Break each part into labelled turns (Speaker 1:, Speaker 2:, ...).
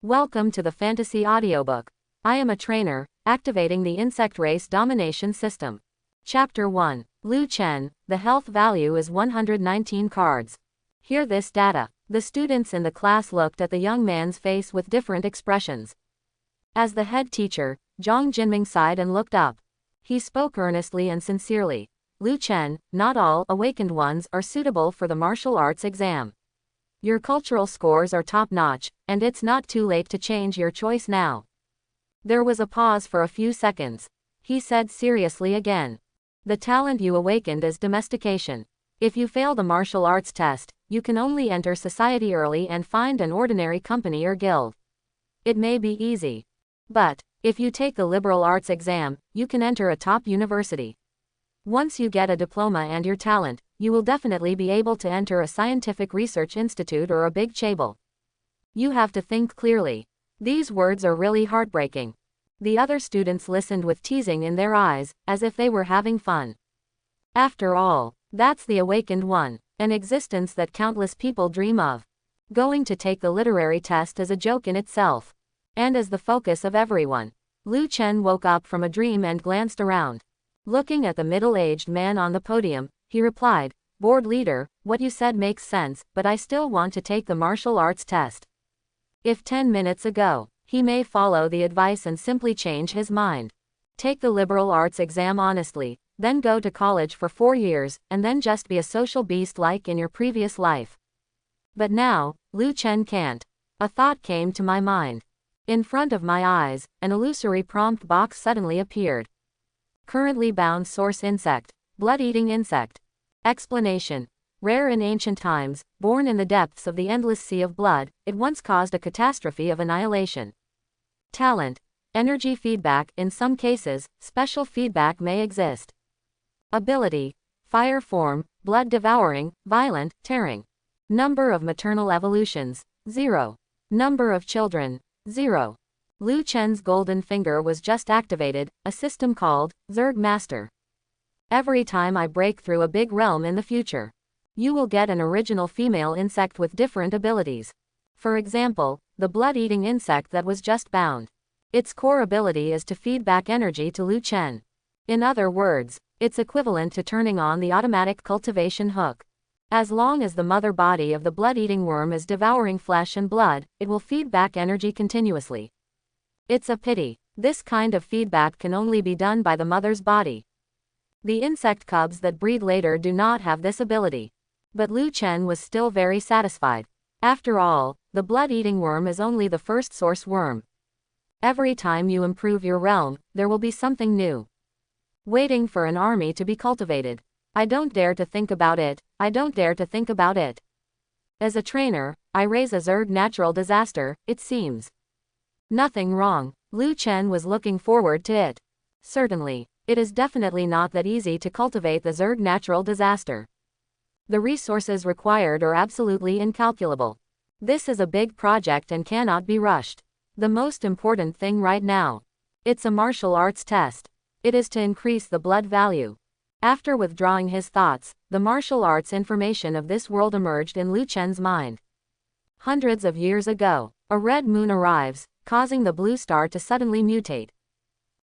Speaker 1: Welcome to the Fantasy Audiobook. I am a trainer, activating the Insect Race Domination System. Chapter 1. Lu Chen, the health value is 119 cards. Hear this data. The students in the class looked at the young man's face with different expressions. As the head teacher, Zhang Jinming sighed and looked up. He spoke earnestly and sincerely. Lu Chen, not all awakened ones are suitable for the martial arts exam. Your cultural scores are top-notch, and it's not too late to change your choice now. There was a pause for a few seconds. He said seriously again. The talent you awakened is domestication. If you fail the martial arts test, you can only enter society early and find an ordinary company or guild. It may be easy. But, if you take the liberal arts exam, you can enter a top university. Once you get a diploma and your talent, you will definitely be able to enter a scientific research institute or a big chaebol. You have to think clearly. These words are really heartbreaking. The other students listened with teasing in their eyes, as if they were having fun. After all, that's the awakened one, an existence that countless people dream of. Going to take the literary test is a joke in itself. And as the focus of everyone. Lu Chen woke up from a dream and glanced around. Looking at the middle-aged man on the podium, he replied, "Board leader, what you said makes sense, but I still want to take the martial arts test." If 10 minutes ago, he may follow the advice and simply change his mind. Take the liberal arts exam honestly, then go to college for 4 years, and then just be a social beast like in your previous life. But now, Lu Chen can't. A thought came to my mind. In front of my eyes, an illusory prompt box suddenly appeared. Currently bound source insect, blood-eating insect. Explanation. Rare in ancient times, born in the depths of the endless sea of blood, it once caused a catastrophe of annihilation. Talent. Energy feedback. In some cases, special feedback may exist. Ability. Fire form, blood devouring, violent, tearing. Number of maternal evolutions, 0. Number of children, 0. Lu Chen's golden finger was just activated, a system called Zerg Master. Every time I break through a big realm in the future, you will get an original female insect with different abilities. For example, the blood-eating insect that was just bound. Its core ability is to feed back energy to Lu Chen. In other words, it's equivalent to turning on the automatic cultivation hook. As long as the mother body of the blood-eating worm is devouring flesh and blood, it will feed back energy continuously. It's a pity. This kind of feedback can only be done by the mother's body. The insect cubs that breed later do not have this ability. But Lu Chen was still very satisfied. After all, the blood-eating worm is only the first source worm. Every time you improve your realm, there will be something new. Waiting for an army to be cultivated. I don't dare to think about it. I don't dare to think about it. As a trainer, I raise a Zerg natural disaster, it seems. Nothing wrong. Lu Chen was looking forward to it. Certainly, it is definitely not that easy to cultivate the Zerg natural disaster. The resources required are absolutely incalculable. This is a big project and cannot be rushed. The most important thing right now. It's a martial arts test. It is to increase the blood value. After withdrawing his thoughts, the martial arts information of this world emerged in Lu Chen's mind. Hundreds of years ago, a red moon arrives, causing the blue star to suddenly mutate.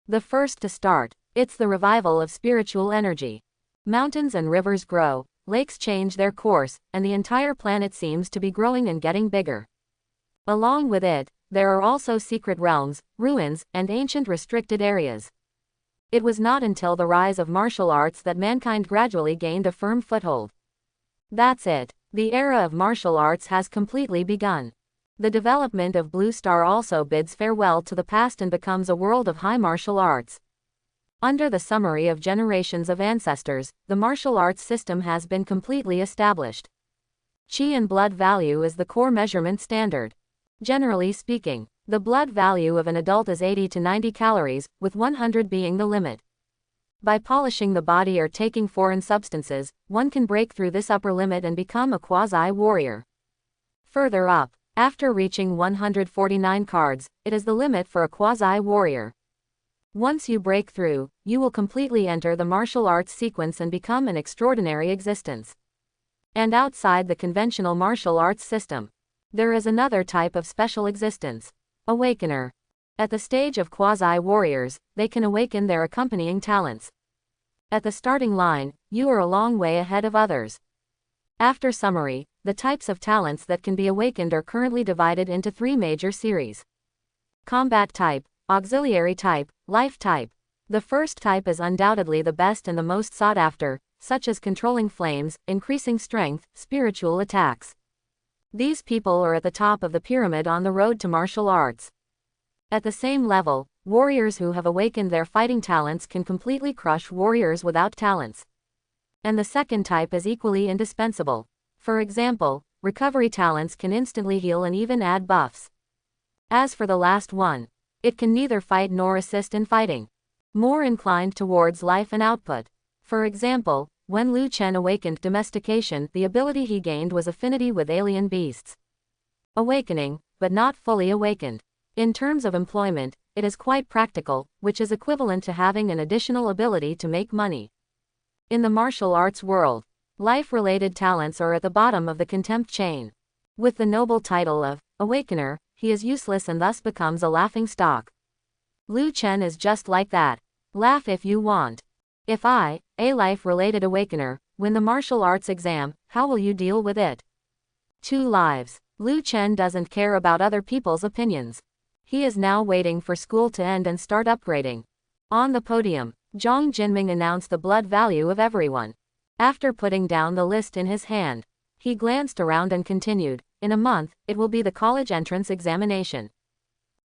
Speaker 1: The first to start, it's the revival of spiritual energy. Mountains and rivers grow, lakes change their course, and the entire planet seems to be growing and getting bigger. Along with it, there are also secret realms, ruins, and ancient restricted areas. It was not until the rise of martial arts that mankind gradually gained a firm foothold. That's it. The era of martial arts has completely begun. The development of Blue Star also bids farewell to the past and becomes a world of high martial arts. Under the summary of generations of ancestors, the martial arts system has been completely established. Qi and blood value is the core measurement standard. Generally speaking, the blood value of an adult is 80 to 90 calories, with 100 being the limit. By polishing the body or taking foreign substances, one can break through this upper limit and become a quasi-warrior. Further up, after reaching 149 cards, it is the limit for a quasi-warrior. Once you break through, you will completely enter the martial arts sequence and become an extraordinary existence. And outside the conventional martial arts system, there is another type of special existence. Awakener. At the stage of quasi-warriors, they can awaken their accompanying talents. At the starting line, you are a long way ahead of others. After summary, the types of talents that can be awakened are currently divided into 3 major series. Combat type, auxiliary type, life type. The first type is undoubtedly the best and the most sought after, such as controlling flames, increasing strength, spiritual attacks. These people are at the top of the pyramid on the road to martial arts. At the same level, warriors who have awakened their fighting talents can completely crush warriors without talents. And the second type is equally indispensable. For example, recovery talents can instantly heal and even add buffs. As for the last one, it can neither fight nor assist in fighting. More inclined towards life and output. For example, when Liu Chen awakened domestication, the ability he gained was affinity with alien beasts. Awakening, but not fully awakened. In terms of employment, it is quite practical, which is equivalent to having an additional ability to make money. In the martial arts world, life-related talents are at the bottom of the contempt chain. With the noble title of Awakener, he is useless and thus becomes a laughing stock. Liu Chen is just like that. Laugh if you want. If I, a life-related awakener, win the martial arts exam, how will you deal with it? 2 lives. Liu Chen doesn't care about other people's opinions. He is now waiting for school to end and start upgrading. On the podium, Zhang Jinming announced the blood value of everyone. After putting down the list in his hand, he glanced around and continued, in a month, it will be the college entrance examination.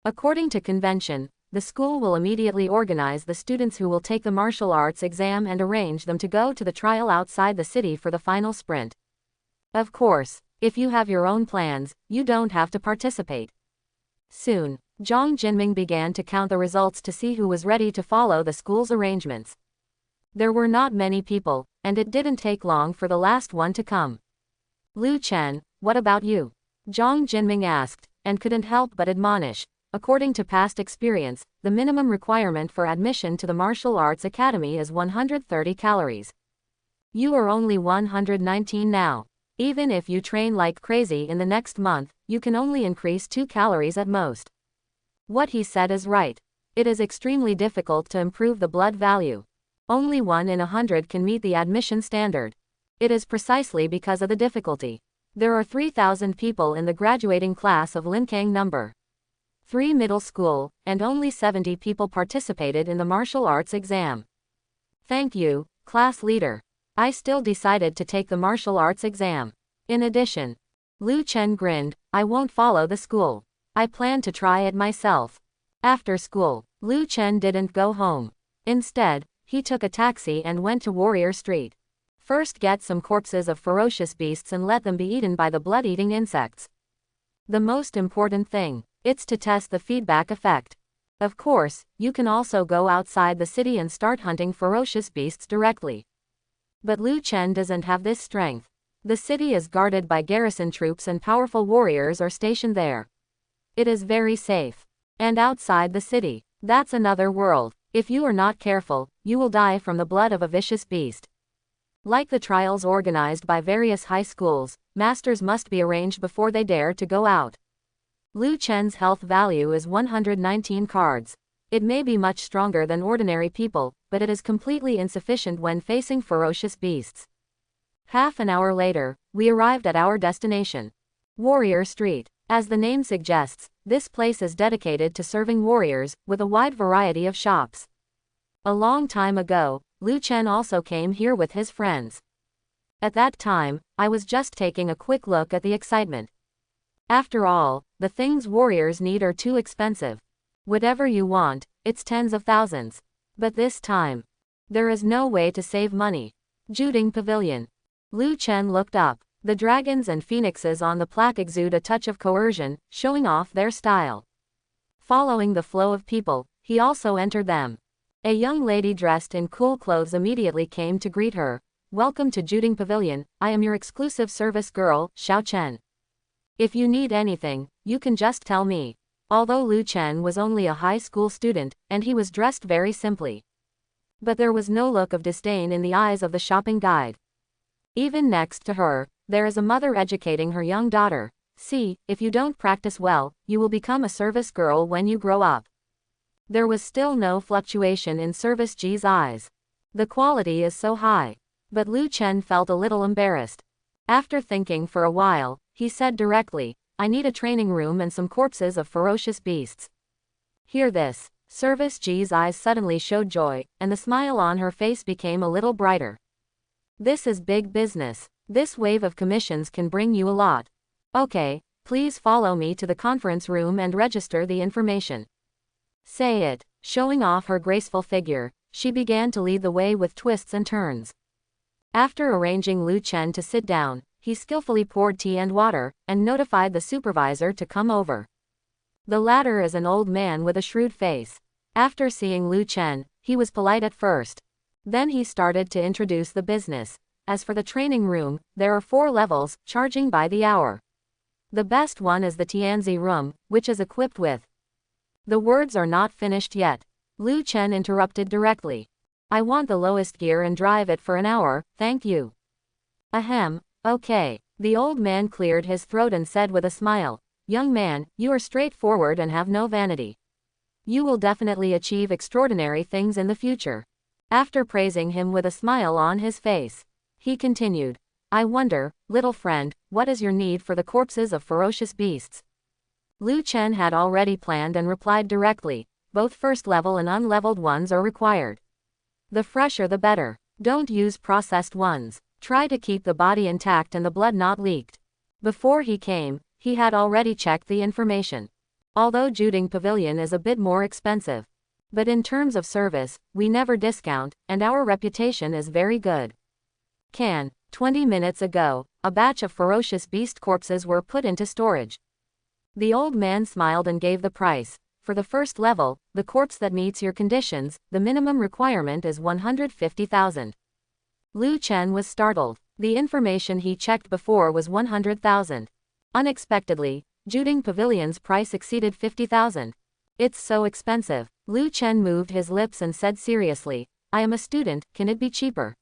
Speaker 1: According to convention, the school will immediately organize the students who will take the martial arts exam and arrange them to go to the trial outside the city for the final sprint. Of course, if you have your own plans, you don't have to participate. Soon, Zhang Jinming began to count the results to see who was ready to follow the school's arrangements. There were not many people, and it didn't take long for the last one to come. Liu Chen, what about you? Zhang Jinming asked, and couldn't help but admonish. According to past experience, the minimum requirement for admission to the martial arts academy is 130 calories. You are only 119 now. Even if you train like crazy in the next month, you can only increase 2 calories at most. What he said is right. It is extremely difficult to improve the blood value. Only 1 in 100 can meet the admission standard. It is precisely because of the difficulty. There are 3,000 people in the graduating class of Linkang number 3 middle school, and only 70 people participated in the martial arts exam. Thank you, class leader. I still decided to take the martial arts exam. In addition, Liu Chen grinned, I won't follow the school. I plan to try it myself. After school, Liu Chen didn't go home. Instead, he took a taxi and went to Warrior Street. First get some corpses of ferocious beasts and let them be eaten by the blood-eating insects. The most important thing, it's to test the feedback effect. Of course, you can also go outside the city and start hunting ferocious beasts directly. But Liu Chen doesn't have this strength. The city is guarded by garrison troops and powerful warriors are stationed there. It is very safe. And outside the city, that's another world. If you are not careful, you will die from the blood of a vicious beast. Like the trials organized by various high schools, masters must be arranged before they dare to go out. Liu Chen's health value is 119 cards. It may be much stronger than ordinary people, but it is completely insufficient when facing ferocious beasts. Half an hour later, we arrived at our destination. Warrior Street. As the name suggests, this place is dedicated to serving warriors, with a wide variety of shops. A long time ago, Liu Chen also came here with his friends. At that time, I was just taking a quick look at the excitement. After all, the things warriors need are too expensive. Whatever you want, it's tens of thousands. But this time, there is no way to save money. Juding Pavilion. Liu Chen looked up. The dragons and phoenixes on the plaque exude a touch of coercion, showing off their style. Following the flow of people, he also entered them. A young lady dressed in cool clothes immediately came to greet her. Welcome to Juding Pavilion, I am your exclusive service girl, Xiao Chen. If you need anything, you can just tell me. Although Liu Chen was only a high school student, and he was dressed very simply. But there was no look of disdain in the eyes of the shopping guide. Even next to her, there is a mother educating her young daughter, See, if you don't practice well, you will become a service girl when you grow up. There was still no fluctuation in Service G's eyes. The quality is so high. But Lu Chen felt a little embarrassed. After thinking for a while, he said directly, I need a training room and some corpses of ferocious beasts. Hear this. Service G's eyes suddenly showed joy, and the smile on her face became a little brighter. This is big business. This wave of commissions can bring you a lot. Okay, please follow me to the conference room and register the information. Say it. Showing off her graceful figure, she began to lead the way with twists and turns. After arranging Lu Chen to sit down, he skillfully poured tea and water, and notified the supervisor to come over. The latter is an old man with a shrewd face. After seeing Lu Chen, he was polite at first. Then he started to introduce the business. As for the training room, there are 4 levels, charging by the hour. The best one is the Tianzi room, which is equipped with. The words are not finished yet. Lu Chen interrupted directly. I want the lowest gear and drive it for an hour, thank you. Ahem, okay. The old man cleared his throat and said with a smile, Young man, you are straightforward and have no vanity. You will definitely achieve extraordinary things in the future. After praising him with a smile on his face, he continued, I wonder, little friend, what is your need for the corpses of ferocious beasts? Lu Chen had already planned and replied directly, both first level and unleveled ones are required. The fresher the better. Don't use processed ones. Try to keep the body intact and the blood not leaked. Before he came, he had already checked the information. Although Juding Pavilion is a bit more expensive. But in terms of service, we never discount, and our reputation is very good. 20 minutes ago, a batch of ferocious beast corpses were put into storage. The old man smiled and gave the price. For the first level, the corpse that meets your conditions, the minimum requirement is 150,000. Lu Chen was startled. The information he checked before was 100,000. Unexpectedly, Juding Pavilion's price exceeded 50,000. It's so expensive. Lu Chen moved his lips and said seriously, I am a student, can it be cheaper?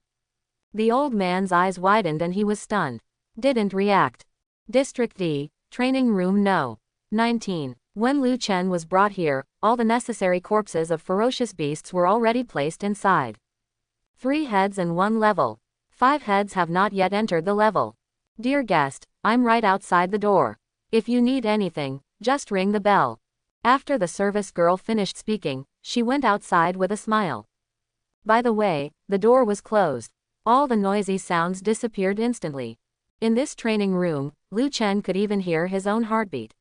Speaker 1: The old man's eyes widened and he was stunned. Didn't react. District D, Training Room No. 19. When Lu Chen was brought here, all the necessary corpses of ferocious beasts were already placed inside. 3 heads and 1 level. 5 heads have not yet entered the level. Dear guest, I'm right outside the door. If you need anything, just ring the bell. After the service girl finished speaking, she went outside with a smile. By the way, the door was closed. All the noisy sounds disappeared instantly. In this training room, Lu Chen could even hear his own heartbeat.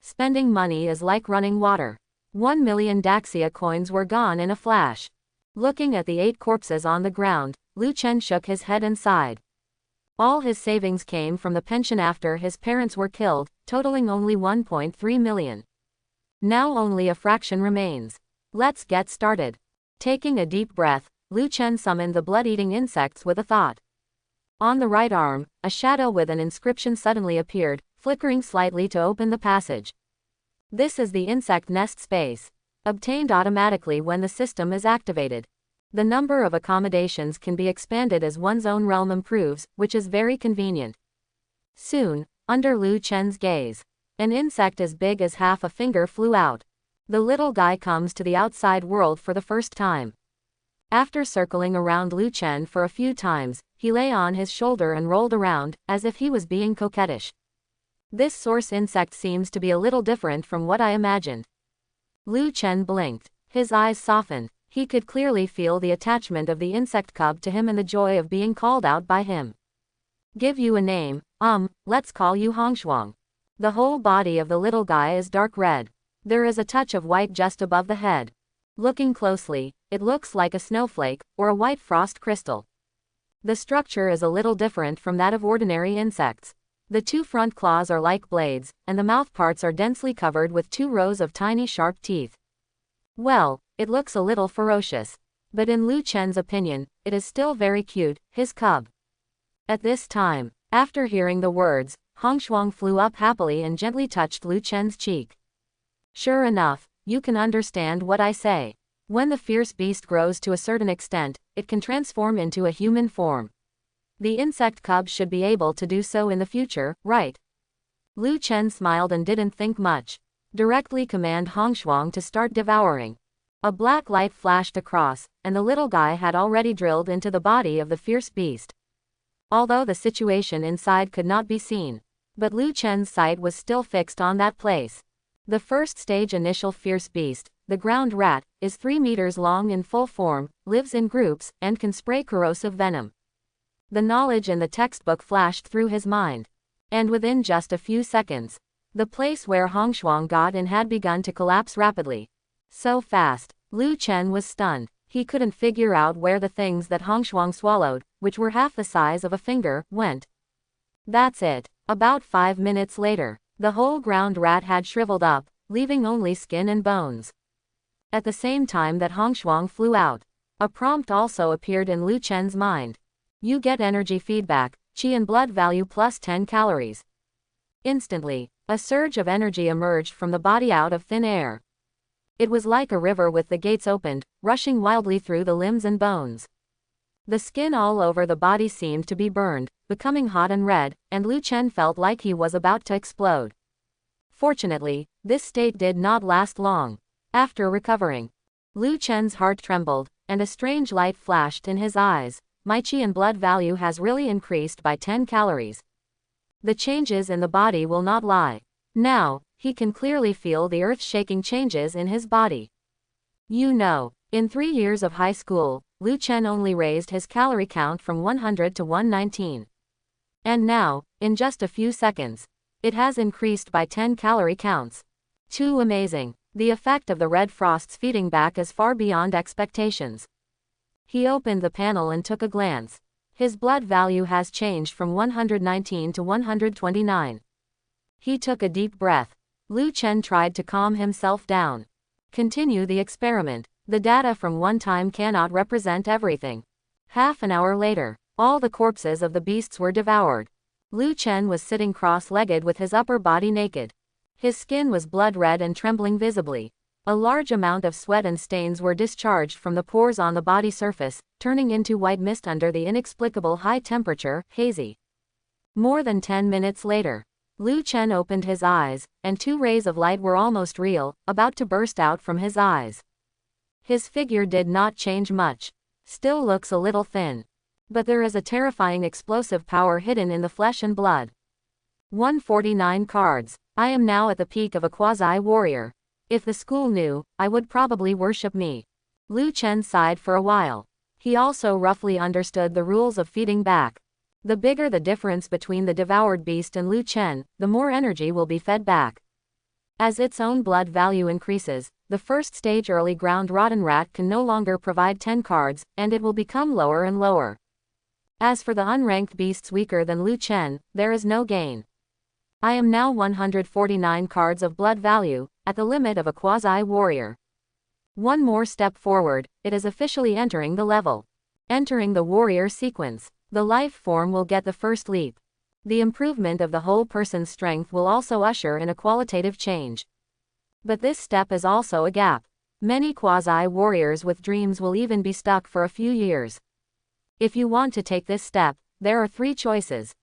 Speaker 1: Spending money is like running water. 1 million Daxia coins were gone in a flash. Looking at the 8 corpses on the ground, Lu Chen shook his head and sighed. All his savings came from the pension after his parents were killed, totaling only 1.3 million. Now only a fraction remains. Let's get started. Taking a deep breath, Lu Chen summoned the blood-eating insects with a thought. On the right arm, a shadow with an inscription suddenly appeared, flickering slightly to open the passage. This is the insect nest space. Obtained automatically when the system is activated. The number of accommodations can be expanded as one's own realm improves, which is very convenient. Soon, under Lu Chen's gaze, an insect as big as half a finger flew out. The little guy comes to the outside world for the first time. After circling around Lu Chen for a few times, he lay on his shoulder and rolled around, as if he was being coquettish. This source insect seems to be a little different from what I imagined. Lu Chen blinked. His eyes softened. He could clearly feel the attachment of the insect cub to him and the joy of being called out by him. Give you a name, let's call you Hongshuang. The whole body of the little guy is dark red. There is a touch of white just above the head. Looking closely, it looks like a snowflake, or a white frost crystal. The structure is a little different from that of ordinary insects. The 2 front claws are like blades, and the mouth parts are densely covered with 2 rows of tiny sharp teeth. Well, it looks a little ferocious. But in Lu Chen's opinion, it is still very cute, his cub. At this time, after hearing the words, Hongshuang flew up happily and gently touched Lu Chen's cheek. Sure enough, you can understand what I say. When the fierce beast grows to a certain extent, it can transform into a human form. The insect cub should be able to do so in the future, right? Lu Chen smiled and didn't think much. Directly command Hongshuang to start devouring. A black light flashed across, and the little guy had already drilled into the body of the fierce beast. Although the situation inside could not be seen, but Lu Chen's sight was still fixed on that place. The first stage initial fierce beast, the ground rat, is 3 meters long in full form, lives in groups, and can spray corrosive venom. The knowledge in the textbook flashed through his mind. And within just a few seconds, the place where Hongshuang got in had begun to collapse rapidly. So fast, Lu Chen was stunned. He couldn't figure out where the things that Hongshuang swallowed, which were half the size of a finger, went. That's it. About 5 minutes later, the whole ground rat had shriveled up, leaving only skin and bones. At the same time that Hongshuang flew out, a prompt also appeared in Lu Chen's mind. You get energy feedback, qi and blood value plus 10 calories. Instantly, a surge of energy emerged from the body out of thin air. It was like a river with the gates opened, rushing wildly through the limbs and bones. The skin all over the body seemed to be burned, becoming hot and red, and Lu Chen felt like he was about to explode. Fortunately, this state did not last long. After recovering, Lu Chen's heart trembled, and a strange light flashed in his eyes. My qi and blood value has really increased by 10 calories. The changes in the body will not lie. Now, he can clearly feel the earth-shaking changes in his body. You know, in 3 years of high school, Lu Chen only raised his calorie count from 100 to 119. And now, in just a few seconds, it has increased by 10 calorie counts. Too amazing. The effect of the red frost's feeding back is far beyond expectations. He opened the panel and took a glance. His blood value has changed from 119 to 129. He took a deep breath. Lu Chen tried to calm himself down. Continue the experiment. The data from one time cannot represent everything. Half an hour later, all the corpses of the beasts were devoured. Lu Chen was sitting cross-legged with his upper body naked. His skin was blood red and trembling visibly. A large amount of sweat and stains were discharged from the pores on the body surface, turning into white mist under the inexplicable high temperature, hazy. More than 10 minutes later, Lu Chen opened his eyes, and 2 rays of light were almost real, about to burst out from his eyes. His figure did not change much. Still looks a little thin. But there is a terrifying explosive power hidden in the flesh and blood. 149 cards. I am now at the peak of a quasi-warrior. If the school knew, I would probably worship me. Lu Chen sighed for a while. He also roughly understood the rules of feeding back. The bigger the difference between the devoured beast and Lu Chen, the more energy will be fed back. As its own blood value increases, the first stage early ground rotten rat can no longer provide 10 cards, and it will become lower and lower. As for the unranked beasts weaker than Lu Chen, there is no gain. I am now 149 cards of blood value, at the limit of a quasi-warrior. One more step forward, it is officially entering the level. Entering the warrior sequence. The life form will get the first leap. The improvement of the whole person's strength will also usher in a qualitative change. But this step is also a gap. Many quasi-warriors with dreams will even be stuck for a few years. If you want to take this step, there are 3 choices.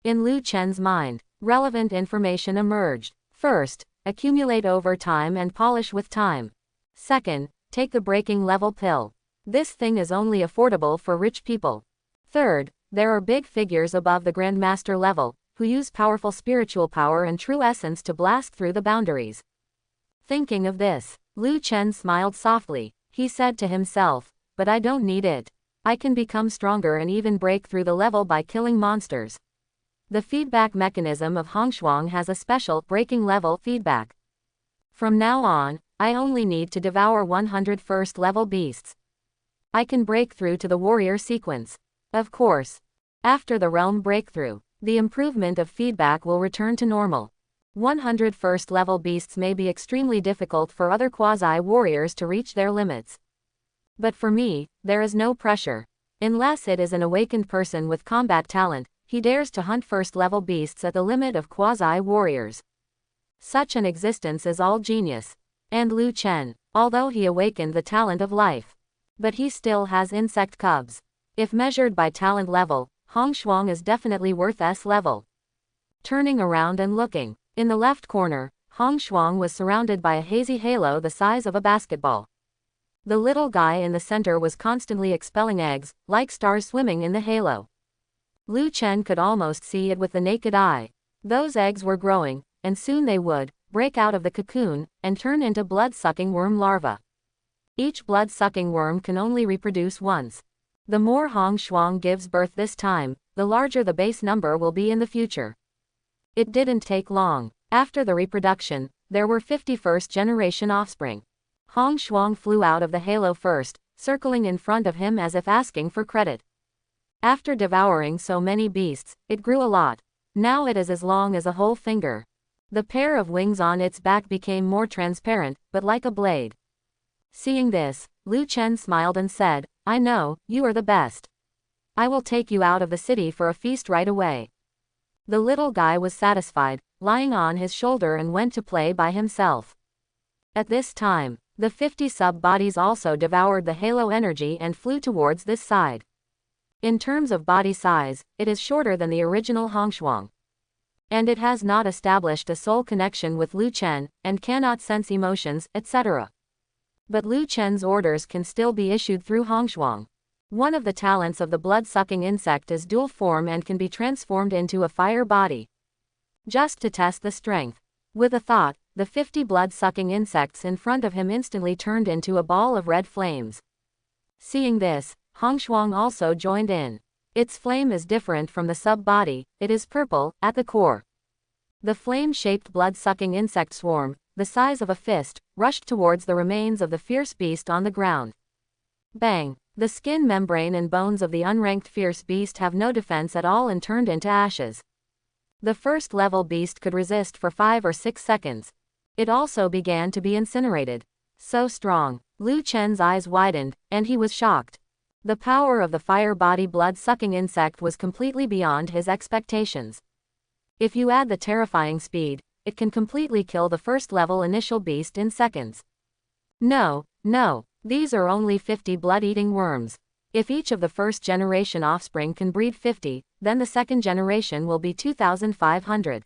Speaker 1: In Lu Chen's mind, relevant information emerged. First, accumulate over time and polish with time. Second, take the breaking level pill. This thing is only affordable for rich people. Third, there are big figures above the Grandmaster level, who use powerful spiritual power and true essence to blast through the boundaries. Thinking of this, Lu Chen smiled softly. He said to himself, but I don't need it. I can become stronger and even break through the level by killing monsters. The feedback mechanism of Hongshuang has a special breaking level feedback. From now on, I only need to devour 100 first level beasts. I can break through to the warrior sequence. Of course, after the realm breakthrough, the improvement of feedback will return to normal. 100 first level beasts may be extremely difficult for other quasi-warriors to reach their limits. But for me, there is no pressure. Unless it is an awakened person with combat talent, he dares to hunt first-level beasts at the limit of quasi-warriors. Such an existence is all genius. And Lu Chen, although he awakened the talent of life, but he still has insect cubs. If measured by talent level, Hongshuang is definitely worth S level. Turning around and looking, in the left corner, Hong Shuang was surrounded by a hazy halo the size of a basketball. The little guy in the center was constantly expelling eggs, like stars swimming in the halo. Lu Chen could almost see it with the naked eye. Those eggs were growing, and soon they would break out of the cocoon and turn into blood-sucking worm larvae. Each blood-sucking worm can only reproduce once. The more Hong Shuang gives birth this time, the larger the base number will be in the future. It didn't take long. After the reproduction, there were 50 first-generation offspring. Hong Shuang flew out of the halo first, circling in front of him as if asking for credit. After devouring so many beasts, it grew a lot. Now it is as long as a whole finger. The pair of wings on its back became more transparent, but like a blade. Seeing this, Lu Chen smiled and said, "I know, you are the best. I will take you out of the city for a feast right away." The little guy was satisfied, lying on his shoulder and went to play by himself. At this time, the 50 sub-bodies also devoured the halo energy and flew towards this side. In terms of body size, it is shorter than the original Hong Shuang. And it has not established a soul connection with Lu Chen, and cannot sense emotions, etc. But Lu Chen's orders can still be issued through Hong Shuang. One of the talents of the blood-sucking insect is dual form and can be transformed into a fire body. Just to test the strength. With a thought, the 50 blood-sucking insects in front of him instantly turned into a ball of red flames. Seeing this, Hong Shuang also joined in. Its flame is different from the sub-body, it is purple, at the core. The flame-shaped blood-sucking insect swarm, the size of a fist, rushed towards the remains of the fierce beast on the ground. Bang! The skin membrane and bones of the unranked fierce beast have no defense at all and turned into ashes. The first-level beast could resist for 5 or 6 seconds. It also began to be incinerated. So strong. Lu Chen's eyes widened, and he was shocked. The power of the fire-body blood-sucking insect was completely beyond his expectations. If you add the terrifying speed, it can completely kill the first-level initial beast in seconds. No, these are only 50 blood-eating worms. If each of the first-generation offspring can breed 50, then the second generation will be 2,500.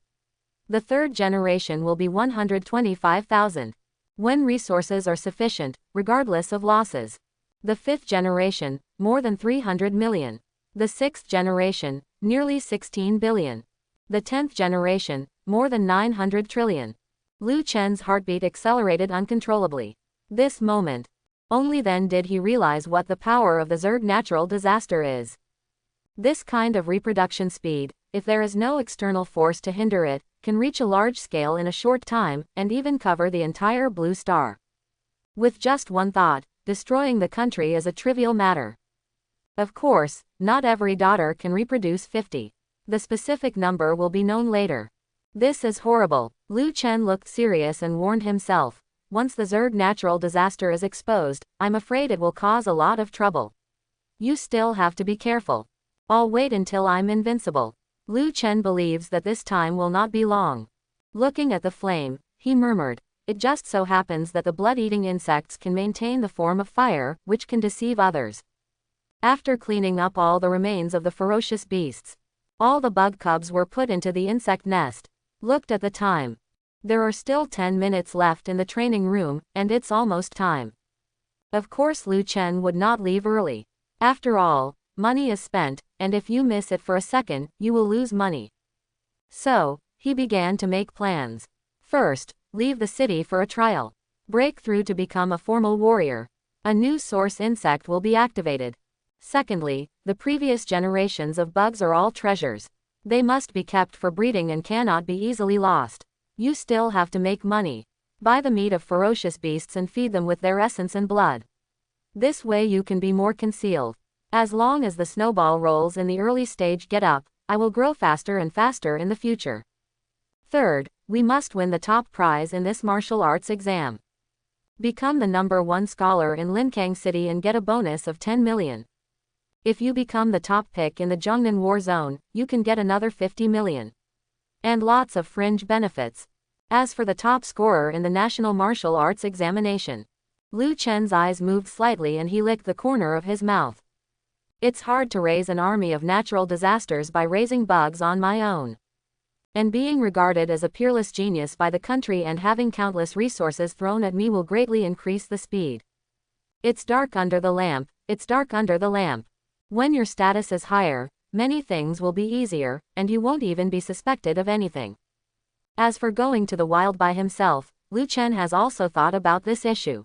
Speaker 1: The third generation will be 125,000. When resources are sufficient, regardless of losses. The fifth generation, more than 300 million. The sixth generation, nearly 16 billion. The 10th generation, more than 900 trillion. Lu Chen's heartbeat accelerated uncontrollably. This moment. Only then did he realize what the power of the Zerg natural disaster is. This kind of reproduction speed, if there is no external force to hinder it, can reach a large scale in a short time, and even cover the entire blue star. With just one thought, destroying the country is a trivial matter. Of course, not every daughter can reproduce 50. The specific number will be known later. This is horrible. Lu Chen looked serious and warned himself. Once the Zerg natural disaster is exposed, I'm afraid it will cause a lot of trouble. You still have to be careful. I'll wait until I'm invincible. Lu Chen believes that this time will not be long. Looking at the flame, he murmured, "It just so happens that the blood-eating insects can maintain the form of fire, which can deceive others." After cleaning up all the remains of the ferocious beasts, all the bug cubs were put into the insect nest. Looked at the time. There are still 10 minutes left in the training room, and it's almost time. Of course Lu Chen would not leave early. After all, money is spent, and if you miss it for a second, you will lose money. So, he began to make plans. First, leave the city for a trial. Break through to become a formal warrior. A new source insect will be activated. Secondly, the previous generations of bugs are all treasures. They must be kept for breeding and cannot be easily lost. You still have to make money. Buy the meat of ferocious beasts and feed them with their essence and blood. This way you can be more concealed. As long as the snowball rolls in the early stage get up, I will grow faster and faster in the future. Third, we must win the top prize in this martial arts exam. Become the #1 scholar in Linkang City and get a bonus of 10 million. If you become the top pick in the Zhongnan War Zone, you can get another 50 million. And lots of fringe benefits. As for the top scorer in the National Martial Arts Examination, Lu Chen's eyes moved slightly and he licked the corner of his mouth. It's hard to raise an army of natural disasters by raising bugs on my own. And being regarded as a peerless genius by the country and having countless resources thrown at me will greatly increase the speed. It's dark under the lamp, it's dark under the lamp. When your status is higher, many things will be easier, and you won't even be suspected of anything. As for going to the wild by himself, Lu Chen has also thought about this issue.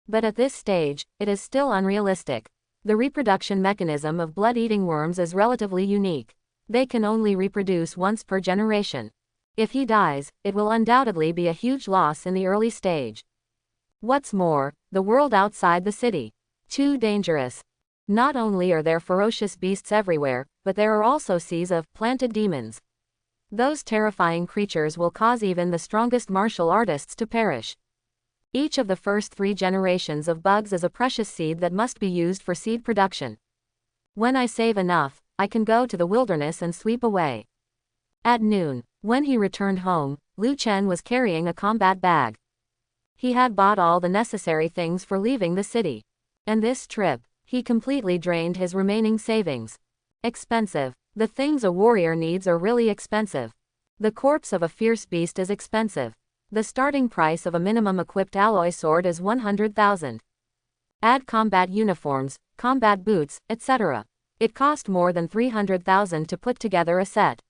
Speaker 1: But at this stage, it is still unrealistic. The reproduction mechanism of blood-eating worms is relatively unique. They can only reproduce once per generation. If he dies, it will undoubtedly be a huge loss in the early stage. What's more, the world outside the city. Too dangerous. Not only are there ferocious beasts everywhere, but there are also seas of planted demons. Those terrifying creatures will cause even the strongest martial artists to perish. Each of the first 3 generations of bugs is a precious seed that must be used for seed production. When I save enough, I can go to the wilderness and sweep away. At noon, when he returned home, Lu Chen was carrying a combat bag. He had bought all the necessary things for leaving the city. And this trip, he completely drained his remaining savings. Expensive. The things a warrior needs are really expensive. The corpse of a fierce beast is expensive. The starting price of a minimum-equipped alloy sword is 100,000. Add combat uniforms, combat boots, etc. It cost more than 300,000 to put together a set.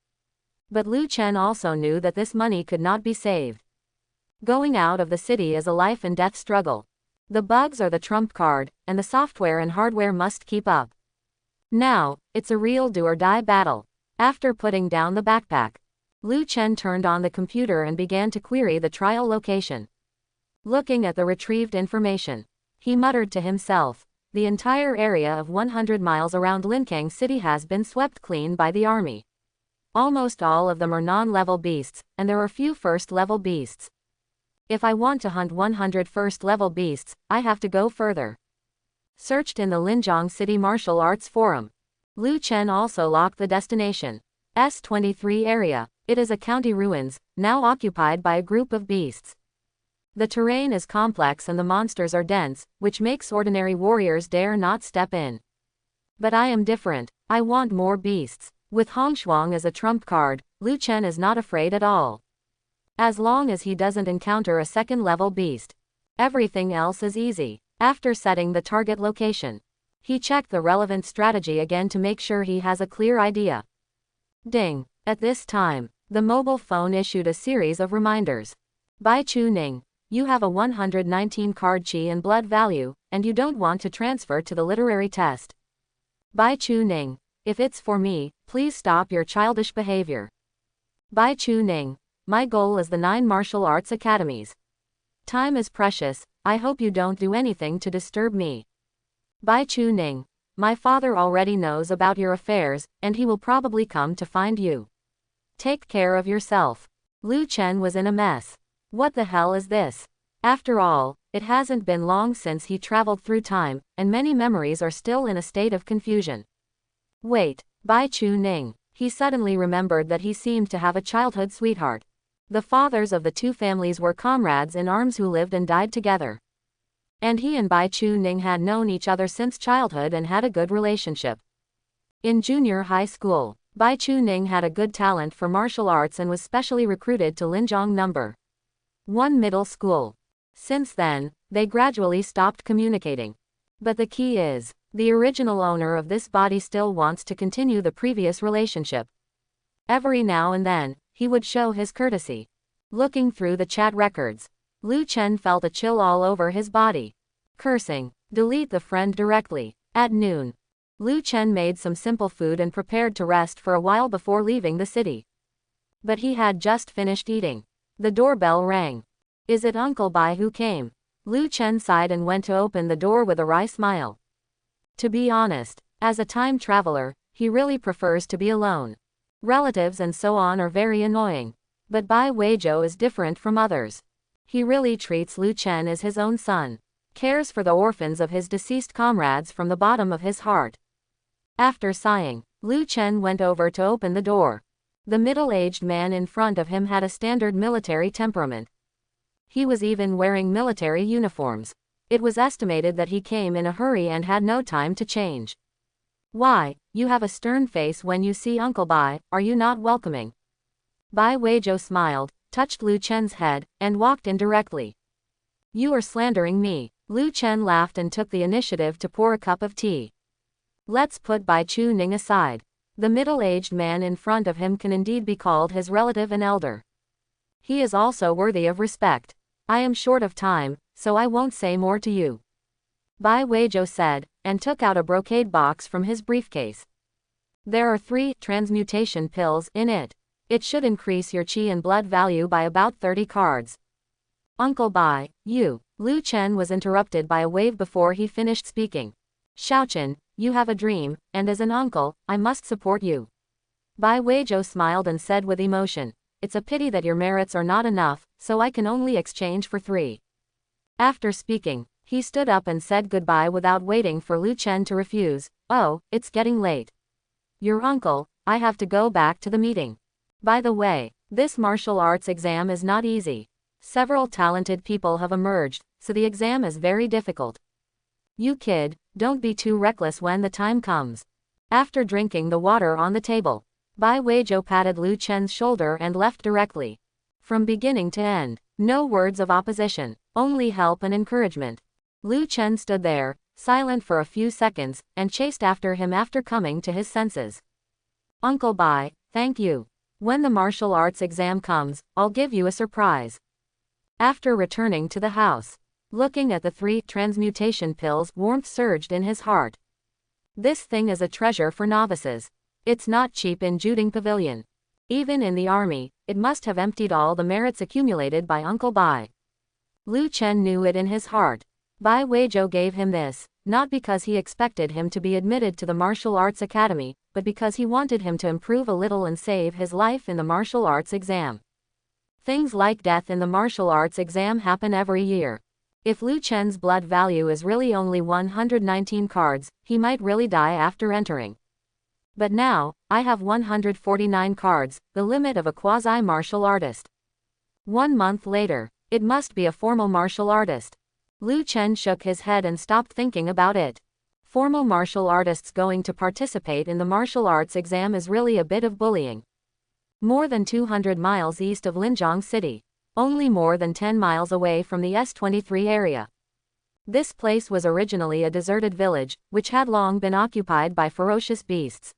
Speaker 1: But Lu Chen also knew that this money could not be saved. Going out of the city is a life-and-death struggle. The bugs are the trump card, and the software and hardware must keep up. Now, it's a real do-or-die battle. After putting down the backpack, Lu Chen turned on the computer and began to query the trial location. Looking at the retrieved information, he muttered to himself, the entire area of 100 miles around Linkang City has been swept clean by the army. Almost all of them are non-level beasts, and there are few first-level beasts. If I want to hunt 100 first-level beasts, I have to go further. Searched in the Linjiang City Martial Arts Forum. Lu Chen also locked the destination. S23 area. It is a county ruins, now occupied by a group of beasts. The terrain is complex and the monsters are dense, which makes ordinary warriors dare not step in. But I am different. I want more beasts. With Hongshuang as a trump card, Lu Chen is not afraid at all. As long as he doesn't encounter a second-level beast, everything else is easy. After setting the target location, he checked the relevant strategy again to make sure he has a clear idea. Ding. At this time, the mobile phone issued a series of reminders. Bai Chu Ning, you have a 119 card chi and blood value, and you don't want to transfer to the literary test. Bai Chu Ning, if it's for me, please stop your childish behavior. Bai Chu Ning, my goal is the 9 martial arts academies. Time is precious, I hope you don't do anything to disturb me. Bai Chu Ning, my father already knows about your affairs, and he will probably come to find you. Take care of yourself. Lu Chen was in a mess. What the hell is this? After all, it hasn't been long since he traveled through time, and many memories are still in a state of confusion. Wait, Bai Chu Ning. He suddenly remembered that he seemed to have a childhood sweetheart. The fathers of the 2 families were comrades in arms who lived and died together. And he and Bai Chu Ning had known each other since childhood and had a good relationship. In junior high school, Bai Chu Ning had a good talent for martial arts and was specially recruited to Linjiang No. 1 middle school. Since then, they gradually stopped communicating. But the key is, the original owner of this body still wants to continue the previous relationship. Every now and then, he would show his courtesy. Looking through the chat records, Lu Chen felt a chill all over his body. Cursing, delete the friend directly. At noon, Lu Chen made some simple food and prepared to rest for a while before leaving the city. But he had just finished eating. The doorbell rang. Is it Uncle Bai who came? Lu Chen sighed and went to open the door with a wry smile. To be honest, as a time traveler, he really prefers to be alone. Relatives and so on are very annoying. But Bai Weizhou is different from others. He really treats Lu Chen as his own son. Cares for the orphans of his deceased comrades from the bottom of his heart. After sighing, Lu Chen went over to open the door. The middle-aged man in front of him had a standard military temperament. He was even wearing military uniforms. It was estimated that he came in a hurry and had no time to change. Why, you have a stern face when you see Uncle Bai, are you not welcoming? Bai Weijo smiled, touched Lu Chen's head, and walked in directly. You are slandering me. Lu Chen laughed and took the initiative to pour a cup of tea. Let's put Bai Chu Ning aside. The middle-aged man in front of him can indeed be called his relative and elder. He is also worthy of respect. I am short of time, so I won't say more to you. Bai Weijo said, and took out a brocade box from his briefcase. There are 3 transmutation pills in it. It should increase your qi and blood value by about 30 cards. Uncle Bai, you. Lu Chen was interrupted by a wave before he finished speaking. Xiaochen, you have a dream, and as an uncle, I must support you. Bai Weijo smiled and said with emotion, it's a pity that your merits are not enough, so I can only exchange for 3. After speaking, he stood up and said goodbye without waiting for Lu Chen to refuse. Oh, it's getting late. Your uncle, I have to go back to the meeting. By the way, this martial arts exam is not easy. Several talented people have emerged, so the exam is very difficult. You kid, don't be too reckless when the time comes. After drinking the water on the table, Bai Weijo patted Lu Chen's shoulder and left directly. From beginning to end, no words of opposition, only help and encouragement. Lu Chen stood there, silent for a few seconds, and chased after him after coming to his senses. Uncle Bai, thank you. When the martial arts exam comes, I'll give you a surprise. After returning to the house, looking at the 3 transmutation pills, warmth surged in his heart. This thing is a treasure for novices. It's not cheap in Juding Pavilion. Even in the army, it must have emptied all the merits accumulated by Uncle Bai. Lu Chen knew it in his heart. Bai Weijo gave him this, not because he expected him to be admitted to the martial arts academy, but because he wanted him to improve a little and save his life in the martial arts exam. Things like death in the martial arts exam happen every year. If Lu Chen's blood value is really only 119 cards, he might really die after entering. But now, I have 149 cards, the limit of a quasi-martial artist. 1 month later, it must be a formal martial artist. Lu Chen shook his head and stopped thinking about it. Formal martial artists going to participate in the martial arts exam is really a bit of bullying. More than 200 miles east of Linjiang City. Only more than 10 miles away from the S23 area. This place was originally a deserted village, which had long been occupied by ferocious beasts.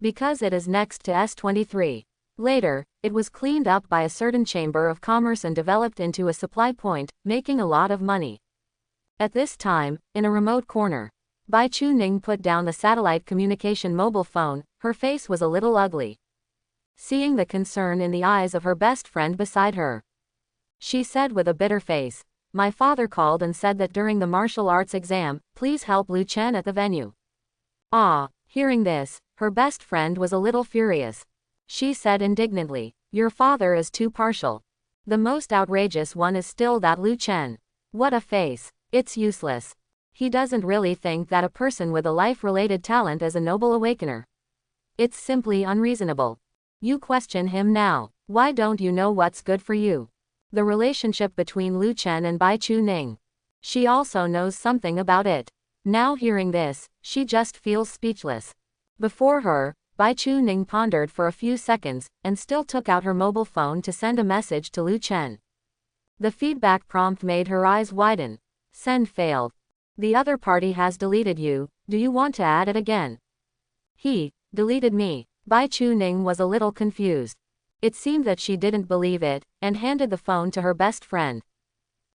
Speaker 1: Because it is next to S23. Later, it was cleaned up by a certain chamber of commerce and developed into a supply point, making a lot of money. At this time, in a remote corner, Bai Chu Ning put down the satellite communication mobile phone. Her face was a little ugly. Seeing the concern in the eyes of her best friend beside her, she said with a bitter face, my father called and said that during the martial arts exam, please help Lu Chen at the venue. Ah, hearing this, her best friend was a little furious. She said indignantly, your father is too partial. The most outrageous one is still that Lu Chen. What a face. It's useless. He doesn't really think that a person with a life-related talent is a noble awakener. It's simply unreasonable. You question him now. Why don't you know what's good for you? The relationship between Lu Chen and Bai Chu Ning. She also knows something about it. Now hearing this, she just feels speechless. Before her, Bai Chu Ning pondered for a few seconds, and still took out her mobile phone to send a message to Lu Chen. The feedback prompt made her eyes widen. Send failed. The other party has deleted you, do you want to add it again? He deleted me. Bai Chu Ning was a little confused. It seemed that she didn't believe it, and handed the phone to her best friend.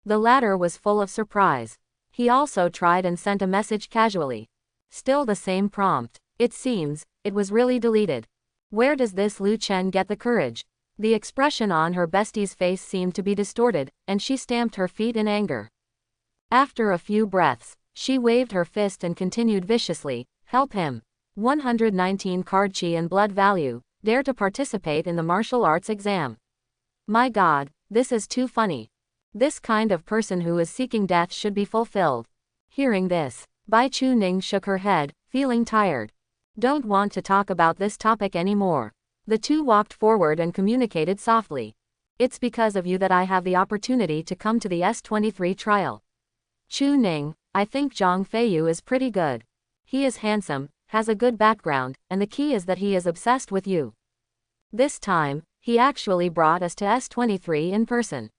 Speaker 1: The latter was full of surprise. He also tried and sent a message casually. Still the same prompt. It seems, it was really deleted. Where does this Lu Chen get the courage? The expression on her bestie's face seemed to be distorted, and she stamped her feet in anger. After a few breaths, she waved her fist and continued viciously, help him. 119 card chi and blood value, dare to participate in the martial arts exam. My God, this is too funny. This kind of person who is seeking death should be fulfilled. Hearing this, Bai Chu Ning shook her head, feeling tired. Don't want to talk about this topic anymore. The two walked forward and communicated softly. It's because of you that I have the opportunity to come to the S23 trial. Chu Ning, I think Zhang Feiyu is pretty good. He is handsome, has a good background, and the key is that he is obsessed with you. This time, He actually brought us to S23 in person.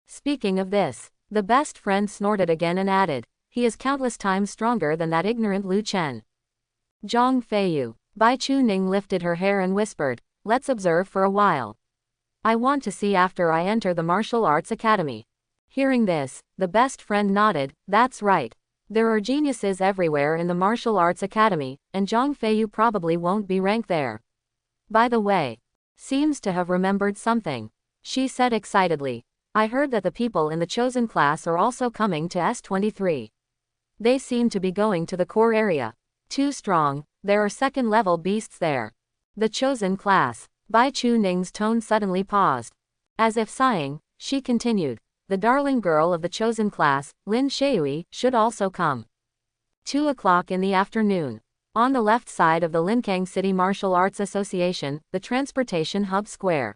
Speaker 1: Speaking of this, the best friend snorted again and added, he is countless times stronger than that ignorant Lu Chen. Zhang Feiyu. Bai Chu Ning lifted her hair and whispered, let's observe for a while. I want to see after I enter the martial arts academy. Hearing this, the best friend nodded, that's right. There are geniuses everywhere in the martial arts academy, and Zhang Feiyu probably won't be ranked there. By the way, seems to have remembered something. She said excitedly, I heard that the people in the chosen class are also coming to S23. They seem to be going to the core area. Too strong, there are second-level beasts there. The chosen class. Bai Chu Ning's tone suddenly paused. As if sighing, she continued, the darling girl of the chosen class, Lin Shui, should also come. 2 o'clock in the afternoon. On the left side of the Linkang City Martial Arts Association, the transportation hub square.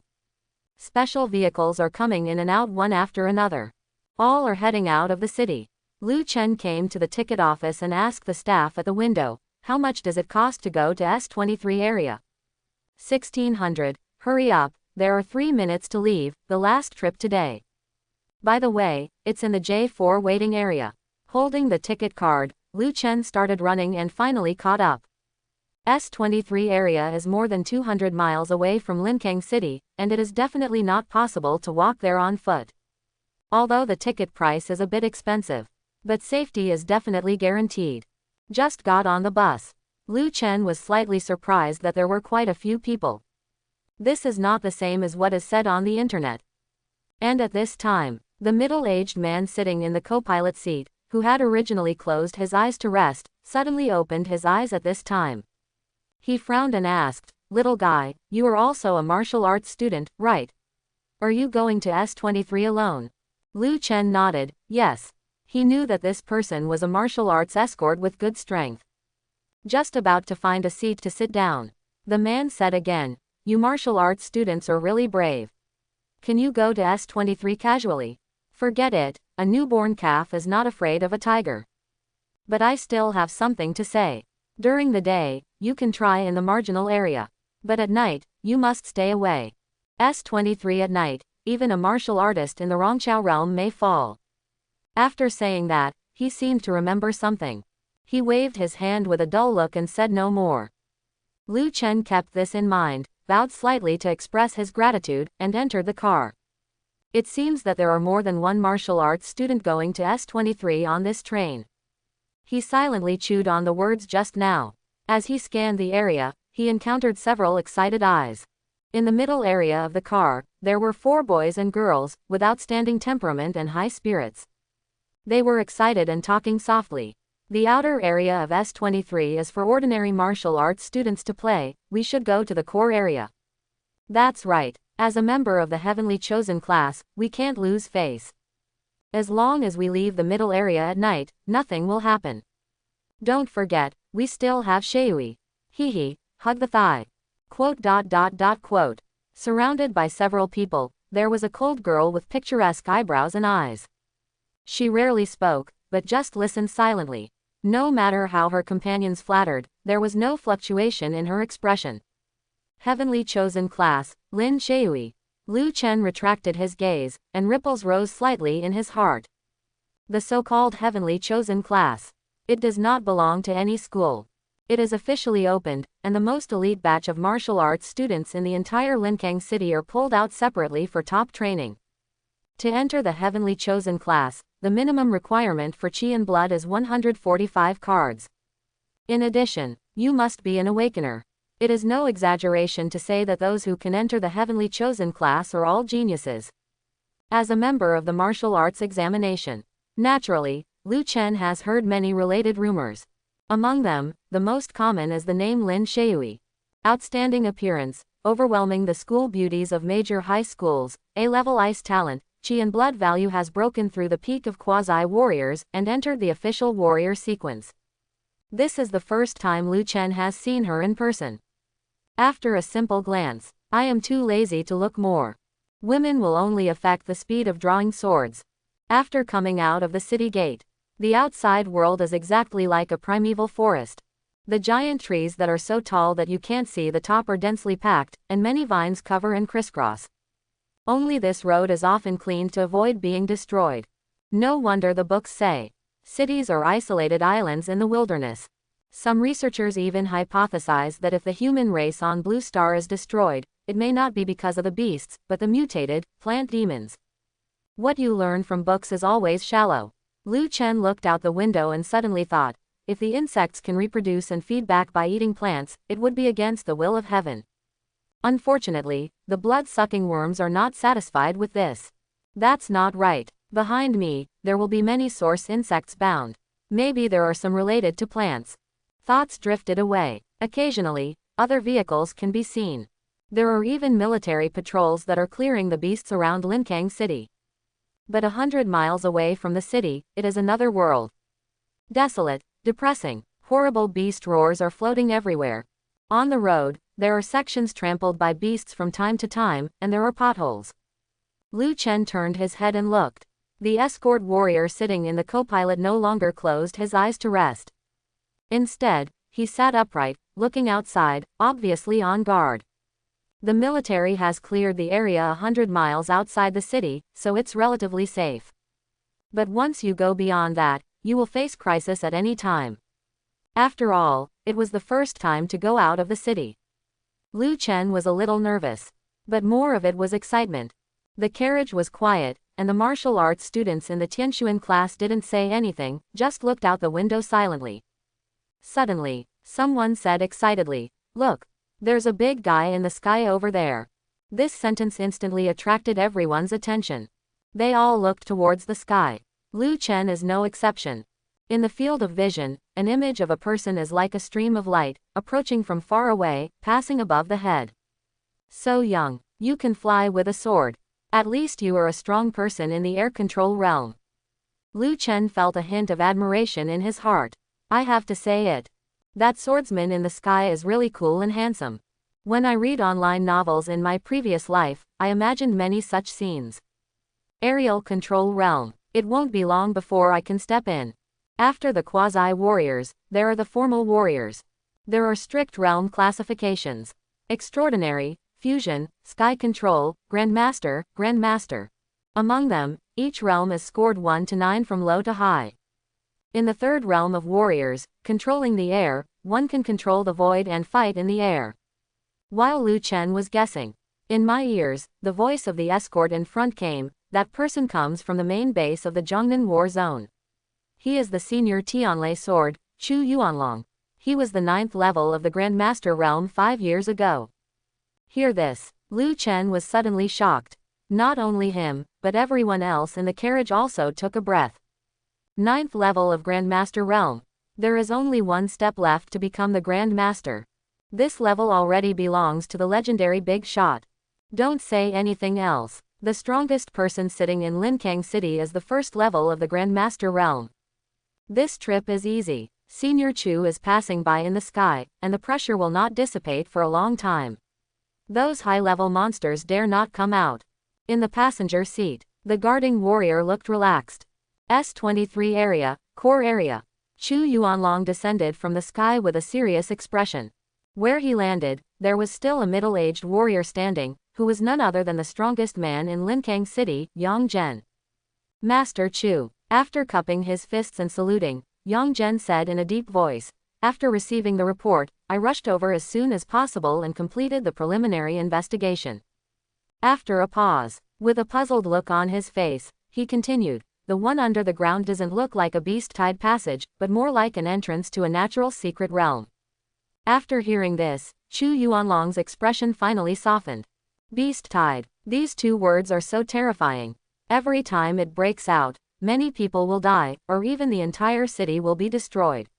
Speaker 1: Special vehicles are coming in and out one after another. All are heading out of the city. Lu Chen came to the ticket office and asked the staff at the window, how much does it cost to go to S23 area? 1600, hurry up, there are 3 minutes to leave, the last trip today. By the way, it's in the J4 waiting area. Holding the ticket card, Lu Chen started running and finally caught up. S23 area is more than 200 miles away from Linkang City, and it is definitely not possible to walk there on foot. Although the ticket price is a bit expensive. But safety is definitely guaranteed. Just got on the bus. Lu Chen was slightly surprised that there were quite a few people. This is not the same as what is said on the internet. And at this time, the middle-aged man sitting in the co-pilot seat, who had originally closed his eyes to rest, suddenly opened his eyes at this time. He frowned and asked, little guy, you are also a martial arts student, right? Are you going to S23 alone? Lu Chen nodded, yes. He knew that this person was a martial arts escort with good strength. Just about to find a seat to sit down. The man said again, you martial arts students are really brave. Can you go to S23 casually? Forget it, a newborn calf is not afraid of a tiger. But I still have something to say. During the day, you can try in the marginal area. But at night, you must stay away. S23 at night, even a martial artist in the Rongqiao realm may fall. After saying that, he seemed to remember something. He waved his hand with a dull look and said no more. Lu Chen kept this in mind, bowed slightly to express his gratitude, and entered the car. It seems that there are more than one martial arts student going to S23 on this train. He silently chewed on the words just now. As he scanned the area, he encountered several excited eyes. In the middle area of the car, there were 4 boys and girls, with outstanding temperament and high spirits. They were excited and talking softly. The outer area of S23 is for ordinary martial arts students to play, we should go to the core area. That's right, as a member of the heavenly chosen class, we can't lose face. As long as we leave the middle area at night, nothing will happen. Don't forget, we still have Shui. Hee, hug the thigh. Quote. Surrounded by several people, there was a cold girl with picturesque eyebrows and eyes. She rarely spoke, but just listened silently. No matter how her companions flattered, there was no fluctuation in her expression. Heavenly chosen class, Lin Shui. Lu Chen retracted his gaze, and ripples rose slightly in his heart. The so-called heavenly chosen class. It does not belong to any school. It is officially opened, and the most elite batch of martial arts students in the entire Linkang City are pulled out separately for top training. To enter the heavenly chosen class, the minimum requirement for Qi and blood is 145 cards. In addition, you must be an awakener. It is no exaggeration to say that those who can enter the heavenly chosen class are all geniuses. As a member of the martial arts examination, naturally, Lu Chen has heard many related rumors. Among them, the most common is the name Lin Shui. Outstanding appearance, overwhelming the school beauties of major high schools, A-level ice talent, Qi and blood value has broken through the peak of quasi-warriors and entered the official warrior sequence. This is the first time Lu Chen has seen her in person. After a simple glance, I am too lazy to look more. Women will only affect the speed of drawing swords. After coming out of the city gate, the outside world is exactly like a primeval forest. The giant trees that are so tall that you can't see the top are densely packed, and many vines cover and crisscross. Only this road is often cleaned to avoid being destroyed. No wonder the books say cities are isolated islands in the wilderness. Some researchers even hypothesize that if the human race on Blue Star is destroyed, it may not be because of the beasts, but the mutated, plant demons. What you learn from books is always shallow. Lu Chen looked out the window and suddenly thought, if the insects can reproduce and feed back by eating plants, it would be against the will of heaven. Unfortunately, the blood-sucking worms are not satisfied with this. That's not right. Behind me, there will be many source insects bound. Maybe there are some related to plants. Thoughts drifted away. Occasionally, other vehicles can be seen. There are even military patrols that are clearing the beasts around Linkang City. But 100 miles away from the city, it is another world. Desolate, depressing, horrible beast roars are floating everywhere. On the road, there are sections trampled by beasts from time to time, and there are potholes. Lu Chen turned his head and looked. The escort warrior sitting in the co-pilot no longer closed his eyes to rest. Instead, he sat upright, looking outside, obviously on guard. The military has cleared the area 100 miles outside the city, so it's relatively safe. But once you go beyond that, you will face crisis at any time. After all, it was the first time to go out of the city. Lu Chen was a little nervous. But more of it was excitement. The carriage was quiet, and the martial arts students in the Tianxuan class didn't say anything, just looked out the window silently. Suddenly, someone said excitedly, "Look! There's a big guy in the sky over there." This sentence instantly attracted everyone's attention. They all looked towards the sky. Lu Chen is no exception. In the field of vision, an image of a person is like a stream of light, approaching from far away, passing above the head. So young, you can fly with a sword. At least you are a strong person in the air control realm. Lu Chen felt a hint of admiration in his heart. I have to say it. That swordsman in the sky is really cool and handsome. When I read online novels in my previous life, I imagined many such scenes. Aerial control realm. It won't be long before I can step in. After the quasi-warriors, there are the formal warriors. There are strict realm classifications. Extraordinary, Fusion, Sky Control, Grandmaster, Grandmaster. Among them, each realm is scored 1 to 9 from low to high. In the third realm of warriors, controlling the air, one can control the void and fight in the air. While Lu Chen was guessing, in my ears, the voice of the escort in front came, that person comes from the main base of the Zhongnan War Zone. He is the senior Tianlei sword, Chu Yuanlong. He was the 9th level of the Grandmaster realm 5 years ago. Hear this. Lu Chen was suddenly shocked. Not only him, but everyone else in the carriage also took a breath. 9th level of Grandmaster realm. There is only one step left to become the Grandmaster. This level already belongs to the legendary Big Shot. Don't say anything else. The strongest person sitting in Linkang City is the first level of the Grandmaster realm. This trip is easy. Senior Chu is passing by in the sky, and the pressure will not dissipate for a long time. Those high-level monsters dare not come out. In the passenger seat, the guarding warrior looked relaxed. S-23 area, core area. Chu Yuanlong descended from the sky with a serious expression. Where he landed, there was still a middle-aged warrior standing, who was none other than the strongest man in Linkang City, Yang Zhen. Master Chu. After cupping his fists and saluting, Yang Zhen said in a deep voice, "After receiving the report, I rushed over as soon as possible and completed the preliminary investigation." After a pause, with a puzzled look on his face, he continued, "The one under the ground doesn't look like a beast-tied passage, but more like an entrance to a natural secret realm." After hearing this, Chu Yuanlong's expression finally softened. Beast-tied. These two words are so terrifying. Every time it breaks out, many people will die, or even the entire city will be destroyed.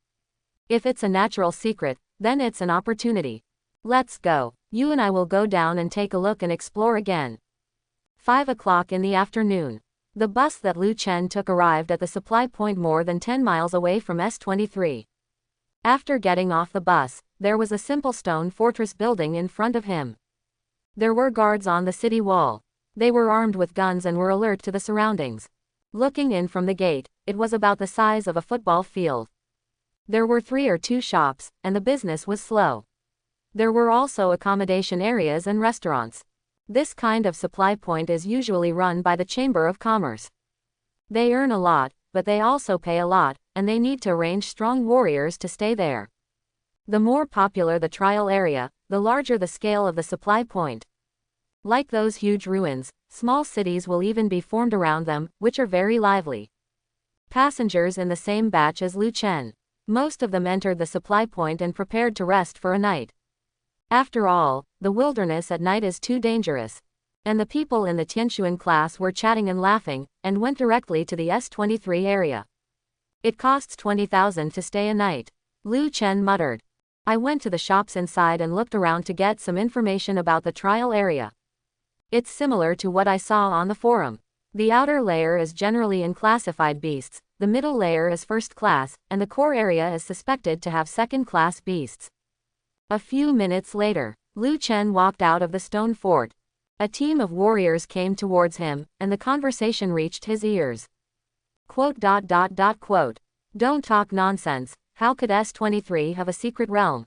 Speaker 1: If it's a natural secret, then it's an opportunity. Let's go. You and I will go down and take a look and explore again. 5 o'clock in the afternoon. The bus that Lu Chen took arrived at the supply point more than 10 miles away from S-23. After getting off the bus, there was a simple stone fortress building in front of him. There were guards on the city wall. They were armed with guns and were alert to the surroundings. Looking in from the gate, it was about the size of a football field. There were 3 or 2 shops, and the business was slow. There were also accommodation areas and restaurants. This kind of supply point is usually run by the Chamber of Commerce. They earn a lot, but they also pay a lot, and they need to arrange strong warriors to stay there. The more popular the trial area, the larger the scale of the supply point. Like those huge ruins, small cities will even be formed around them, which are very lively. Passengers in the same batch as Lu Chen. Most of them entered the supply point and prepared to rest for a night. After all, the wilderness at night is too dangerous. And the people in the Tianxuan class were chatting and laughing, and went directly to the S23 area. It costs 20,000 to stay a night. Lu Chen muttered. I went to the shops inside and looked around to get some information about the trial area. It's similar to what I saw on the forum. The outer layer is generally in classified beasts, the middle layer is first class, and the core area is suspected to have second-class beasts. A few minutes later, Lu Chen walked out of the stone fort. A team of warriors came towards him, and the conversation reached his ears. Quote. Don't talk nonsense, how could S23 have a secret realm?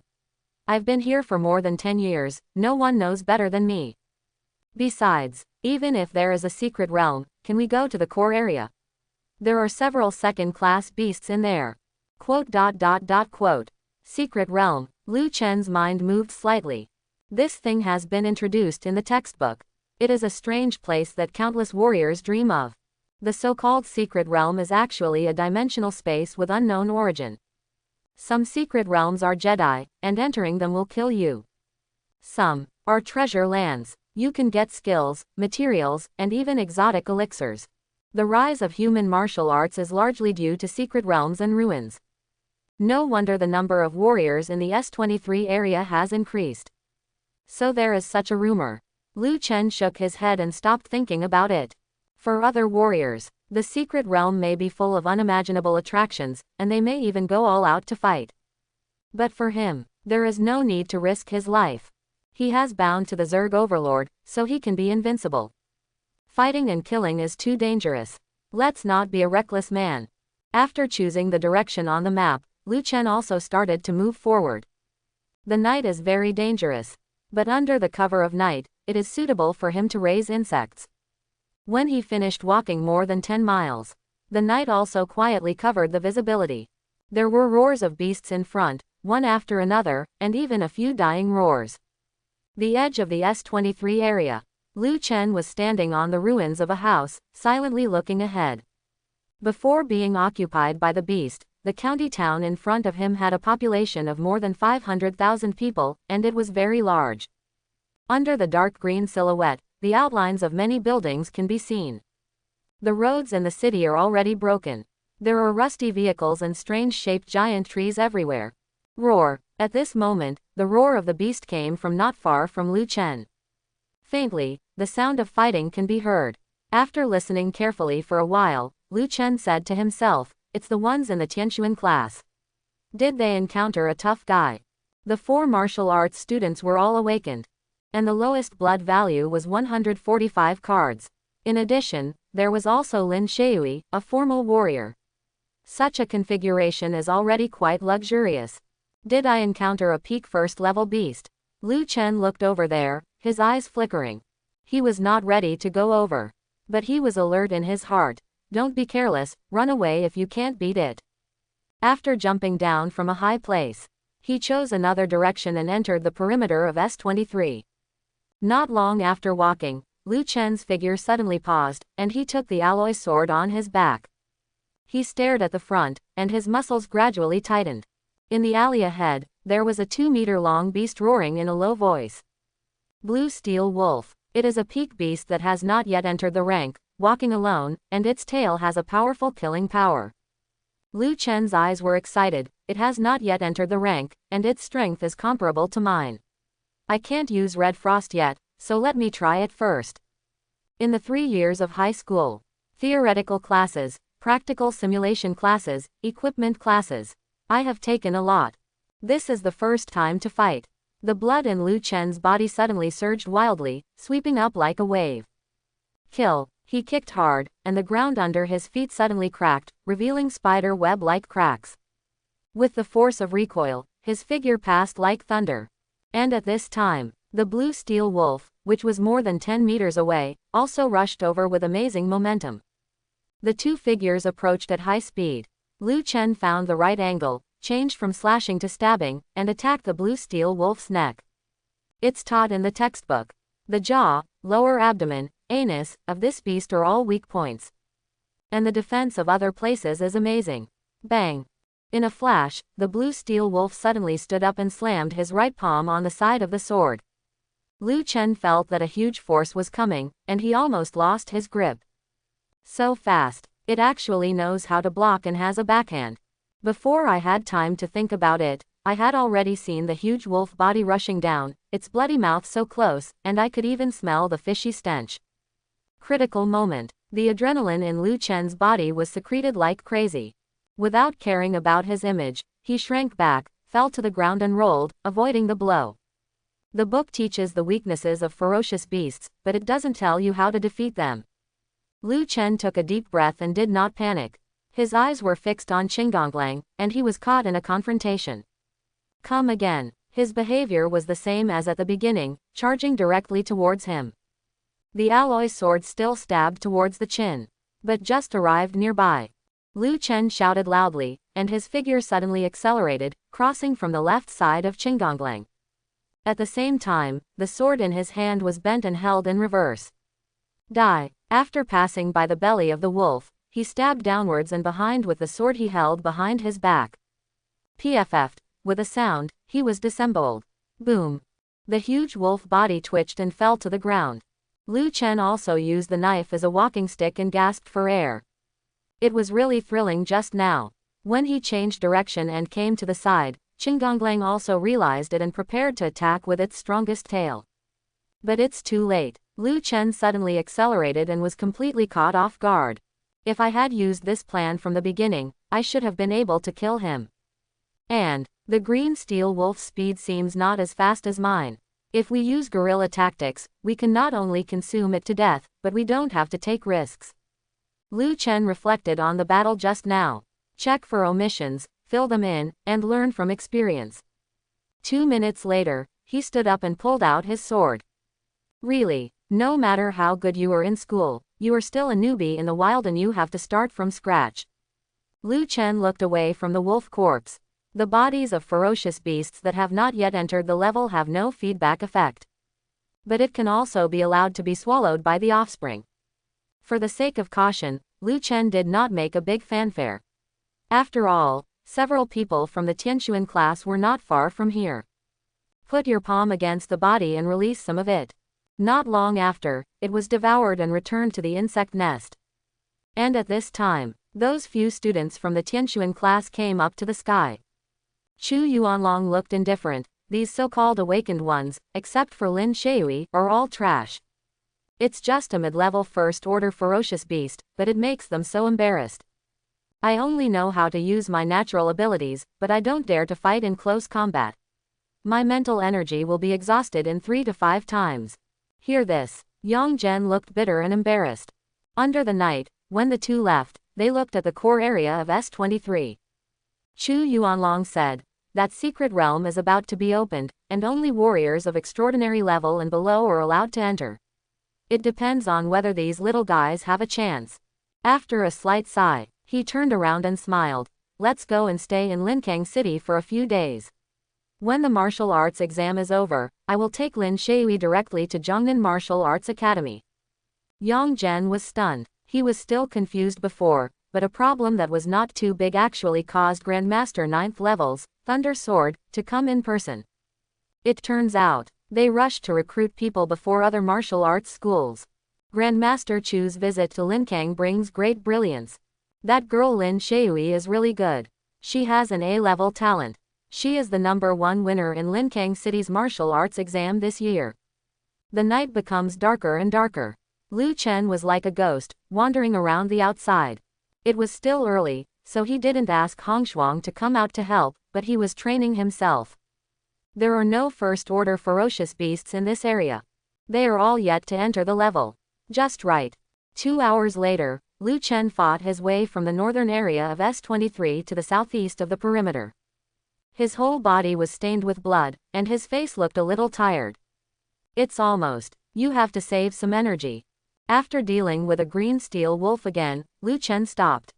Speaker 1: I've been here for more than 10 years, no one knows better than me. Besides, even if there is a secret realm, can we go to the core area? There are several second-class beasts in there. Quote. Secret realm, Lu Chen's mind moved slightly. This thing has been introduced in the textbook. It is a strange place that countless warriors dream of. The so-called secret realm is actually a dimensional space with unknown origin. Some secret realms are Jedi, and entering them will kill you. Some are treasure lands. You can get skills, materials, and even exotic elixirs. The rise of human martial arts is largely due to secret realms and ruins. No wonder the number of warriors in the S23 area has increased. So there is such a rumor. Lu Chen shook his head and stopped thinking about it. For other warriors, the secret realm may be full of unimaginable attractions, and they may even go all out to fight. But for him, there is no need to risk his life. He has bound to the Zerg Overlord, so he can be invincible. Fighting and killing is too dangerous. Let's not be a reckless man. After choosing the direction on the map, Lu Chen also started to move forward. The night is very dangerous. But under the cover of night, it is suitable for him to raise insects. When he finished walking more than 10 miles, the night also quietly covered the visibility. There were roars of beasts in front, one after another, and even a few dying roars. The edge of the S23 area. Lu Chen was standing on the ruins of a house, silently looking ahead. Before being occupied by the beast, the county town in front of him had a population of more than 500,000 people, and it was very large. Under the dark green silhouette, the outlines of many buildings can be seen. The roads in the city are already broken. There are rusty vehicles and strange-shaped giant trees everywhere. Roar! At this moment, the roar of the beast came from not far from Lu Chen. Faintly, the sound of fighting can be heard. After listening carefully for a while, Lu Chen said to himself, it's the ones in the Tianxuan class. Did they encounter a tough guy? The 4 martial arts students were all awakened. And the lowest blood value was 145 cards. In addition, there was also Lin Shui, a formal warrior. Such a configuration is already quite luxurious. Did I encounter a peak first-level beast? Lu Chen looked over there, his eyes flickering. He was not ready to go over. But he was alert in his heart. Don't be careless, run away if you can't beat it. After jumping down from a high place, he chose another direction and entered the perimeter of S23. Not long after walking, Lu Chen's figure suddenly paused, and he took the alloy sword on his back. He stared at the front, and his muscles gradually tightened. In the alley ahead, there was a 2-meter-long beast roaring in a low voice. Blue Steel Wolf. It is a peak beast that has not yet entered the rank, walking alone, and its tail has a powerful killing power. Lu Chen's eyes were excited. It has not yet entered the rank, and its strength is comparable to mine. I can't use Red Frost yet, so let me try it first. In the 3 years of high school, theoretical classes, practical simulation classes, equipment classes, I have taken a lot. This is the first time to fight. The blood in Lu Chen's body suddenly surged wildly, sweeping up like a wave. Kill! He kicked hard, and the ground under his feet suddenly cracked, revealing spider web-like cracks. With the force of recoil, his figure passed like thunder. And at this time, the blue steel wolf, which was more than 10 meters away, also rushed over with amazing momentum. The two figures approached at high speed. Lu Chen found the right angle, changed from slashing to stabbing, and attacked the blue steel wolf's neck. It's taught in the textbook. The jaw, lower abdomen, anus, of this beast are all weak points. And the defense of other places is amazing. Bang! In a flash, the blue steel wolf suddenly stood up and slammed his right palm on the side of the sword. Lu Chen felt that a huge force was coming, and he almost lost his grip. So fast. It actually knows how to block and has a backhand. Before I had time to think about it, I had already seen the huge wolf body rushing down, its bloody mouth so close, and I could even smell the fishy stench. Critical moment. The adrenaline in Lu Chen's body was secreted like crazy. Without caring about his image, he shrank back, fell to the ground and rolled, avoiding the blow. The book teaches the weaknesses of ferocious beasts, but it doesn't tell you how to defeat them. Lu Chen took a deep breath and did not panic. His eyes were fixed on Qinggonglang, and he was caught in a confrontation. Come again. His behavior was the same as at the beginning, charging directly towards him. The alloy sword still stabbed towards the chin, but just arrived nearby. Lu Chen shouted loudly, and his figure suddenly accelerated, crossing from the left side of Qinggonglang. At the same time, the sword in his hand was bent and held in reverse. Die. After passing by the belly of the wolf, he stabbed downwards and behind with the sword he held behind his back. PFF'd. With a sound, he was disemboweled. Boom. The huge wolf body twitched and fell to the ground. Lu Chen also used the knife as a walking stick and gasped for air. It was really thrilling just now. When he changed direction and came to the side, Qinggonglang also realized it and prepared to attack with its strongest tail. But it's too late. Lu Chen suddenly accelerated and was completely caught off guard. If I had used this plan from the beginning, I should have been able to kill him. And the green steel wolf's speed seems not as fast as mine. If we use guerrilla tactics, we can not only consume it to death, but we don't have to take risks. Lu Chen reflected on the battle just now. Check for omissions, fill them in, and learn from experience. 2 minutes later, he stood up and pulled out his sword. Really, no matter how good you are in school, you are still a newbie in the wild and you have to start from scratch. Lu Chen looked away from the wolf corpse. The bodies of ferocious beasts that have not yet entered the level have no feedback effect. But it can also be allowed to be swallowed by the offspring. For the sake of caution, Lu Chen did not make a big fanfare. After all, several people from the Tianquan class were not far from here. Put your palm against the body and release some of it. Not long after, it was devoured and returned to the insect nest. And at this time, those few students from the Tianquan class came up to the sky. Chu Yuanlong looked indifferent. These so-called awakened ones, except for Lin Shui, are all trash. It's just a mid-level first-order ferocious beast, but it makes them so embarrassed. I only know how to use my natural abilities, but I don't dare to fight in close combat. My mental energy will be exhausted in 3 to 5 times. Hear this. Yang Zhen looked bitter and embarrassed. Under the night, when the two left, they looked at the core area of S-23. Chu Yuanlong said, that secret realm is about to be opened, and only warriors of extraordinary level and below are allowed to enter. It depends on whether these little guys have a chance. After a slight sigh, he turned around and smiled. Let's go and stay in Linkang City for a few days. When the martial arts exam is over, I will take Lin Shui directly to Zhongnan Martial Arts Academy. Yang Zhen was stunned. He was still confused before, but a problem that was not too big actually caused Grandmaster 9th levels, Thunder Sword, to come in person. It turns out, they rushed to recruit people before other martial arts schools. Grandmaster Chu's visit to Linkang brings great brilliance. That girl Lin Shui is really good. She has an A-level talent. She is the #1 winner in Linkang City's martial arts exam this year. The night becomes darker and darker. Lu Chen was like a ghost, wandering around the outside. It was still early, so he didn't ask Hongshuang to come out to help, but he was training himself. There are no first-order ferocious beasts in this area. They are all yet to enter the level. Just right. 2 hours later, Lu Chen fought his way from the northern area of S-23 to the southeast of the perimeter. His whole body was stained with blood, and his face looked a little tired. It's almost. You have to save some energy. After dealing with a green steel wolf again, Lu Chen stopped.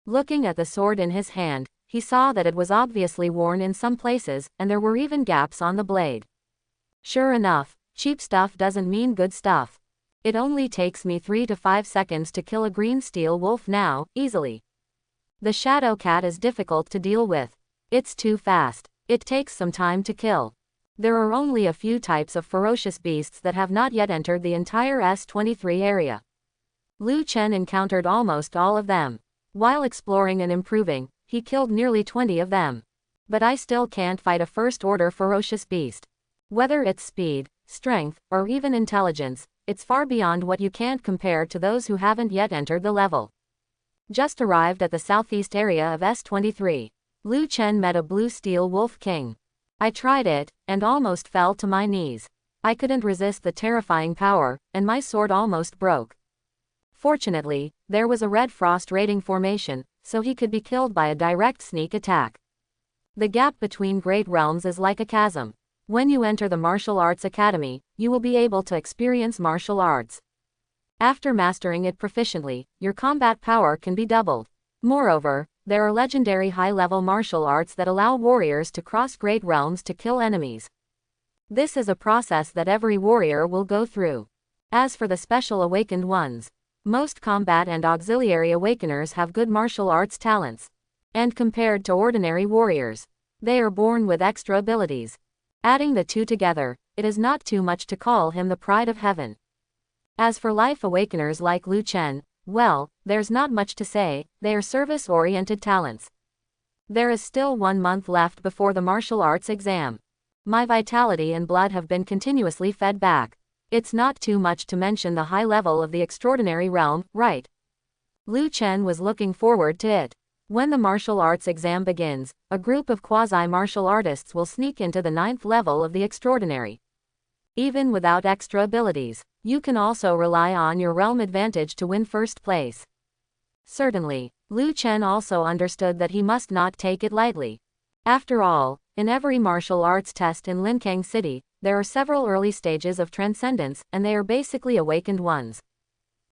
Speaker 1: Looking at the sword in his hand, he saw that it was obviously worn in some places, and there were even gaps on the blade. Sure enough, cheap stuff doesn't mean good stuff. It only takes me 3 to 5 seconds to kill a green steel wolf now, easily. The shadow cat is difficult to deal with. It's too fast. It takes some time to kill. There are only a few types of ferocious beasts that have not yet entered the entire S-23 area. Lu Chen encountered almost all of them. While exploring and improving, he killed nearly 20 of them. But I still can't fight a first-order ferocious beast. Whether it's speed, strength, or even intelligence, it's far beyond what you can't compare to those who haven't yet entered the level. Just arrived at the southeast area of S-23. Lu Chen met a blue steel wolf king. I tried it, and almost fell to my knees. I couldn't resist the terrifying power, and my sword almost broke. Fortunately, there was a red frost raiding formation, so he could be killed by a direct sneak attack. The gap between great realms is like a chasm. When you enter the martial arts academy, you will be able to experience martial arts. After mastering it proficiently, your combat power can be doubled. Moreover, there are legendary high-level martial arts that allow warriors to cross great realms to kill enemies. This is a process that every warrior will go through. As for the special awakened ones, most combat and auxiliary awakeners have good martial arts talents. And compared to ordinary warriors, they are born with extra abilities. Adding the two together, it is not too much to call him the pride of heaven. As for life awakeners like Lu Chen, well, there's not much to say, they are service-oriented talents. There is still 1 month left before the martial arts exam. My vitality and blood have been continuously fed back. It's not too much to mention the high level of the extraordinary realm, right? Lu Chen was looking forward to it. When the martial arts exam begins, a group of quasi-martial artists will sneak into the 9th level of the extraordinary. Even without extra abilities, you can also rely on your realm advantage to win first place. Certainly, Lu Chen also understood that he must not take it lightly. After all, in every martial arts test in Linkang City, there are several early stages of transcendence, and they are basically awakened ones.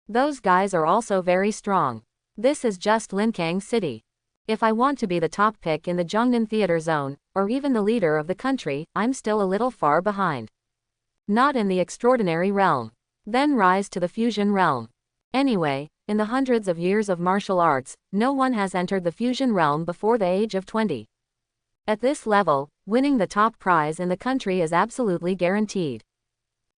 Speaker 1: Those guys are also very strong. This is just Linkang City. If I want to be the top pick in the Zhongnan Theater Zone, or even the leader of the country, I'm still a little far behind. Not in the extraordinary realm. Then rise to the fusion realm. Anyway, in the hundreds of years of martial arts, no one has entered the fusion realm before the age of 20. At this level, winning the top prize in the country is absolutely guaranteed.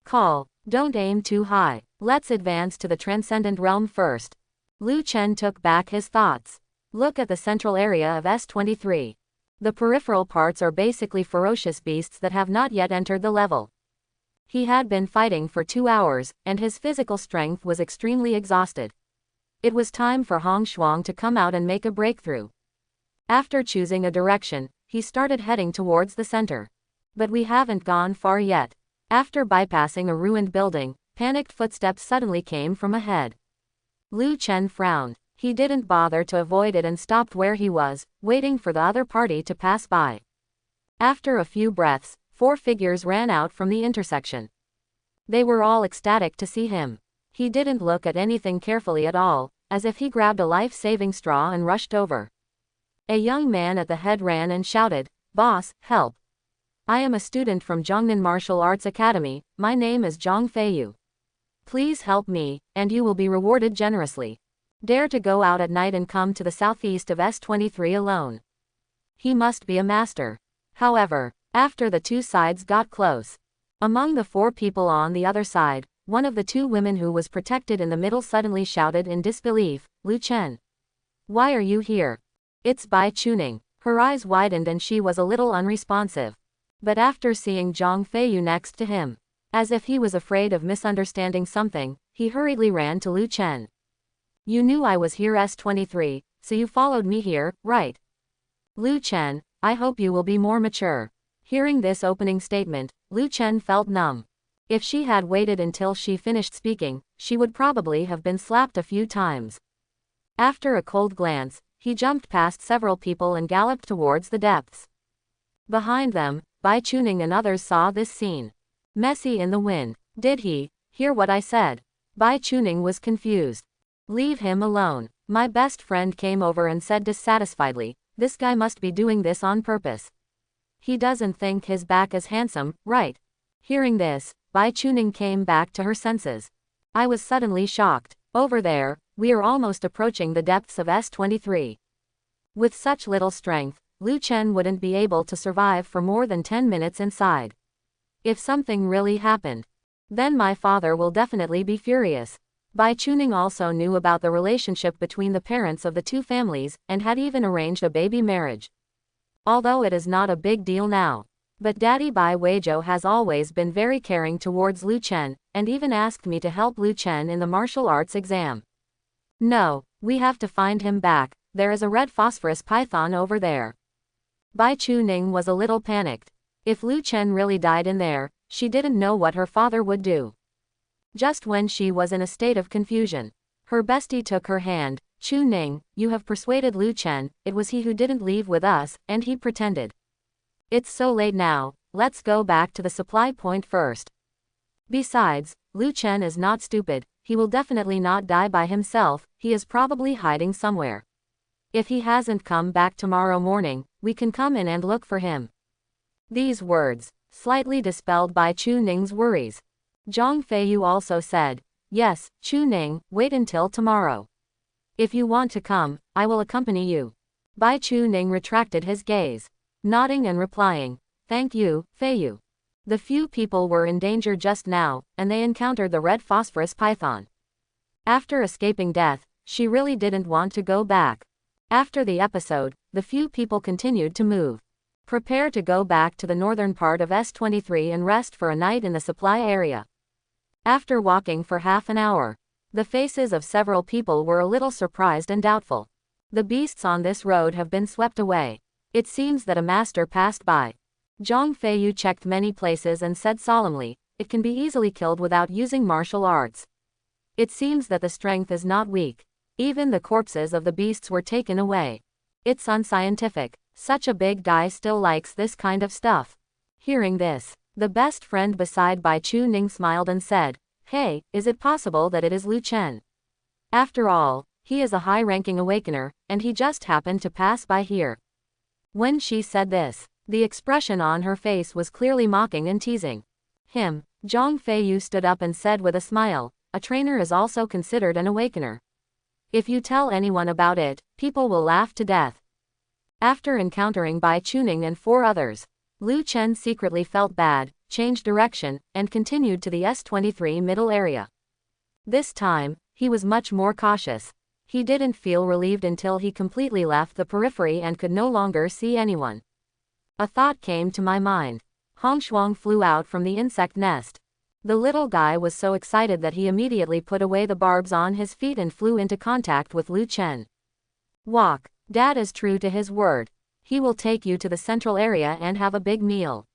Speaker 1: Call. Don't aim too high. Let's advance to the transcendent realm first. Lu Chen took back his thoughts. Look at the central area of S-23. The peripheral parts are basically ferocious beasts that have not yet entered the level. He had been fighting for 2 hours, and his physical strength was extremely exhausted. It was time for Hong Shuang to come out and make a breakthrough. After choosing a direction, he started heading towards the center. But we haven't gone far yet. After bypassing a ruined building, panicked footsteps suddenly came from ahead. Lu Chen frowned. He didn't bother to avoid it and stopped where he was, waiting for the other party to pass by. After a few breaths, 4 figures ran out from the intersection. They were all ecstatic to see him. He didn't look at anything carefully at all, as if he grabbed a life-saving straw and rushed over. A young man at the head ran and shouted, "Boss, help! I am a student from Zhongnan Martial Arts Academy, my name is Zhang Feiyu. Please help me, and you will be rewarded generously. Dare to go out at night and come to the southeast of S-23 alone." He must be a master. However, after the two sides got close, among the 4 people on the other side, one of the 2 women who was protected in the middle suddenly shouted in disbelief, "Lu Chen. Why are you here?" It's Bai Chuning. Her eyes widened and she was a little unresponsive. But after seeing Zhang Feiyu next to him, as if he was afraid of misunderstanding something, he hurriedly ran to Lu Chen. "You knew I was here S-23, so you followed me here, right?" "Lu Chen, I hope you will be more mature." Hearing this opening statement, Lu Chen felt numb. If she had waited until she finished speaking, she would probably have been slapped a few times. After a cold glance, he jumped past several people and galloped towards the depths. Behind them, Bai Chuning and others saw this scene. Messy in the wind. Did he hear what I said? Bai Chuning was confused. Leave him alone. My best friend came over and said dissatisfiedly, this guy must be doing this on purpose. He doesn't think his back is handsome, right? Hearing this, Bai Chuning came back to her senses. I was suddenly shocked. Over there, we are almost approaching the depths of S23. With such little strength, Lu Chen wouldn't be able to survive for more than 10 minutes inside. If something really happened, then my father will definitely be furious. Bai Chuning also knew about the relationship between the parents of the two families, and had even arranged a baby marriage. Although it is not a big deal now. But Daddy Bai Weijo has always been very caring towards Lu Chen, and even asked me to help Lu Chen in the martial arts exam. No, we have to find him back, there is a red phosphorus python over there. Bai Chuning was a little panicked. If Lu Chen really died in there, she didn't know what her father would do. Just when she was in a state of confusion, her bestie took her hand. Chuning, you have persuaded Lu Chen, it was he who didn't leave with us, and he pretended. It's so late now, let's go back to the supply point first. Besides, Lu Chen is not stupid, he will definitely not die by himself, he is probably hiding somewhere. If he hasn't come back tomorrow morning, we can come in and look for him. These words slightly dispelled Bai Chuning's worries. Zhang Feiyu also said, yes, Chuning, wait until tomorrow. If you want to come, I will accompany you. Bai Chuning retracted his gaze, nodding and replying, thank you, Feiyu. The few people were in danger just now, and they encountered the red phosphorus python. After escaping death, she really didn't want to go back. After the episode, the few people continued to move. Prepare to go back to the northern part of S23 and rest for a night in the supply area. After walking for half an hour, the faces of several people were a little surprised and doubtful. The beasts on this road have been swept away. It seems that a master passed by. Zhang Feiyu checked many places and said solemnly, it can be easily killed without using martial arts. It seems that the strength is not weak. Even the corpses of the beasts were taken away. It's unscientific. Such a big guy still likes this kind of stuff. Hearing this, the best friend beside Bai Chuning smiled and said, hey, is it possible that it is Lu Chen? After all, he is a high-ranking awakener, and he just happened to pass by here. When she said this, the expression on her face was clearly mocking and teasing. Zhang Feiyu stood up and said with a smile, a trainer is also considered an awakener. If you tell anyone about it, people will laugh to death. After encountering Bai Chuning and 4 others, Lu Chen secretly felt bad, changed direction, and continued to the S23 middle area. This time, he was much more cautious. He didn't feel relieved until he completely left the periphery and could no longer see anyone. A thought came to my mind. Hongshuang flew out from the insect nest. The little guy was so excited that he immediately put away the barbs on his feet and flew into contact with Lu Chen. Walk. Dad is true to his word. He will take you to the central area and have a big meal.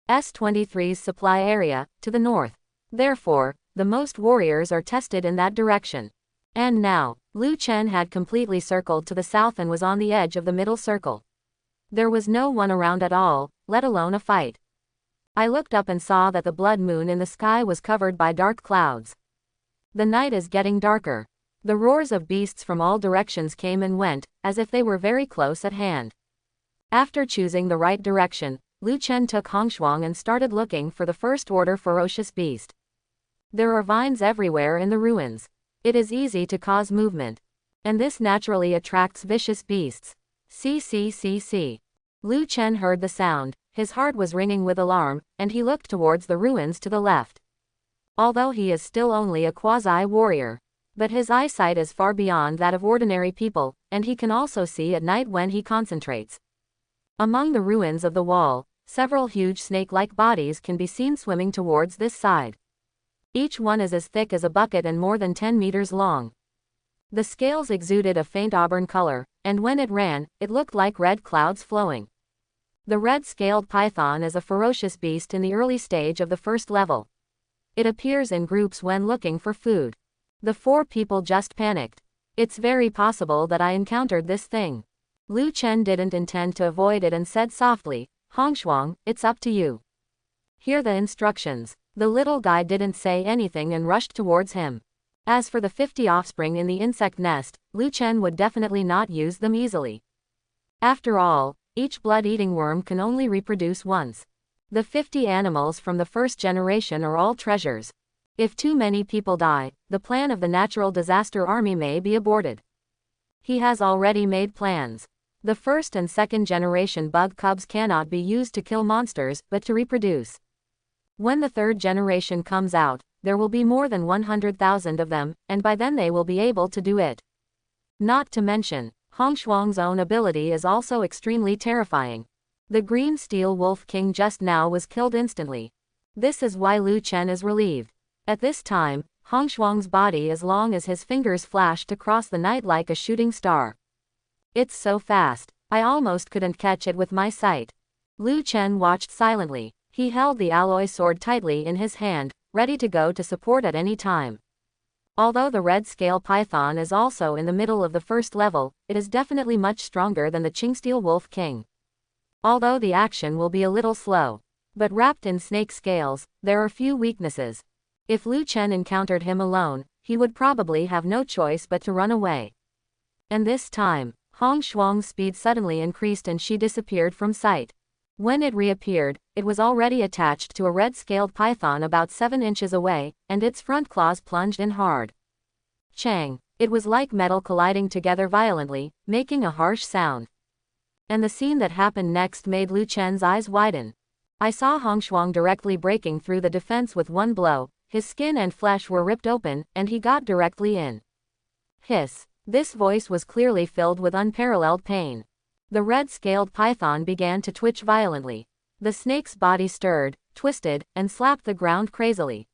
Speaker 1: S23's supply area, to the north. Therefore, the most warriors are tested in that direction. And now, Lu Chen had completely circled to the south and was on the edge of the middle circle. There was no one around at all, let alone a fight. I looked up and saw that the blood moon in the sky was covered by dark clouds. The night is getting darker. The roars of beasts from all directions came and went, as if they were very close at hand. After choosing the right direction, Lu Chen took Hongshuang and started looking for the first-order ferocious beast. There are vines everywhere in the ruins. It is easy to cause movement. And this naturally attracts vicious beasts. See. Lu Chen heard the sound, his heart was ringing with alarm, and he looked towards the ruins to the left. Although he is still only a quasi-warrior, but his eyesight is far beyond that of ordinary people, and he can also see at night when he concentrates. Among the ruins of the wall, several huge snake-like bodies can be seen swimming towards this side. Each one is as thick as a bucket and more than 10 meters long. The scales exuded a faint auburn color, and when it ran, it looked like red clouds flowing. The red-scaled python is a ferocious beast in the early stage of the first level. It appears in groups when looking for food. The 4 people just panicked. It's very possible that I encountered this thing. Lu Chen didn't intend to avoid it and said softly, Hongshuang, it's up to you. Hear the instructions. The little guy didn't say anything and rushed towards him. As for the 50 offspring in the insect nest, Lu Chen would definitely not use them easily. After all, each blood-eating worm can only reproduce once. The 50 animals from the first generation are all treasures. If too many people die, the plan of the natural disaster army may be aborted. He has already made plans. The first and second generation bug cubs cannot be used to kill monsters, but to reproduce. When the third generation comes out, there will be more than 100,000 of them, and by then they will be able to do it. Not to mention, Hongshuang's own ability is also extremely terrifying. The green steel wolf king just now was killed instantly. This is why Lu Chen is relieved. At this time, Hongshuang's body as long as his fingers flashed across the night like a shooting star. It's so fast, I almost couldn't catch it with my sight. Lu Chen watched silently. He held the alloy sword tightly in his hand, ready to go to support at any time. Although the red scale python is also in the middle of the first level, it is definitely much stronger than the Qingsteel Wolf King. Although the action will be a little slow. But wrapped in snake scales, there are few weaknesses. If Lu Chen encountered him alone, he would probably have no choice but to run away. And this time, Hongshuang's speed suddenly increased and she disappeared from sight. When it reappeared, it was already attached to a red-scaled python about 7 inches away, and its front claws plunged in hard. Chang! It was like metal colliding together violently, making a harsh sound. And the scene that happened next made Lu Chen's eyes widen. I saw Hongshuang directly breaking through the defense with one blow, his skin and flesh were ripped open, and he got directly in. Hiss! This voice was clearly filled with unparalleled pain. The red-scaled python began to twitch violently. The snake's body stirred, twisted, and slapped the ground crazily.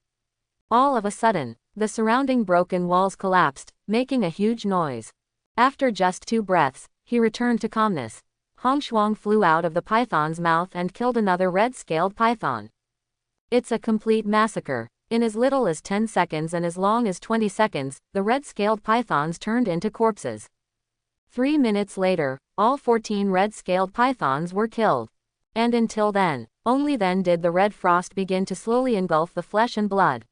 Speaker 1: All of a sudden, the surrounding broken walls collapsed, making a huge noise. After just 2 breaths, he returned to calmness. Hongshuang flew out of the python's mouth and killed another red-scaled python. It's a complete massacre. In as little as 10 seconds and as long as 20 seconds, the red-scaled pythons turned into corpses. 3 minutes later, all 14 red-scaled pythons were killed. And until then, only then did the red frost begin to slowly engulf the flesh and blood.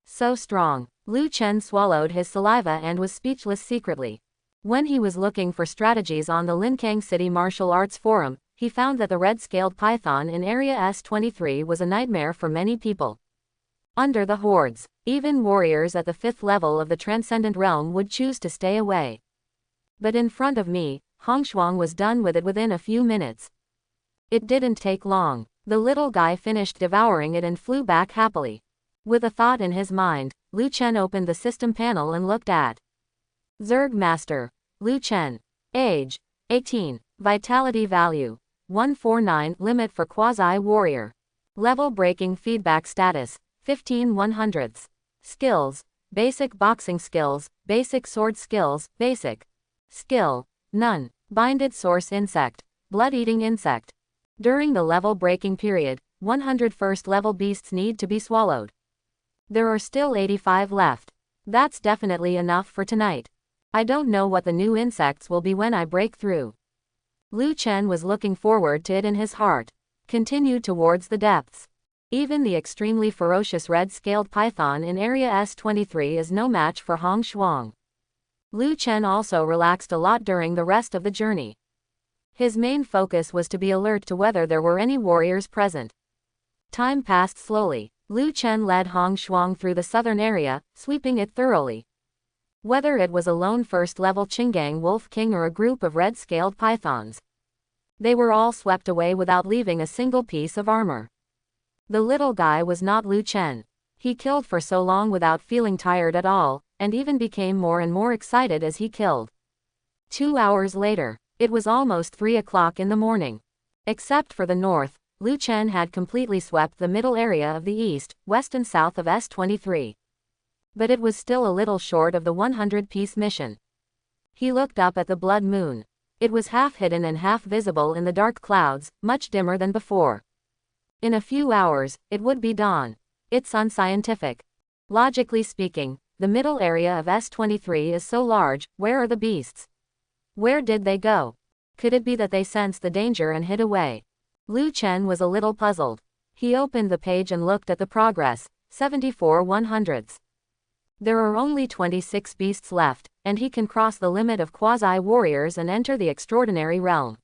Speaker 1: So strong. Lu Chen swallowed his saliva and was speechless secretly. When he was looking for strategies on the Linkang City Martial Arts Forum, he found that the red-scaled python in Area S23 was a nightmare for many people. Under the hordes, even warriors at the 5th level of the Transcendent Realm would choose to stay away. But in front of me, Hongshuang was done with it within a few minutes. It didn't take long. The little guy finished devouring it and flew back happily. With a thought in his mind, Lu Chen opened the system panel and looked at Zerg Master, Lu Chen. Age, 18. Vitality value, 149. Limit for Quasi-Warrior. Level breaking feedback status, 15/100. Skills, basic boxing skills, basic sword skills, basic. Skill, none. Binded source insect, blood-eating insect. During the level breaking period, 101st level beasts need to be swallowed. There are still 85 left. That's definitely enough for tonight. I don't know what the new insects will be when I break through. Lu Chen was looking forward to it in his heart. Continued towards the depths. Even the extremely ferocious red-scaled python in Area S23 is no match for Hongshuang. Lu Chen also relaxed a lot during the rest of the journey. His main focus was to be alert to whether there were any warriors present. Time passed slowly. Lu Chen led Hongshuang through the southern area, sweeping it thoroughly. Whether it was a lone first-level Qinggang Wolf King or a group of red-scaled pythons, they were all swept away without leaving a single piece of armor. The little guy was not Lu Chen. He killed for so long without feeling tired at all, and even became more and more excited as he killed. 2 hours later, it was almost 3 o'clock in the morning. Except for the north, Lu Chen had completely swept the middle area of the east, west and south of S23. But it was still a little short of the 100-piece mission. He looked up at the blood moon. It was half hidden and half visible in the dark clouds, much dimmer than before. In a few hours, it would be dawn. It's unscientific. Logically speaking, the middle area of S23 is so large. Where are the beasts? Where did they go? Could it be that they sensed the danger and hid away? Lu Chen was a little puzzled. He opened the page and looked at the progress, 74 100ths. There are only 26 beasts left, and he can cross the limit of quasi-warriors and enter the extraordinary realm.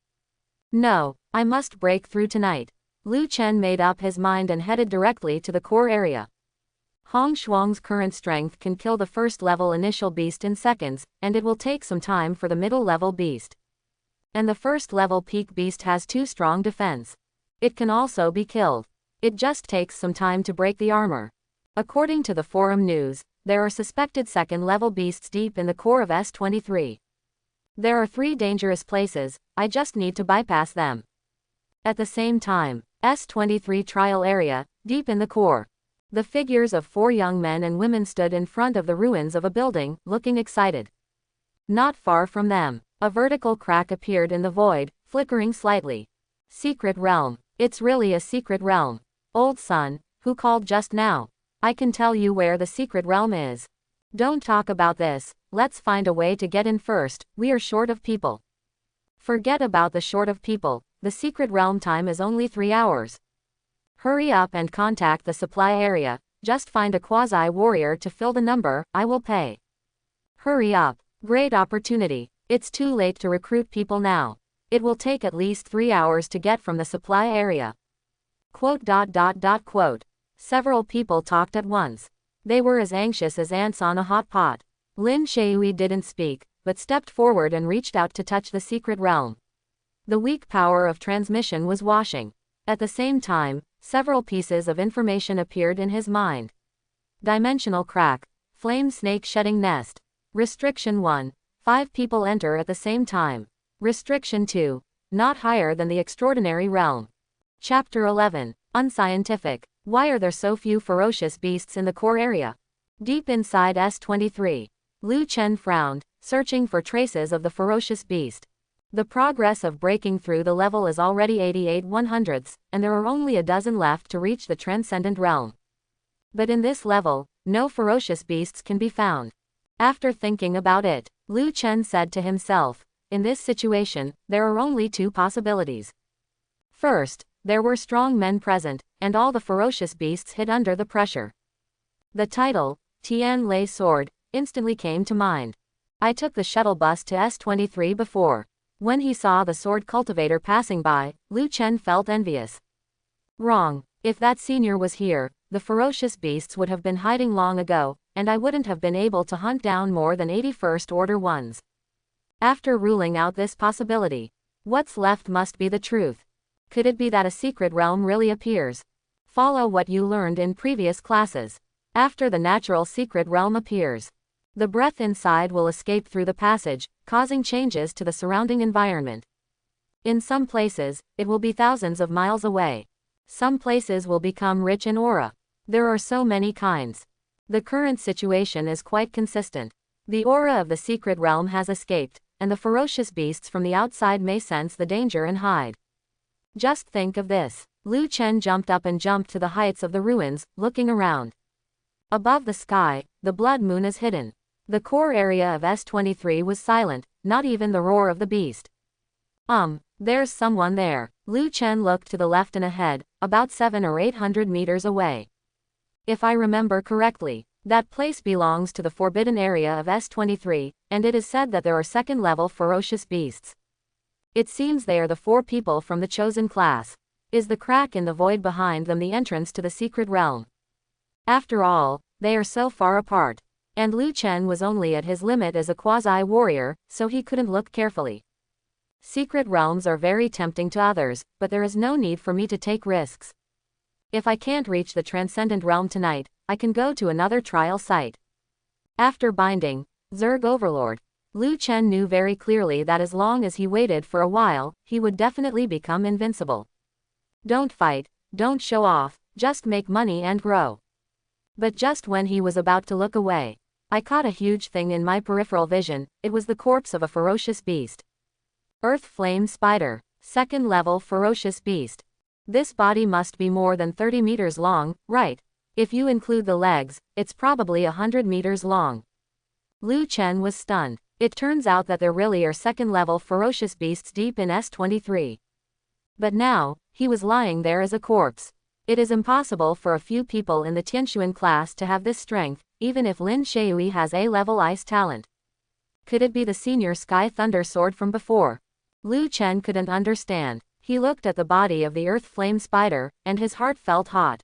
Speaker 1: No, I must break through tonight. Lu Chen made up his mind and headed directly to the core area. Hong Shuang's current strength can kill the first-level initial beast in seconds, and it will take some time for the middle-level beast. And the first-level peak beast has too strong defense. It can also be killed. It just takes some time to break the armor. According to the forum news, there are suspected second-level beasts deep in the core of S23. There are 3 dangerous places, I just need to bypass them. At the same time, S23 trial area, deep in the core. The figures of 4 young men and women stood in front of the ruins of a building, looking excited. Not far from them, a vertical crack appeared in the void, flickering slightly. Secret realm. It's really a secret realm. Old son, who called just now? I can tell you where the secret realm is. Don't talk about this, let's find a way to get in first, we are short of people. Forget about the short of people, the secret realm time is only 3 hours. Hurry up and contact the supply area, just find a quasi-warrior to fill the number, I will pay. Hurry up, great opportunity, it's too late to recruit people now. It will take at least 3 hours to get from the supply area. Quote. Several people talked at once. They were as anxious as ants on a hot pot. Lin Shui didn't speak, but stepped forward and reached out to touch the secret realm. The weak power of transmission was washing. At the same time, several pieces of information appeared in his mind. Dimensional crack. Flame snake shedding nest. Restriction 1. 5 people enter at the same time. Restriction 2. Not higher than the extraordinary realm. Chapter 11. Unscientific. Why are there so few ferocious beasts in the core area? Deep inside S23. Lu Chen frowned, searching for traces of the ferocious beast. The progress of breaking through the level is already 88 100ths, and there are only a dozen left to reach the transcendent realm. But in this level, no ferocious beasts can be found. After thinking about it, Lu Chen said to himself, in this situation, there are only 2 possibilities. First, there were strong men present, and all the ferocious beasts hid under the pressure. The title, Tian Lei Sword, instantly came to mind. I took the shuttle bus to S23 before. When he saw the sword cultivator passing by, Lu Chen felt envious. Wrong. If that senior was here, the ferocious beasts would have been hiding long ago, and I wouldn't have been able to hunt down more than 81st order ones. After ruling out this possibility, what's left must be the truth. Could it be that a secret realm really appears? Follow what you learned in previous classes. After the natural secret realm appears, the breath inside will escape through the passage, causing changes to the surrounding environment. In some places, it will be thousands of miles away. Some places will become rich in aura. There are so many kinds. The current situation is quite consistent. The aura of the secret realm has escaped, and the ferocious beasts from the outside may sense the danger and hide. Just think of this. Lu Chen jumped up and jumped to the heights of the ruins, looking around. Above the sky, the blood moon is hidden. The core area of S23 was silent, not even the roar of the beast. There's someone there. Lu Chen looked to the left and ahead, about 700 or 800 meters away. If I remember correctly, that place belongs to the forbidden area of S23, and it is said that there are second-level ferocious beasts. It seems they are the 4 people from the chosen class. Is the crack in the void behind them the entrance to the secret realm? After all, they are so far apart. And Lu Chen was only at his limit as a quasi-warrior, so he couldn't look carefully. Secret realms are very tempting to others, but there is no need for me to take risks. If I can't reach the transcendent realm tonight, I can go to another trial site. After binding Zerg Overlord, Lu Chen knew very clearly that as long as he waited for a while, he would definitely become invincible. Don't fight, don't show off, just make money and grow. But just when he was about to look away, I caught a huge thing in my peripheral vision. It was the corpse of a ferocious beast. Earth Flame Spider, second level ferocious beast. This body must be more than 30 meters long, right? If you include the legs, it's probably 100 meters long. Lu Chen was stunned. It turns out that there really are second-level ferocious beasts deep in S23. But now, he was lying there as a corpse. It is impossible for a few people in the Tianxuan class to have this strength, even if Lin Shui has A-level ice talent. Could it be the senior Sky Thunder Sword from before? Lu Chen couldn't understand. He looked at the body of the Earth Flame Spider, and his heart felt hot.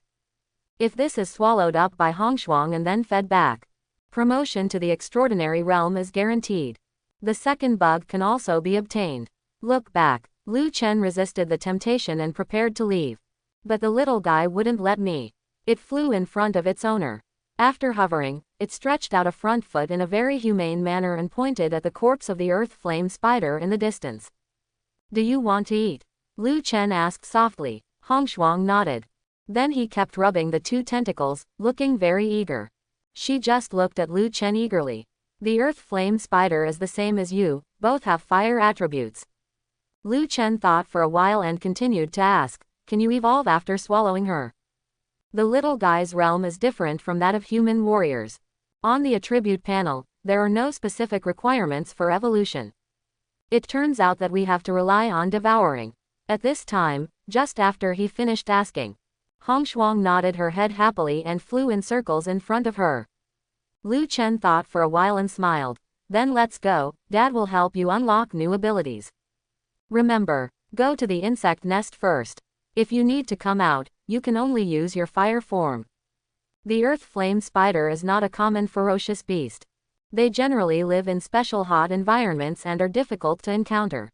Speaker 1: If this is swallowed up by Hongshuang and then fed back, promotion to the extraordinary realm is guaranteed. The second bug can also be obtained. Look back. Lu Chen resisted the temptation and prepared to leave. But the little guy wouldn't let me. It flew in front of its owner. After hovering, it stretched out a front foot in a very humane manner and pointed at the corpse of the Earth Flame Spider in the distance. Do you want to eat? Lu Chen asked softly. Hongshuang nodded. Then he kept rubbing the two tentacles, looking very eager. She just looked at Lu Chen eagerly. The Earth Flame Spider is the same as you, both have fire attributes. Lu Chen thought for a while and continued to ask, can you evolve after swallowing her? The little guy's realm is different from that of human warriors. On the attribute panel, there are no specific requirements for evolution. It turns out that we have to rely on devouring. At this time, just after he finished asking, Hongshuang nodded her head happily and flew in circles in front of her. Lu Chen thought for a while and smiled. Then let's go, Dad will help you unlock new abilities. Remember, go to the insect nest first. If you need to come out, you can only use your fire form. The Earth Flame Spider is not a common ferocious beast. They generally live in special hot environments and are difficult to encounter.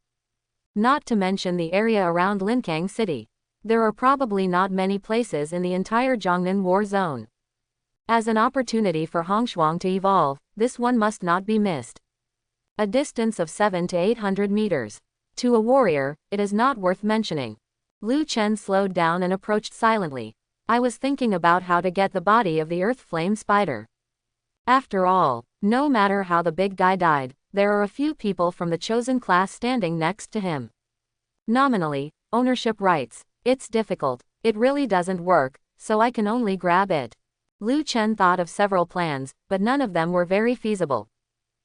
Speaker 1: Not to mention the area around Linkang City. There are probably not many places in the entire Jiangnan war zone. As an opportunity for Hongshuang to evolve, this one must not be missed. A distance of 700 to 800 meters. To a warrior, it is not worth mentioning. Lu Chen slowed down and approached silently. I was thinking about how to get the body of the Earth Flame Spider. After all, no matter how the big guy died, there are a few people from the chosen class standing next to him. Nominally, ownership rights. It's difficult. It really doesn't work, so I can only grab it. Lu Chen thought of several plans, but none of them were very feasible.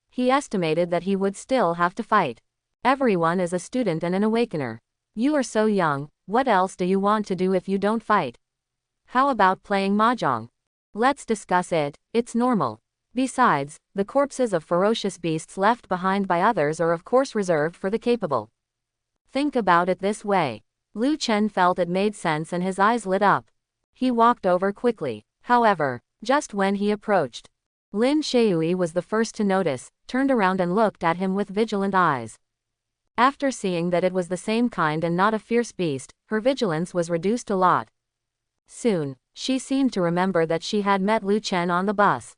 Speaker 1: He estimated that he would still have to fight. Everyone is a student and an awakener. You are so young, what else do you want to do if you don't fight? How about playing mahjong? Let's discuss it, it's normal. Besides, the corpses of ferocious beasts left behind by others are of course reserved for the capable. Think about it this way. Lu Chen felt it made sense and his eyes lit up. He walked over quickly. However, just when he approached, Lin Shui was the first to notice, turned around and looked at him with vigilant eyes. After seeing that it was the same kind and not a fierce beast, her vigilance was reduced a lot. Soon, she seemed to remember that she had met Lu Chen on the bus.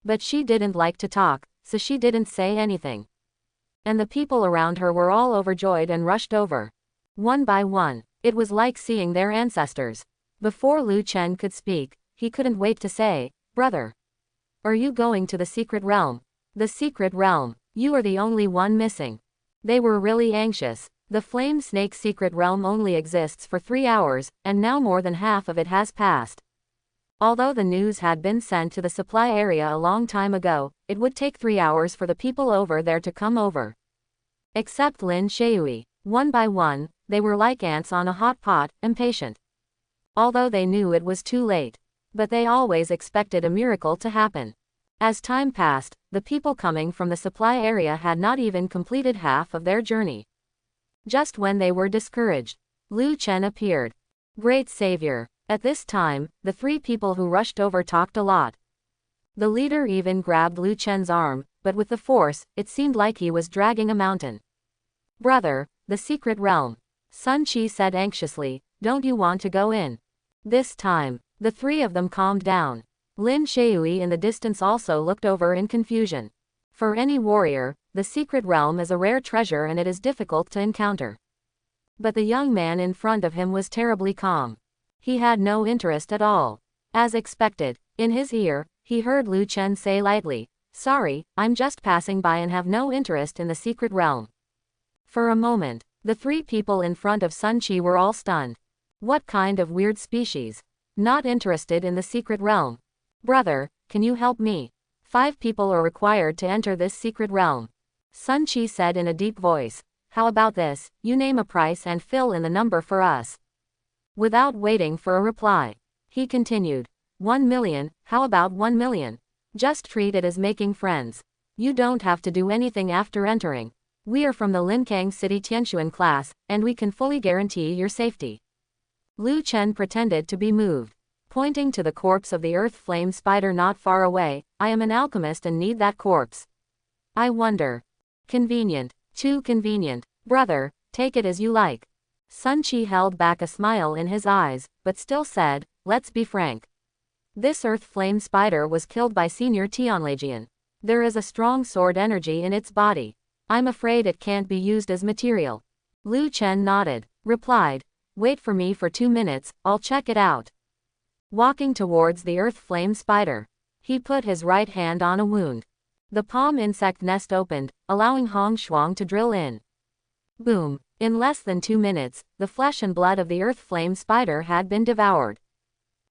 Speaker 1: But she didn't like to talk, so she didn't say anything. And the people around her were all overjoyed and rushed over. One by one, it was like seeing their ancestors. Before Lu Chen could speak, he couldn't wait to say, brother. Are you going to the secret realm? The secret realm, you are the only one missing. They were really anxious. The Flame Snake secret realm only exists for 3 hours, and now more than half of it has passed. Although the news had been sent to the supply area a long time ago, it would take 3 hours for the people over there to come over. Except Lin Shui. One by one, they were like ants on a hot pot, impatient. Although they knew it was too late. But they always expected a miracle to happen. As time passed, the people coming from the supply area had not even completed half of their journey. Just when they were discouraged, Lu Chen appeared. Great savior. At this time, the 3 people who rushed over talked a lot. The leader even grabbed Lu Chen's arm, but with the force, it seemed like he was dragging a mountain. Brother, the secret realm. Sun Qi said anxiously, don't you want to go in? This time, the 3 of them calmed down. Lin Shui in the distance also looked over in confusion. For any warrior, the secret realm is a rare treasure and it is difficult to encounter. But the young man in front of him was terribly calm. He had no interest at all. As expected, in his ear, he heard Lu Chen say lightly, sorry, I'm just passing by and have no interest in the secret realm. For a moment, the 3 people in front of Sun Qi were all stunned. What kind of weird species? Not interested in the secret realm. Brother, can you help me? 5 people are required to enter this secret realm. Sun Qi said in a deep voice. how about this, you name a price and fill in the number for us. Without waiting for a reply, he continued. 1 million, how about 1 million? Just treat it as making friends. You don't have to do anything after entering. We are from the Linkang City Tianquan class, and we can fully guarantee your safety. Lu Chen pretended to be moved. Pointing to the corpse of the earth flame spider not far away, I am an alchemist and need that corpse. I wonder. Convenient. Too convenient. Brother, take it as you like. Sun Qi held back a smile in his eyes, but still said, let's be frank. This earth flame spider was killed by Senior Tianlegian. There is a strong sword energy in its body. I'm afraid it can't be used as material. Lu Chen nodded, replied, wait for me for 2 minutes, I'll check it out. Walking towards the earth flame spider, he put his right hand on a wound. The palm insect nest opened, allowing Hong Shuang to drill in. Boom! In less than 2 minutes, the flesh and blood of the earth flame spider had been devoured.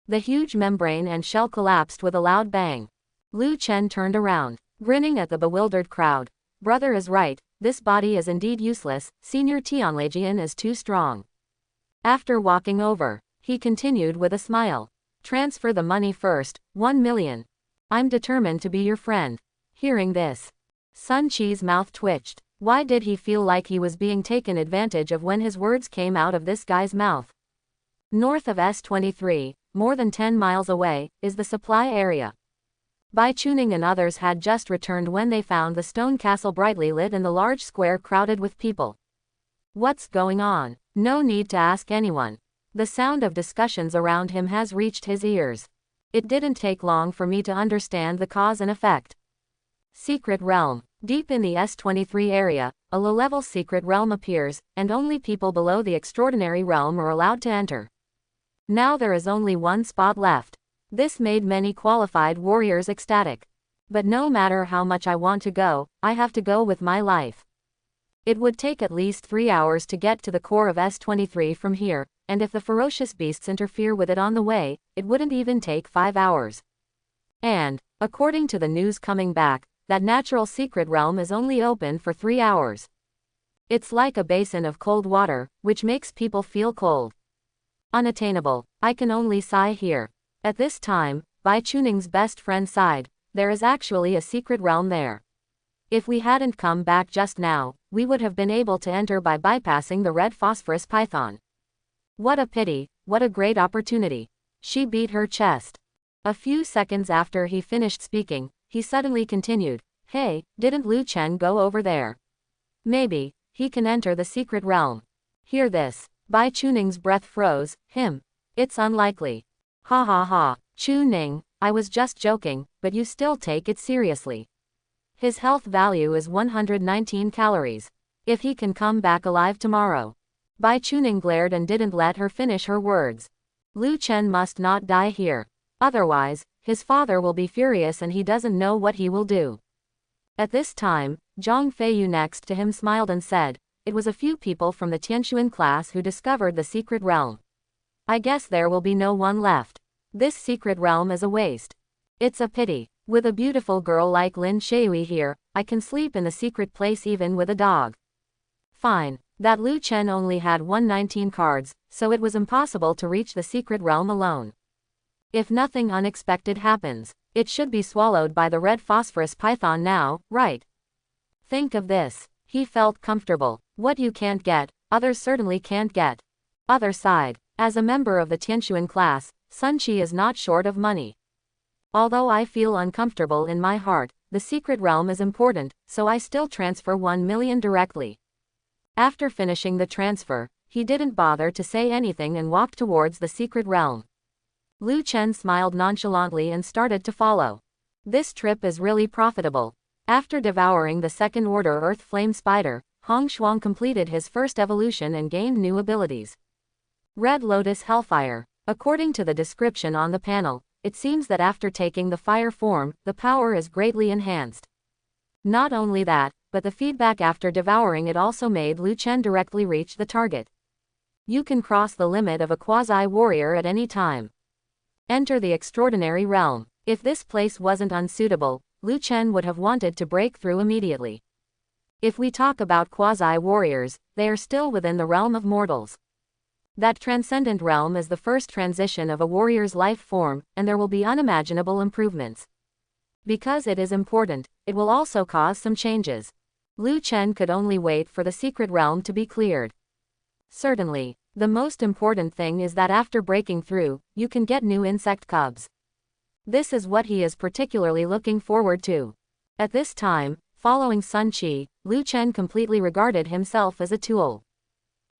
Speaker 1: The huge membrane and shell collapsed with a loud bang. Lu Chen turned around, grinning at the bewildered crowd. Brother is right, this body is indeed useless, Senior Tianlegian is too strong. After walking over, he continued with a smile. Transfer the money first, 1 million. I'm determined to be your friend. Hearing this, Sun Qi's mouth twitched. Why did he feel like he was being taken advantage of when his words came out of this guy's mouth? North of S23, more than 10 miles away, is the supply area. Bai Chuning and others had just returned when they found the stone castle brightly lit and the large square crowded with people. What's going on? No need to ask anyone. The sound of discussions around him has reached his ears. It didn't take long for me to understand the cause and effect. Secret Realm. Deep in the S23 area, a low-level secret realm appears, and only people below the extraordinary realm are allowed to enter. Now there is only one spot left. This made many qualified warriors ecstatic. But no matter how much I want to go, I have to go with my life. It would take at least 3 hours to get to the core of S23 from here, and if the ferocious beasts interfere with it on the way, it wouldn't even take 5 hours. And, according to the news coming back, that natural secret realm is only open for 3 hours. It's like a basin of cold water, which makes people feel cold. Unattainable. I can only sigh here. At this time, Bai Chuning's best friend sighed. There is actually a secret realm there. If we hadn't come back just now, we would have been able to enter by bypassing the red phosphorus python. What a pity, what a great opportunity. She beat her chest. A few seconds after he finished speaking, he suddenly continued, hey, didn't Lu Chen go over there? Maybe, he can enter the secret realm. Hear this. Bai Chuning's breath froze. It's unlikely. Ha ha ha. Chu Ning, I was just joking, but you still take it seriously. His health value is 119 calories. If he can come back alive tomorrow. Bai Chuning glared and didn't let her finish her words. Lu Chen must not die here. Otherwise, his father will be furious and he doesn't know what he will do. At this time, Zhang Feiyu next to him smiled and said, it was a few people from the Tianquan class who discovered the secret realm. I guess there will be no one left. This secret realm is a waste. It's a pity. With a beautiful girl like Lin Shui here, I can sleep in the secret place even with a dog. Fine. That Lu Chen only had 119 cards, so it was impossible to reach the secret realm alone. If nothing unexpected happens, it should be swallowed by the red phosphorus python now, right? Think of this. He felt comfortable. What you can't get, others certainly can't get. Other side. As a member of the Tianquan class, Sun Qi is not short of money. Although I feel uncomfortable in my heart, the secret realm is important, so I still transfer 1 million directly. After finishing the transfer, he didn't bother to say anything and walked towards the secret realm. Lu Chen smiled nonchalantly and started to follow. This trip is really profitable. After devouring the second-order earth flame spider, Hong Shuang completed his first evolution and gained new abilities. Red Lotus Hellfire. According to the description on the panel, it seems that after taking the fire form, the power is greatly enhanced. Not only that, but the feedback after devouring it also made Lu Chen directly reach the target. You can cross the limit of a quasi-warrior at any time. Enter the extraordinary realm. If this place wasn't unsuitable, Lu Chen would have wanted to break through immediately. If we talk about quasi-warriors, they are still within the realm of mortals. That transcendent realm is the first transition of a warrior's life form, and there will be unimaginable improvements. Because it is important, it will also cause some changes. Lu Chen could only wait for the secret realm to be cleared. Certainly, the most important thing is that after breaking through, you can get new insect cubs. This is what he is particularly looking forward to. At this time, following Sun Qi, Lu Chen completely regarded himself as a tool.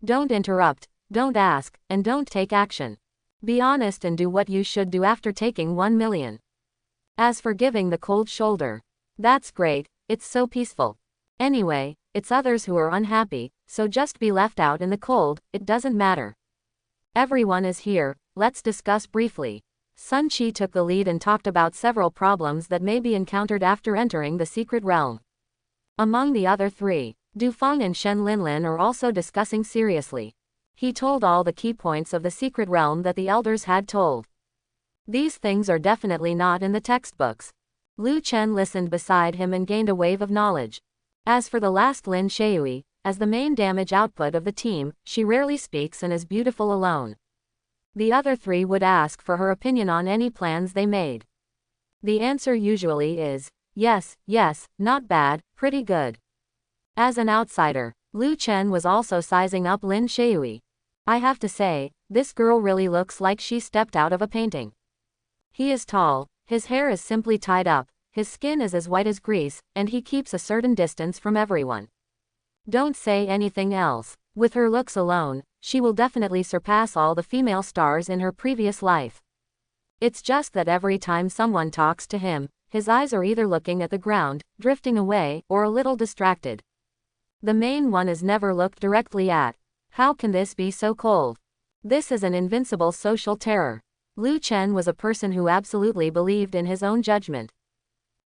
Speaker 1: Don't interrupt, don't ask, and don't take action. Be honest and do what you should do after taking 1 million. As for giving the cold shoulder, that's great, it's so peaceful. Anyway, it's others who are unhappy, so just be left out in the cold, it doesn't matter. Everyone is here, let's discuss briefly. Sun Qi took the lead and talked about several problems that may be encountered after entering the secret realm. Among the other three, Du Feng and Shen Linlin are also discussing seriously. He told all the key points of the secret realm that the elders had told. These things are definitely not in the textbooks. Lu Chen listened beside him and gained a wave of knowledge. As for the last Lin Shui, as the main damage output of the team, she rarely speaks and is beautiful alone. The other three would ask for her opinion on any plans they made. The answer usually is, yes, yes, not bad, pretty good. As an outsider, Lu Chen was also sizing up Lin Shui. I have to say, this girl really looks like she stepped out of a painting. He is tall, his hair is simply tied up, his skin is as white as grease, and he keeps a certain distance from everyone. Don't say anything else. With her looks alone, she will definitely surpass all the female stars in her previous life. It's just that every time someone talks to him, his eyes are either looking at the ground, drifting away, or a little distracted. The main one is never looked directly at. How can this be so cold? This is an invincible social terror. Lu Chen was a person who absolutely believed in his own judgment.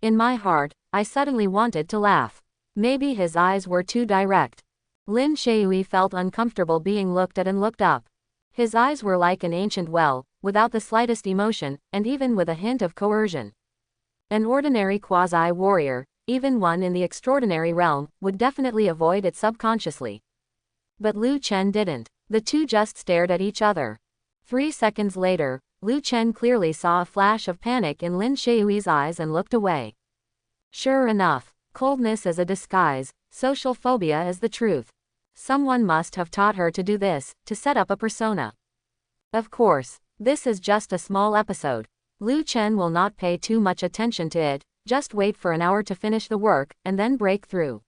Speaker 1: In my heart, I suddenly wanted to laugh. Maybe his eyes were too direct. Lin Shui felt uncomfortable being looked at and looked up. His eyes were like an ancient well, without the slightest emotion, and even with a hint of coercion. An ordinary quasi-warrior, even one in the extraordinary realm, would definitely avoid it subconsciously. But Lu Chen didn't. The two just stared at each other. 3 seconds later, Lu Chen clearly saw a flash of panic in Lin Shui's eyes and looked away. Sure enough, coldness is a disguise, social phobia is the truth. Someone must have taught her to do this, to set up a persona. Of course, this is just a small episode. Lu Chen will not pay too much attention to it, just wait for an hour to finish the work, and then break through.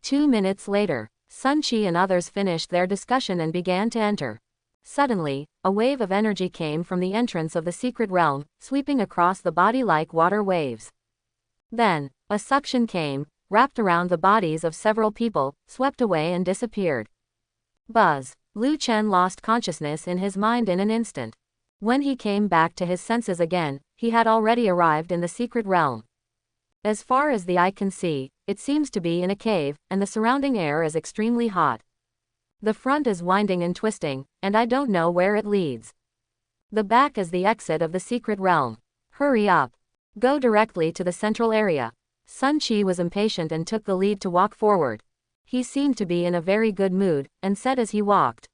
Speaker 1: 2 minutes later, Sun Qi and others finished their discussion and began to enter. Suddenly, a wave of energy came from the entrance of the secret realm, sweeping across the body like water waves. Then, a suction came, wrapped around the bodies of several people, swept away and disappeared. Buzz. Lu Chen lost consciousness in his mind in an instant. When he came back to his senses again, he had already arrived in the secret realm. As far as the eye can see, it seems to be in a cave, and the surrounding air is extremely hot. The front is winding and twisting, and I don't know where it leads. The back is the exit of the secret realm. Hurry up. Go directly to the central area. Sun Qi was impatient and took the lead to walk forward. He seemed to be in a very good mood, and said as he walked.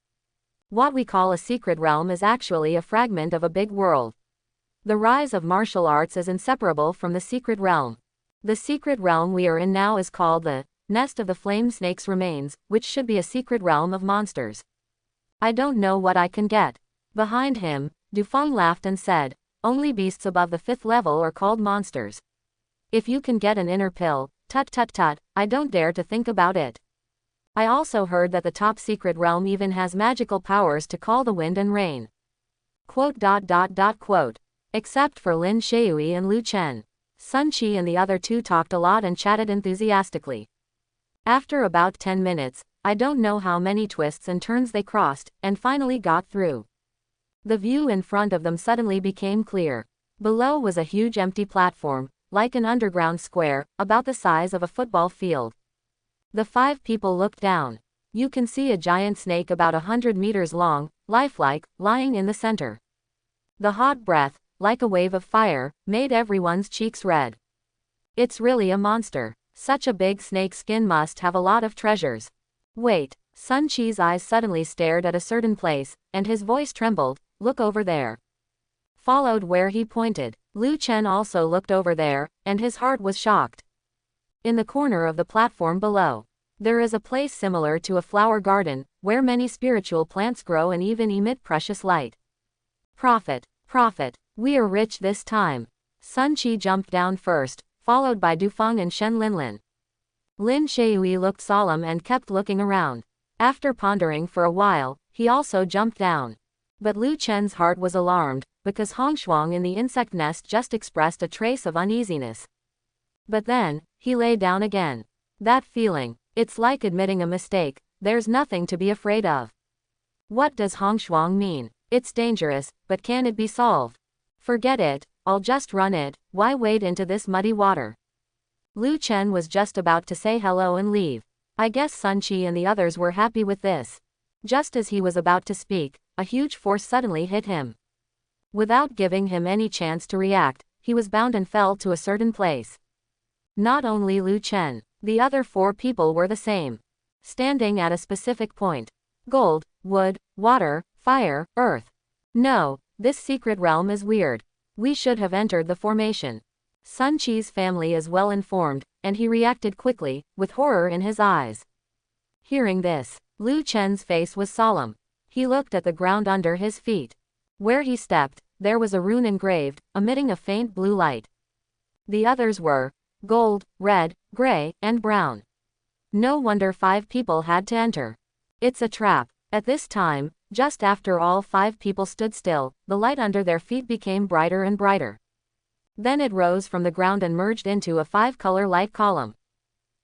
Speaker 1: What we call a secret realm is actually a fragment of a big world. The rise of martial arts is inseparable from the secret realm. The secret realm we are in now is called the Nest of the Flame Snake's Remains, which should be a secret realm of monsters. I don't know what I can get. Behind him, Du Feng laughed and said, only beasts above the 5th level are called monsters. If you can get an inner pill, tut tut tut, I don't dare to think about it. I also heard that the top secret realm even has magical powers to call the wind and rain. Quote. Except for Lin Shui and Lu Chen. Sun Qi and the other two talked a lot and chatted enthusiastically. After about 10 minutes, I don't know how many twists and turns they crossed, and finally got through. The view in front of them suddenly became clear. Below was a huge empty platform, like an underground square, about the size of a football field. The 5 people looked down. You can see a giant snake about 100 meters long, lifelike, lying in the center. The hot breath, like a wave of fire, made everyone's cheeks red. It's really a monster. Such a big snake skin must have a lot of treasures. Wait, Sun Qi's eyes suddenly stared at a certain place, and his voice trembled, look over there. Followed where he pointed. Lu Chen also looked over there, and his heart was shocked. In the corner of the platform below, there is a place similar to a flower garden, where many spiritual plants grow and even emit precious light. Profit, profit, we are rich this time. Sun Qi jumped down first, followed by Dufeng and Shen Linlin. Lin Shui looked solemn and kept looking around. After pondering for a while, he also jumped down. But Lu Chen's heart was alarmed, because Hongshuang in the insect nest just expressed a trace of uneasiness. But then, he lay down again. That feeling, it's like admitting a mistake, there's nothing to be afraid of. What does Hongshuang mean? It's dangerous, but can it be solved? Forget it, I'll just run it, why wade into this muddy water? Lu Chen was just about to say hello and leave. I guess Sun Qi and the others were happy with this. Just as he was about to speak, a huge force suddenly hit him. Without giving him any chance to react, he was bound and fell to a certain place. Not only Lu Chen, the other 4 people were the same. Standing at a specific point. Gold, wood, water, fire, earth. No, this secret realm is weird. We should have entered the formation. Sun Qi's family is well informed, and he reacted quickly, with horror in his eyes. Hearing this, Lu Chen's face was solemn. He looked at the ground under his feet. Where he stepped, there was a rune engraved, emitting a faint blue light. The others were gold, red, gray, and brown. No wonder 5 people had to enter. It's a trap. At this time, just after all 5 people stood still, the light under their feet became brighter and brighter. Then it rose from the ground and merged into a 5-color light column.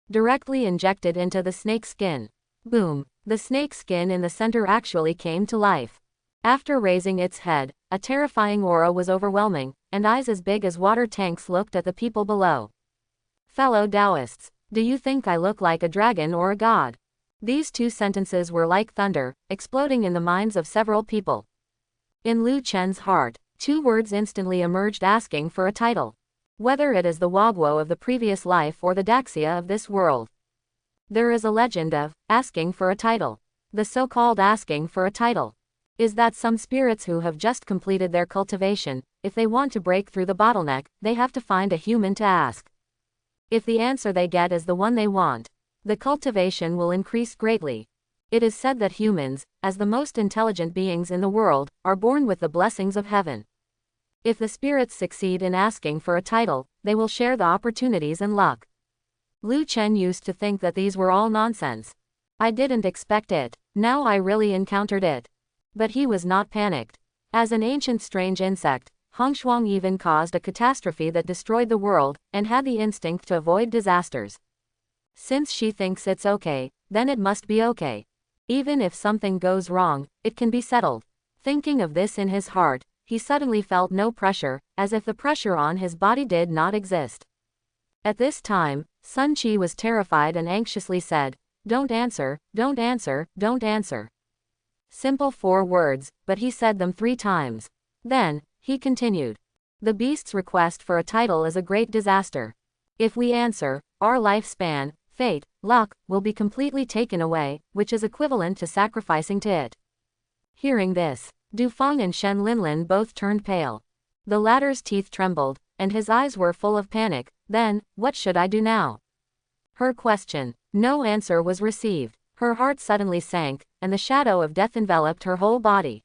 Speaker 1: Directly injected into the snake skin. Boom! The snake skin in the center actually came to life. After raising its head, a terrifying aura was overwhelming, and eyes as big as water tanks looked at the people below. Fellow Taoists, do you think I look like a dragon or a god? These 2 sentences were like thunder, exploding in the minds of several people. In Lu Chen's heart, 2 words instantly emerged asking for a title. Whether it is the Wagwo of the previous life or the Daxia of this world. There is a legend of asking for a title. The so-called asking for a title is that some spirits who have just completed their cultivation, if they want to break through the bottleneck, they have to find a human to ask. If the answer they get is the one they want, the cultivation will increase greatly. It is said that humans, as the most intelligent beings in the world, are born with the blessings of heaven. If the spirits succeed in asking for a title, they will share the opportunities and luck. Lu Chen used to think that these were all nonsense. I didn't expect it, now I really encountered it. But he was not panicked. As an ancient strange insect, Hongshuang even caused a catastrophe that destroyed the world, and had the instinct to avoid disasters. Since she thinks it's okay, then it must be okay. Even if something goes wrong, it can be settled. Thinking of this in his heart, he suddenly felt no pressure, as if the pressure on his body did not exist. At this time, Sun Qi was terrified and anxiously said, "Don't answer, don't answer, don't answer." Simple 4 words, but he said them 3 times. Then, he continued. The beast's request for a title is a great disaster. If we answer, our lifespan, fate, luck, will be completely taken away, which is equivalent to sacrificing to it. Hearing this, Dufeng and Shen Linlin both turned pale. The latter's teeth trembled, and his eyes were full of panic. Then, what should I do now? Her question. No answer was received. Her heart suddenly sank, and the shadow of death enveloped her whole body.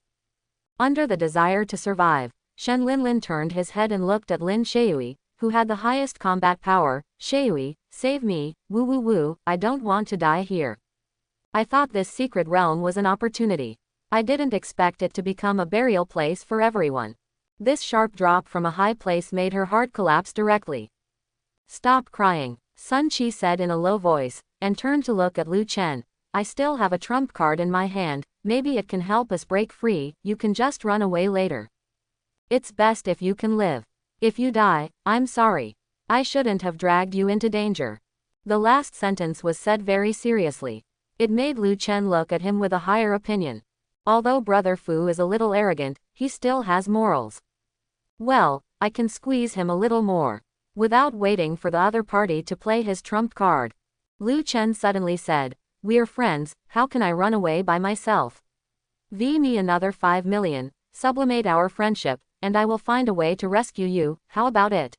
Speaker 1: Under the desire to survive, Shen Linlin turned his head and looked at Lin Shui, who had the highest combat power. Shui, save me, woo woo woo, I don't want to die here. I thought this secret realm was an opportunity. I didn't expect it to become a burial place for everyone. This sharp drop from a high place made her heart collapse directly. Stop crying, Sun Qi said in a low voice, and turned to look at Lu Chen. I still have a trump card in my hand, maybe it can help us break free, you can just run away later. It's best if you can live. If you die, I'm sorry. I shouldn't have dragged you into danger. The last sentence was said very seriously. It made Lu Chen look at him with a higher opinion. Although Brother Fu is a little arrogant, he still has morals. Well, I can squeeze him a little more. Without waiting for the other party to play his trump card, Lu Chen suddenly said, "We're friends, how can I run away by myself? V me another 5 million, sublimate our friendship, and I will find a way to rescue you, how about it?"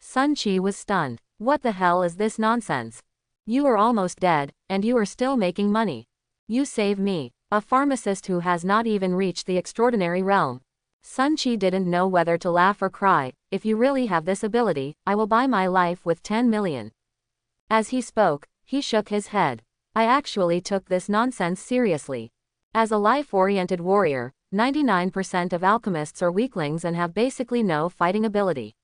Speaker 1: Sun Qi was stunned. What the hell is this nonsense? You are almost dead, and you are still making money. You save me, a pharmacist who has not even reached the extraordinary realm. Sun Qi didn't know whether to laugh or cry. If you really have this ability, I will buy my life with 10 million. As he spoke, he shook his head. I actually took this nonsense seriously. As a life-oriented warrior, 99% of alchemists are weaklings and have basically no fighting ability.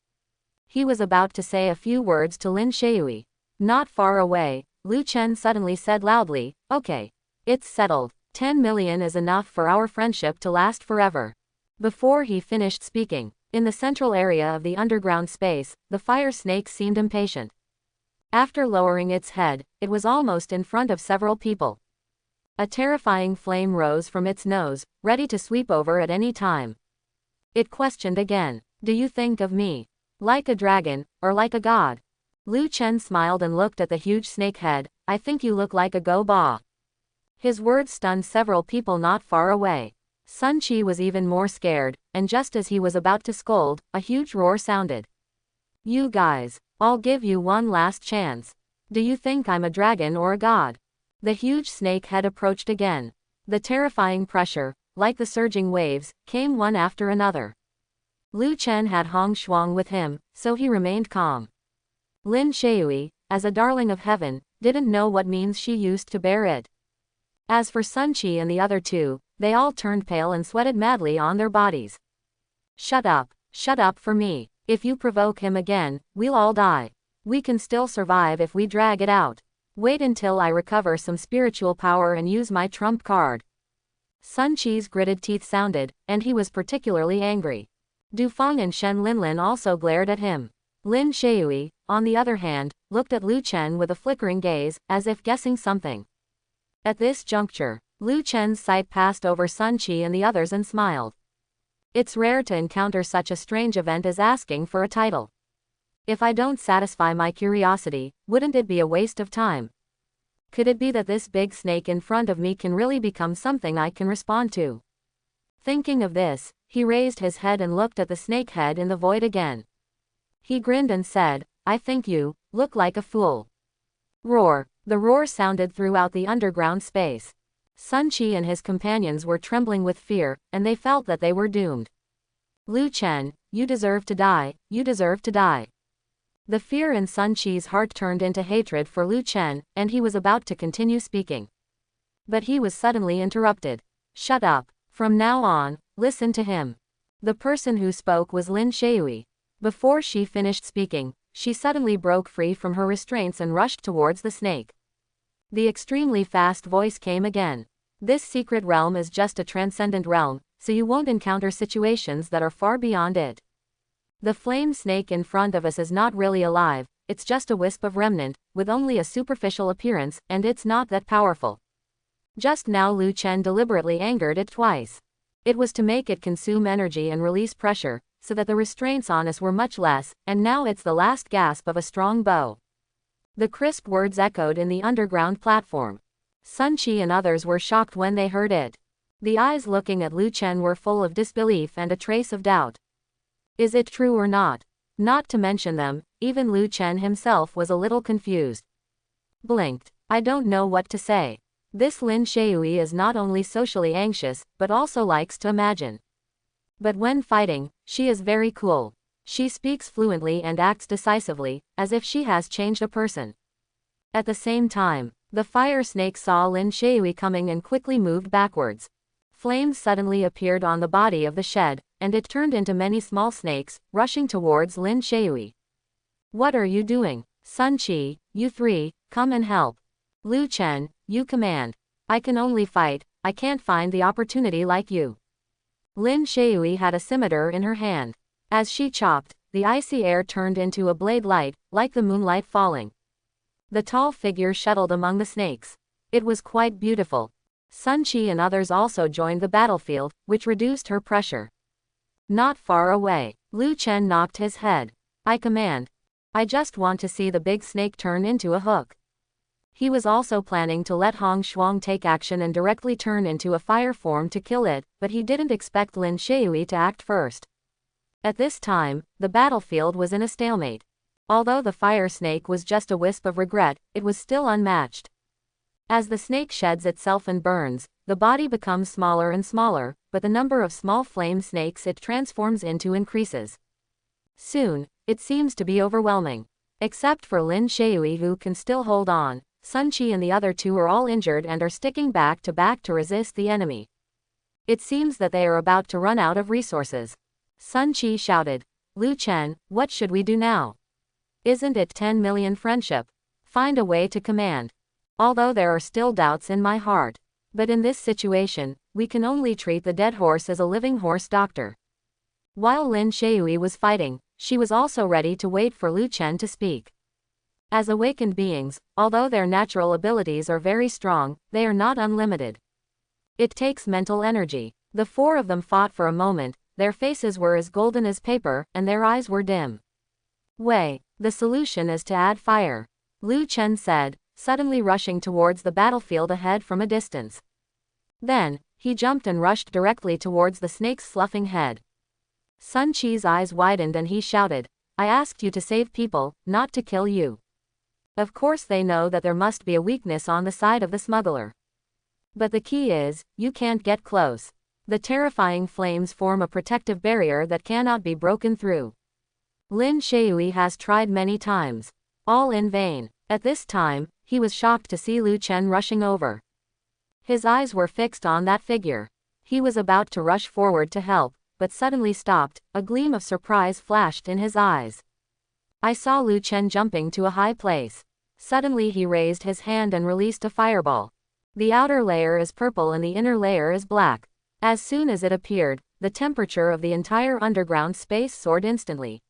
Speaker 1: He was about to say a few words to Lin Shui. Not far away, Lu Chen suddenly said loudly, "Okay. It's settled. 10 million is enough for our friendship to last forever." Before he finished speaking, in the central area of the underground space, the fire snake seemed impatient. After lowering its head, it was almost in front of several people. A terrifying flame rose from its nose, ready to sweep over at any time. It questioned again, "Do you think of me like a dragon, or like a god?" Lu Chen smiled and looked at the huge snake head. "I think you look like a go ba." His words stunned several people not far away. Sun Qi was even more scared, and just as he was about to scold, a huge roar sounded. "You guys, I'll give you one last chance. Do you think I'm a dragon or a god?" The huge snake head approached again. The terrifying pressure, like the surging waves, came one after another. Lu Chen had Hong Shuang with him, so he remained calm. Lin Shui, as a darling of heaven, didn't know what means she used to bear it. As for Sun Qi and the other two, they all turned pale and sweated madly on their bodies. Shut up for me. If you provoke him again, we'll all die. We can still survive if we drag it out. Wait until I recover some spiritual power and use my trump card." Sun Qi's gritted teeth sounded, and he was particularly angry. Du Feng and Shen Linlin also glared at him. Lin Shui, on the other hand, looked at Lu Chen with a flickering gaze, as if guessing something. At this juncture, Lu Chen's sight passed over Sun Qi and the others and smiled. It's rare to encounter such a strange event as asking for a title. If I don't satisfy my curiosity, wouldn't it be a waste of time? Could it be that this big snake in front of me can really become something I can respond to? Thinking of this, he raised his head and looked at the snake head in the void again. He grinned and said, "I think you look like a fool." Roar. The roar sounded throughout the underground space. Sun Qi and his companions were trembling with fear, and they felt that they were doomed. "Lu Chen, you deserve to die, you deserve to die." The fear in Sun Qi's heart turned into hatred for Lu Chen, and he was about to continue speaking. But he was suddenly interrupted. "Shut up. From now on, listen to him." The person who spoke was Lin Shui. Before she finished speaking, she suddenly broke free from her restraints and rushed towards the snake. The extremely fast voice came again. "This secret realm is just a transcendent realm, so you won't encounter situations that are far beyond it. The flame snake in front of us is not really alive, it's just a wisp of remnant, with only a superficial appearance, and it's not that powerful." Just now Lu Chen deliberately angered it twice. It was to make it consume energy and release pressure, so that the restraints on us were much less, and now it's the last gasp of a strong bow. The crisp words echoed in the underground platform. Sun Qi and others were shocked when they heard it. The eyes looking at Lu Chen were full of disbelief and a trace of doubt. Is it true or not? Not to mention them, even Lu Chen himself was a little confused. Blinked. I don't know what to say. This Lin Shui is not only socially anxious, but also likes to imagine. But when fighting, she is very cool. She speaks fluently and acts decisively, as if she has changed a person. At the same time, the fire snake saw Lin Shui coming and quickly moved backwards. Flames suddenly appeared on the body of the shed, and it turned into many small snakes, rushing towards Lin Shui. "What are you doing? Sun Qi, you three, come and help. Lu Chen, you command. I can only fight, I can't find the opportunity like you." Lin Shui had a scimitar in her hand. As she chopped, the icy air turned into a blade light, like the moonlight falling. The tall figure shuttled among the snakes. It was quite beautiful. Sun Qi and others also joined the battlefield, which reduced her pressure. Not far away, Lu Chen knocked his head. "I command. I just want to see the big snake turn into a hook. He was also planning to let Hong Shuang take action and directly turn into a fire form to kill it, but he didn't expect Lin Shui to act first. At this time, the battlefield was in a stalemate. Although the fire snake was just a wisp of regret, it was still unmatched. As the snake sheds itself and burns, the body becomes smaller and smaller, but the number of small flame snakes it transforms into increases. Soon, it seems to be overwhelming. Except for Lin Shui, who can still hold on, Sun Qi and the other two are all injured and are sticking back to resist the enemy. It seems that they are about to run out of resources. Sun Qi shouted, "Lu Chen, what should we do now? Isn't it 10 million friendship? Find a way to command. Although there are still doubts in my heart. But in this situation, we can only treat the dead horse as a living horse doctor." While Lin Shui was fighting, she was also ready to wait for Lu Chen to speak. As awakened beings, although their natural abilities are very strong, they are not unlimited. It takes mental energy. The four of them fought for a moment, their faces were as golden as paper, and their eyes were dim. "Wei, the solution is to add fire," Lu Chen said, suddenly rushing towards the battlefield ahead from a distance. Then, he jumped and rushed directly towards the snake's sloughing head. Sun Qi's eyes widened and he shouted, "I asked you to save people, not to kill you." Of course they know that there must be a weakness on the side of the smuggler. But the key is, you can't get close. The terrifying flames form a protective barrier that cannot be broken through. Lin Shui has tried many times. All in vain. At this time, he was shocked to see Lu Chen rushing over. His eyes were fixed on that figure. He was about to rush forward to help, but suddenly stopped, a gleam of surprise flashed in his eyes. I saw Lu Chen jumping to a high place. Suddenly he raised his hand and released a fireball. The outer layer is purple and the inner layer is black. As soon as it appeared, the temperature of the entire underground space soared instantly.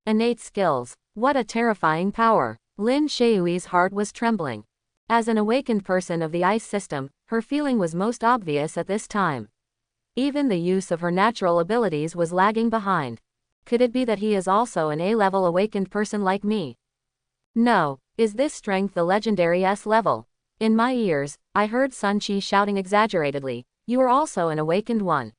Speaker 1: Innate skills. What a terrifying power. Lin Shui's heart was trembling. As an awakened person of the ice system, her feeling was most obvious at this time. Even the use of her natural abilities was lagging behind. Could it be that he is also an A-level awakened person like me? No. Is this strength the legendary S level? In my ears, I heard Sun Qi shouting exaggeratedly, "You are also an awakened one."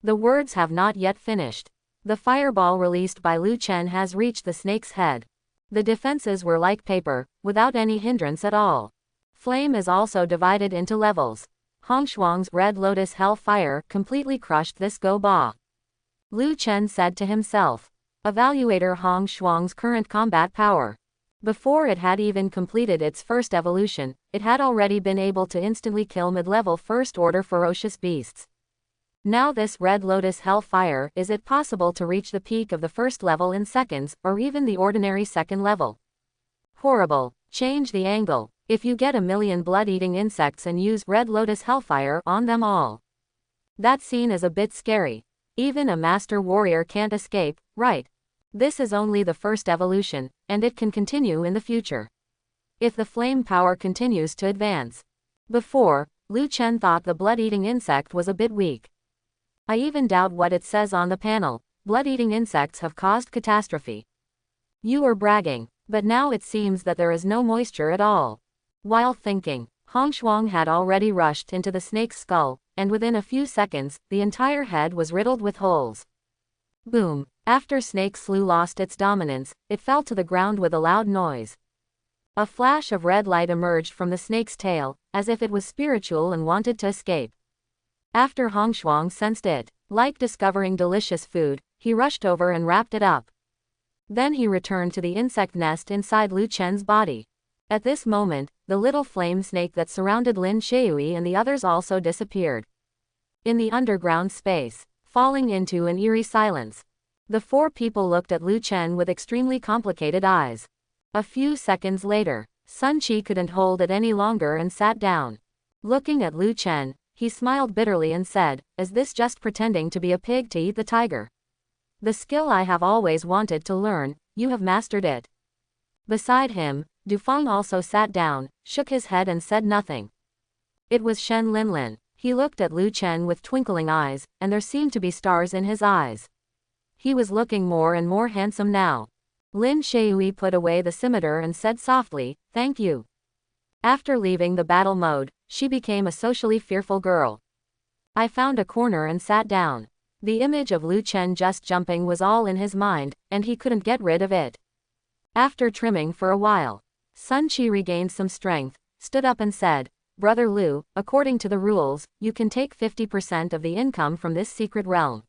Speaker 1: The words have not yet finished. The fireball released by Lu Chen has reached the snake's head. The defenses were like paper, without any hindrance at all. Flame is also divided into levels. Hong Shuang's Red Lotus Hell Fire completely crushed this Go Ba. Lu Chen said to himself. Evaluator Hong Shuang's current combat power. Before it had even completed its first evolution, it had already been able to instantly kill mid-level first-order ferocious beasts. Now this Red Lotus Hellfire, is it possible to reach the peak of the first level in seconds, or even the ordinary second level? Horrible. Change the angle. If you get 1,000,000 blood-eating insects and use Red Lotus Hellfire on them all. That scene is a bit scary. Even a master warrior can't escape, right? This is only the first evolution, and it can continue in the future. If the flame power continues to advance. Before, Lu Chen thought the blood-eating insect was a bit weak. I even doubt what it says on the panel, blood-eating insects have caused catastrophe. You are bragging, but now it seems that there is no moisture at all. While thinking, Hong Shuang had already rushed into the snake's skull, and within a few seconds, the entire head was riddled with holes. Boom. After Snake Slew lost its dominance, it fell to the ground with a loud noise. A flash of red light emerged from the snake's tail, as if it was spiritual and wanted to escape. After Hong Shuang sensed it, like discovering delicious food, he rushed over and wrapped it up. Then he returned to the insect nest inside Lu Chen's body. At this moment, the little flame snake that surrounded Lin Shui and the others also disappeared. In the underground space, falling into an eerie silence. The four people looked at Lu Chen with extremely complicated eyes. A few seconds later, Sun Qi couldn't hold it any longer and sat down. Looking at Lu Chen, he smiled bitterly and said, "Is this just pretending to be a pig to eat the tiger? The skill I have always wanted to learn, you have mastered it." Beside him, Dufeng also sat down, shook his head and said nothing. It was Shen Linlin. He looked at Lu Chen with twinkling eyes, and there seemed to be stars in his eyes. He was looking more and more handsome now. Lin Shui put away the scimitar and said softly, "Thank you." After leaving the battle mode, she became a socially fearful girl. I found a corner and sat down. The image of Lu Chen just jumping was all in his mind, and he couldn't get rid of it. After trimming for a while, Sun Qi regained some strength, stood up and said, "Brother Lu, according to the rules, you can take 50% of the income from this secret realm.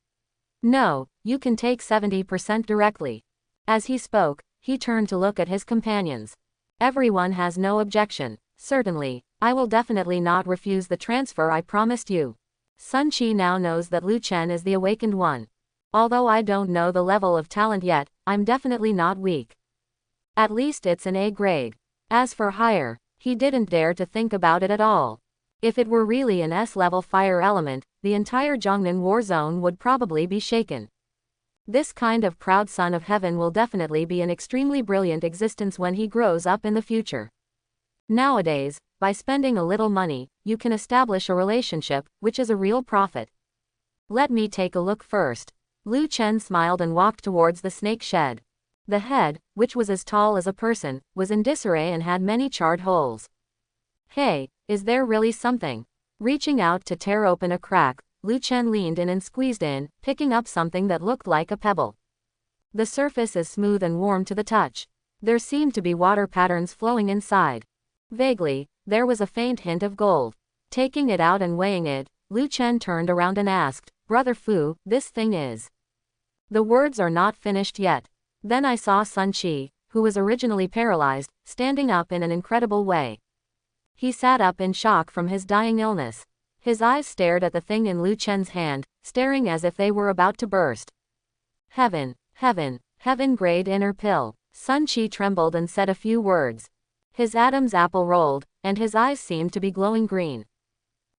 Speaker 1: No, you can take 70% directly." As he spoke, he turned to look at his companions. Everyone has no objection. Certainly, I will definitely not refuse the transfer I promised you. Sun Qi now knows that Lu Chen is the awakened one. Although I don't know the level of talent yet, I'm definitely not weak. At least it's an A grade. As for higher, he didn't dare to think about it at all. If it were really an S-level fire element, the entire Jiangnan war zone would probably be shaken. This kind of proud son of heaven will definitely be an extremely brilliant existence when he grows up in the future. Nowadays, by spending a little money, you can establish a relationship, which is a real profit. Let me take a look first. Lu Chen smiled and walked towards the snake shed. The head, which was as tall as a person, was in disarray and had many charred holes. Hey, is there really something? Reaching out to tear open a crack, Lu Chen leaned in and squeezed in, picking up something that looked like a pebble. The surface is smooth and warm to the touch. There seemed to be water patterns flowing inside. Vaguely, there was a faint hint of gold. Taking it out and weighing it, Lu Chen turned around and asked, "Brother Fu, this thing is..." The words are not finished yet. Then I saw Sun Qi, who was originally paralyzed, standing up in an incredible way. He sat up in shock from his dying illness. His eyes stared at the thing in Lu Chen's hand, staring as if they were about to burst. "Heaven, heaven, heaven grade inner pill." Sun Qi trembled and said a few words. His Adam's apple rolled, and his eyes seemed to be glowing green.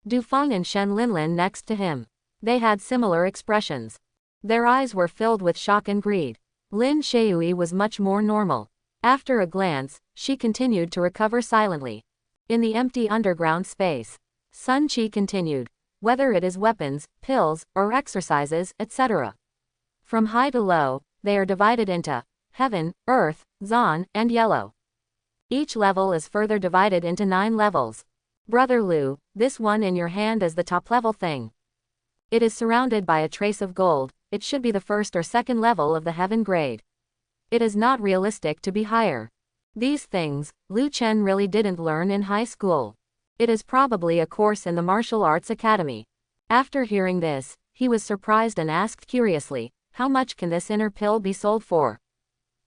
Speaker 1: Du Feng and Shen Linlin next to him. They had similar expressions. Their eyes were filled with shock and greed. Lin Shui was much more normal. After a glance, she continued to recover silently. In the empty underground space, Sun Qi continued, "Whether it is weapons, pills, or exercises, etc. From high to low, they are divided into heaven, earth, Zan, and yellow. Each level is further divided into 9 levels. Brother Lu, this one in your hand is the top level thing. It is surrounded by a trace of gold. It should be the first or second level of the heaven grade. It is not realistic to be higher. These things, Lu Chen really didn't learn in high school. It is probably a course in the martial arts academy." After hearing this, he was surprised and asked curiously, "How much can this inner pill be sold for?"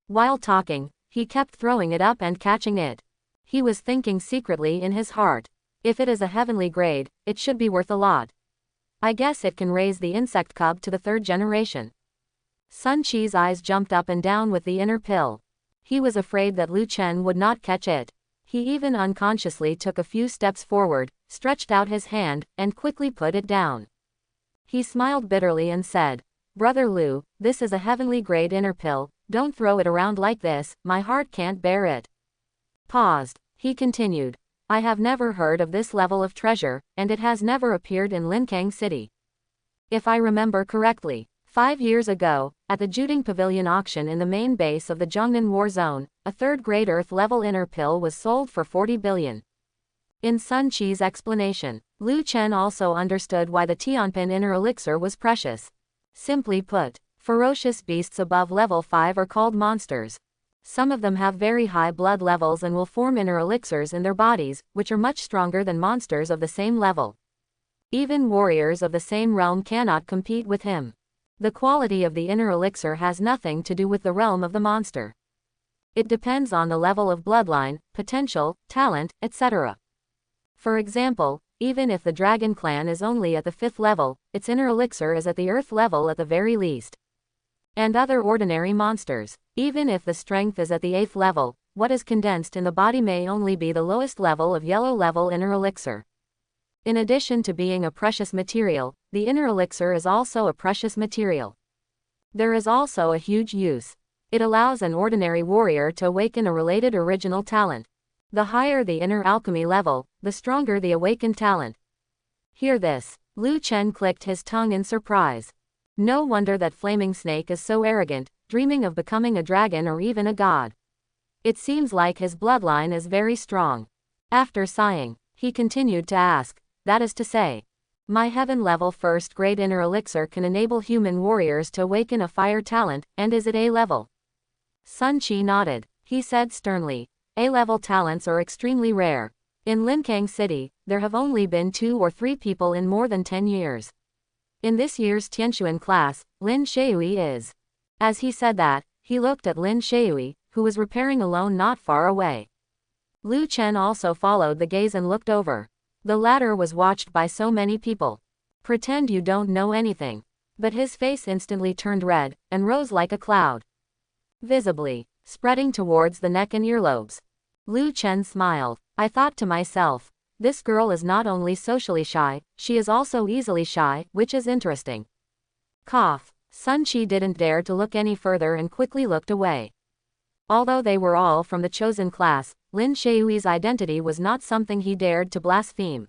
Speaker 1: While talking, he kept throwing it up and catching it. He was thinking secretly in his heart, "If it is a heavenly grade, it should be worth a lot. I guess it can raise the insect cub to the 3rd generation." Sun Qi's eyes jumped up and down with the inner pill. He was afraid that Lu Chen would not catch it. He even unconsciously took a few steps forward, stretched out his hand, and quickly put it down. He smiled bitterly and said, "Brother Lu, this is a heavenly grade inner pill. Don't throw it around like this, my heart can't bear it." Paused. He continued, "I have never heard of this level of treasure, and it has never appeared in Linkang City. If I remember correctly, 5 years ago, at the Juding Pavilion auction in the main base of the Jiangnan War Zone, a 3rd grade Earth level inner pill was sold for 40 billion. In Sun Qi's explanation, Lu Chen also understood why the Tianpin inner elixir was precious. Simply put, ferocious beasts above level 5 are called monsters. Some of them have very high blood levels and will form inner elixirs in their bodies, which are much stronger than monsters of the same level. Even warriors of the same realm cannot compete with him. The quality of the inner elixir has nothing to do with the realm of the monster. It depends on the level of bloodline, potential, talent, etc. For example, even if the dragon clan is only at the 5th level, its inner elixir is at the earth level at the very least. And other ordinary monsters, even if the strength is at the 8th level, what is condensed in the body may only be the lowest level of yellow level inner elixir. In addition to being a precious material, the inner elixir is also a precious material. There is also a huge use. It allows an ordinary warrior to awaken a related original talent. The higher the inner alchemy level, the stronger the awakened talent. Hear this. Lu Chen clicked his tongue in surprise. No wonder that Flaming Snake is so arrogant. dreaming of becoming a dragon or even a god. It seems like his bloodline is very strong. After sighing, he continued to ask, that is to say, my heaven-level first-grade inner elixir can enable human warriors to awaken a fire talent, and is it A-level? Sun Qi nodded. He said sternly, A-level talents are extremely rare. In Linkang City, there have only been 2 or 3 people in more than 10 years. In this year's Tianquan class, Lin Shui is. As he said that, he looked at Lin Shui, who was repairing alone not far away. Lu Chen also followed the gaze and looked over. The latter was watched by so many people. Pretend you don't know anything. But his face instantly turned red, and rose like a cloud, visibly spreading towards the neck and earlobes. Lu Chen smiled. I thought to myself, this girl is not only socially shy, she is also easily shy, which is interesting. Cough. Sun Qi didn't dare to look any further and quickly looked away. Although they were all from the chosen class, Lin Shui's identity was not something he dared to blaspheme.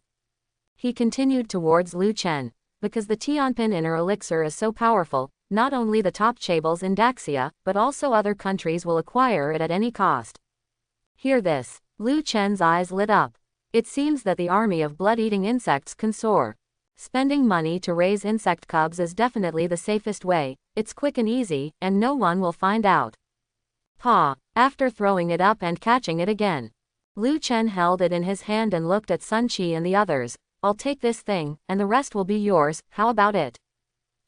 Speaker 1: He continued towards Lu Chen. Because the Tianpin inner elixir is so powerful, not only the top chaebol in Daxia, but also other countries will acquire it at any cost. Hear this. Lu Chen's eyes lit up. It seems that the army of blood-eating insects can soar. Spending money to raise insect cubs is definitely the safest way, it's quick and easy, and no one will find out. Pa. After throwing it up and catching it again, Lu Chen held it in his hand and looked at Sun Qi and the others. I'll take this thing, and the rest will be yours, how about it?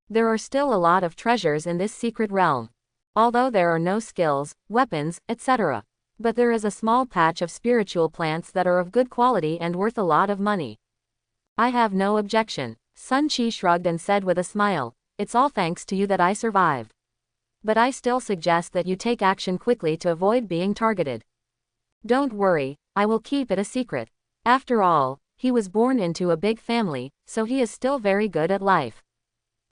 Speaker 1: There are still a lot of treasures in this secret realm. Although there are no skills, weapons, etc. But there is a small patch of spiritual plants that are of good quality and worth a lot of money. I have no objection. Sun Qi shrugged and said with a smile, it's all thanks to you that I survived. But I still suggest that you take action quickly to avoid being targeted. Don't worry, I will keep it a secret. After all, he was born into a big family, so he is still very good at life.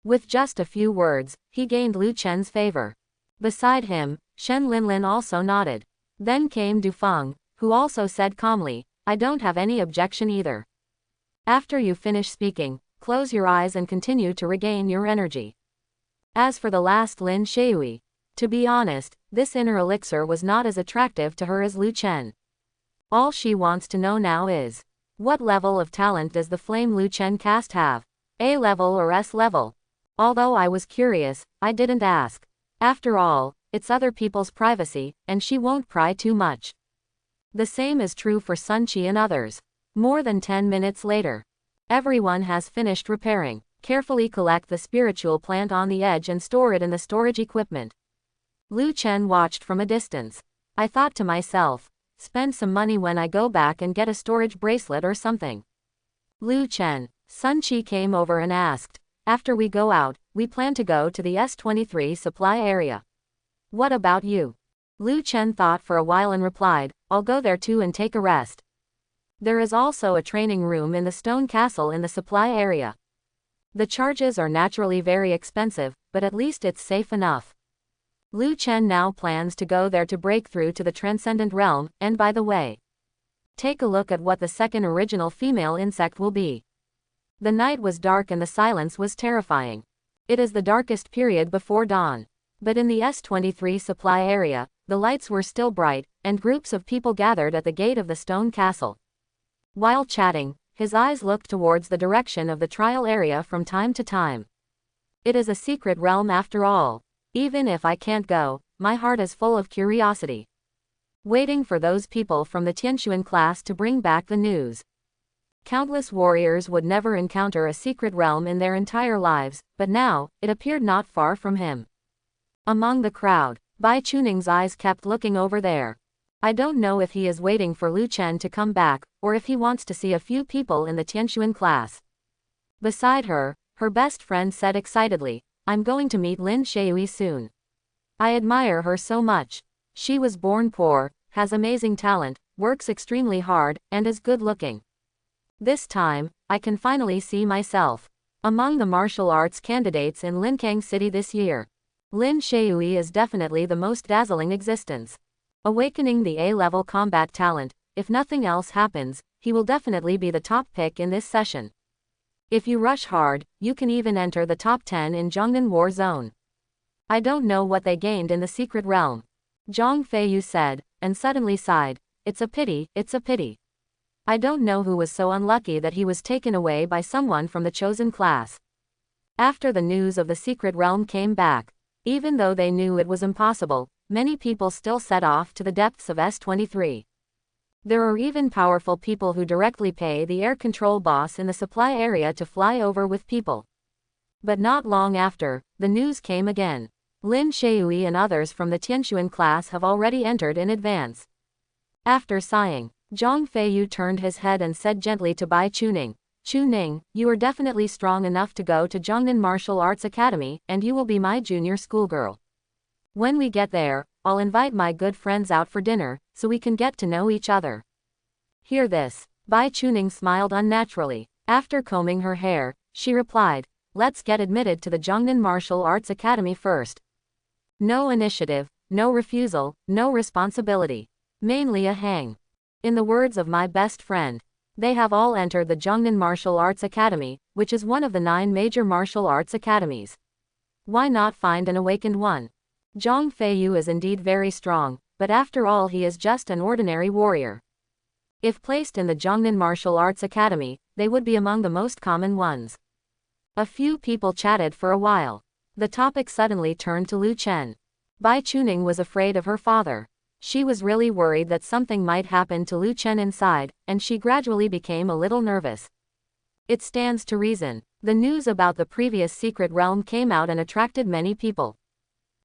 Speaker 1: With just a few words, he gained Lu Chen's favor. Beside him, Shen Linlin also nodded. Then came Du Feng, who also said calmly, I don't have any objection either. After you finish speaking, close your eyes and continue to regain your energy. As for the last Lin Shui, to be honest, this inner elixir was not as attractive to her as Lu Chen. All she wants to know now is, what level of talent does the flame Lu Chen cast have? A level or S level? Although I was curious, I didn't ask. After all, it's other people's privacy, and she won't pry too much. The same is true for Sun Qi and others. More than 10 minutes later, everyone has finished repairing. Carefully collect the spiritual plant on the edge and store it in the storage equipment. Lu Chen watched from a distance. I thought to myself, spend some money when I go back and get a storage bracelet or something. Lu Chen. Sun Qi came over and asked, after we go out, we plan to go to the S23 supply area. What about you? Lu Chen thought for a while and replied, I'll go there too and take a rest. There is also a training room in the stone castle in the supply area. The charges are naturally very expensive, but at least it's safe enough. Lu Chen now plans to go there to break through to the transcendent realm, and by the way, take a look at what the second original female insect will be. The night was dark and the silence was terrifying. It is the darkest period before dawn. But in the S23 supply area, the lights were still bright, and groups of people gathered at the gate of the stone castle. While chatting, his eyes looked towards the direction of the trial area from time to time. It is a secret realm after all. Even if I can't go, my heart is full of curiosity. Waiting for those people from the Tianquan class to bring back the news. Countless warriors would never encounter a secret realm in their entire lives, but now, it appeared not far from him. Among the crowd, Bai Chuning's eyes kept looking over there. I don't know if he is waiting for Lu Chen to come back, or if he wants to see a few people in the Tianquan class. Beside her, her best friend said excitedly, I'm going to meet Lin Shui soon. I admire her so much. She was born poor, has amazing talent, works extremely hard, and is good looking. This time, I can finally see myself among the martial arts candidates in Linkang City this year. Lin Shui is definitely the most dazzling existence. Awakening the A-level combat talent, if nothing else happens, he will definitely be the top pick in this session. If you rush hard, you can even enter the top 10 in Zhongnan War Zone. I don't know what they gained in the secret realm. Zhang Feiyu said, and suddenly sighed. It's a pity, it's a pity. I don't know who was so unlucky that he was taken away by someone from the chosen class. After the news of the secret realm came back, even though they knew it was impossible, many people still set off to the depths of S-23. There are even powerful people who directly pay the air control boss in the supply area to fly over with people. But not long after, the news came again. Lin Shui and others from the Tianxuan class have already entered in advance. After sighing, Zhang Feiyu turned his head and said gently to Bai Chuning, Chuning, you are definitely strong enough to go to Zhongnan Martial Arts Academy, and you will be my junior schoolgirl. When we get there, I'll invite my good friends out for dinner, so we can get to know each other. Hear this. Bai Chuning smiled unnaturally. After combing her hair, she replied, let's get admitted to the Zhongnan Martial Arts Academy first. No initiative, no refusal, no responsibility. Mainly a hang. In the words of my best friend, they have all entered the Zhongnan Martial Arts Academy, which is one of the 9 major martial arts academies. Why not find an awakened one? Zhang Feiyu is indeed very strong, but after all he is just an ordinary warrior. If placed in the Zhongnan Martial Arts Academy, they would be among the most common ones. A few people chatted for a while. The topic suddenly turned to Lu Chen. Bai Chuning was afraid of her father. She was really worried that something might happen to Lu Chen inside, and she gradually became a little nervous. It stands to reason. The news about the previous secret realm came out and attracted many people.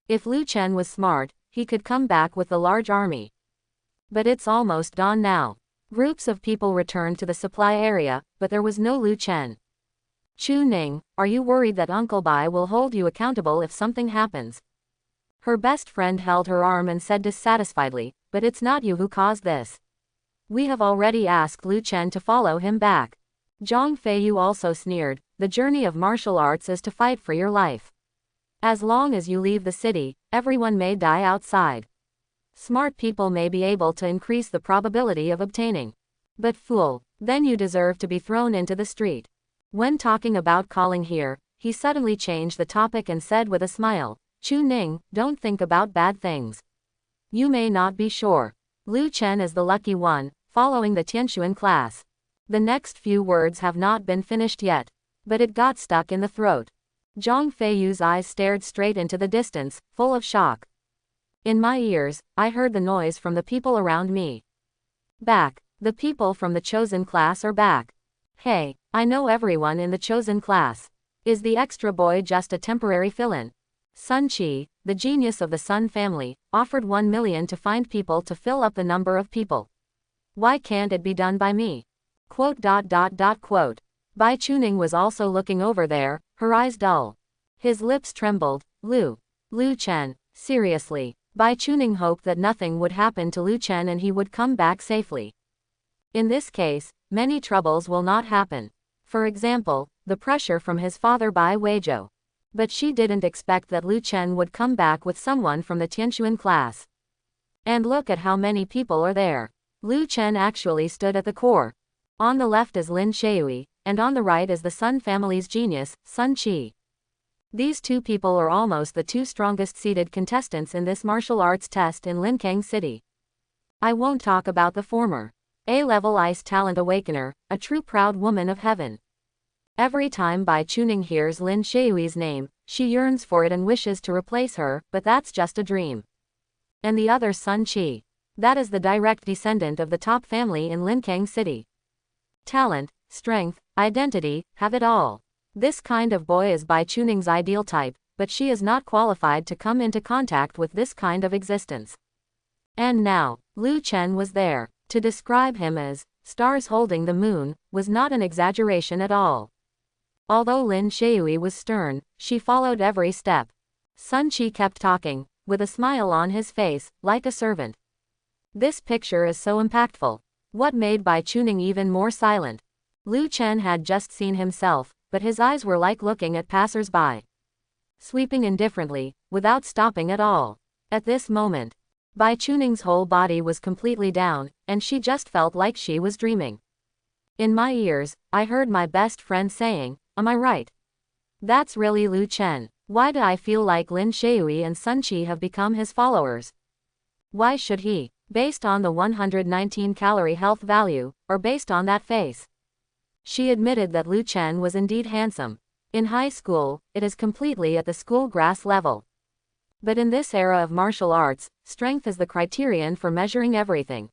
Speaker 1: If Lu Chen was smart, he could come back with a large army. But it's almost dawn now. Groups of people returned to the supply area, but there was no Lu Chen. Chu Ning, are you worried that Uncle Bai will hold you accountable if something happens? Her best friend held her arm and said dissatisfiedly, but it's not you who caused this. We have already asked Lu Chen to follow him back. Zhang Feiyu also sneered, the journey of martial arts is to fight for your life. As long as you leave the city, everyone may die outside. Smart people may be able to increase the probability of obtaining. But fool, then you deserve to be thrown into the street. When talking about calling here, he suddenly changed the topic and said with a smile, Chu Ning, don't think about bad things. You may not be sure. Lu Chen is the lucky one, following the Tianxuan class. The next few words have not been finished yet, but it got stuck in the throat. Zhang Feiyu's eyes stared straight into the distance, full of shock. In my ears, I heard the noise from the people around me. Back. The people from the chosen class are back. Hey, I know everyone in the chosen class. Is the extra boy just a temporary fill-in? Sun Qi, the genius of the Sun family, offered 1 million to find people to fill up the number of people. Why can't it be done by me? Bai Chuning was also looking over there, her eyes dull. His lips trembled. Lu Chen, seriously. Bai Chuning hoped that nothing would happen to Lu Chen and he would come back safely. In this case, many troubles will not happen. For example, the pressure from his father Bai Weizhou. But she didn't expect that Lu Chen would come back with someone from the Tianxuan class. And look at how many people are there. Lu Chen actually stood at the core. On the left is Lin Shui, and on the right is the Sun family's genius, Sun Qi. These two people are almost the 2 strongest seeded contestants in this martial arts test in Linkang City. I won't talk about the former. A-level ice talent awakener, a true proud woman of heaven. Every time Bai Chuning hears Lin Shui's name, she yearns for it and wishes to replace her, but that's just a dream. And the other Sun Qi. That is the direct descendant of the top family in Linkang City. Talent, strength, identity, have it all. This kind of boy is Bai Chuning's ideal type, but she is not qualified to come into contact with this kind of existence. And now, Lu Chen was there. To describe him as stars holding the moon was not an exaggeration at all. Although Lin Shui was stern, she followed every step. Sun Qi kept talking, with a smile on his face, like a servant. This picture is so impactful. What made Bai Chuning even more silent? Lu Chen had just seen himself, but his eyes were like looking at passers-by. Sweeping indifferently, without stopping at all. At this moment, Bai Chuning's whole body was completely down, and she just felt like she was dreaming. In my ears, I heard my best friend saying, am I right? That's really Lu Chen. Why do I feel like Lin Shui and Sun Qi have become his followers? Why should he? Based on the 119 calorie health value, or based on that face? She admitted that Lu Chen was indeed handsome. In high school, it is completely at the school grass level. But in this era of martial arts, strength is the criterion for measuring everything.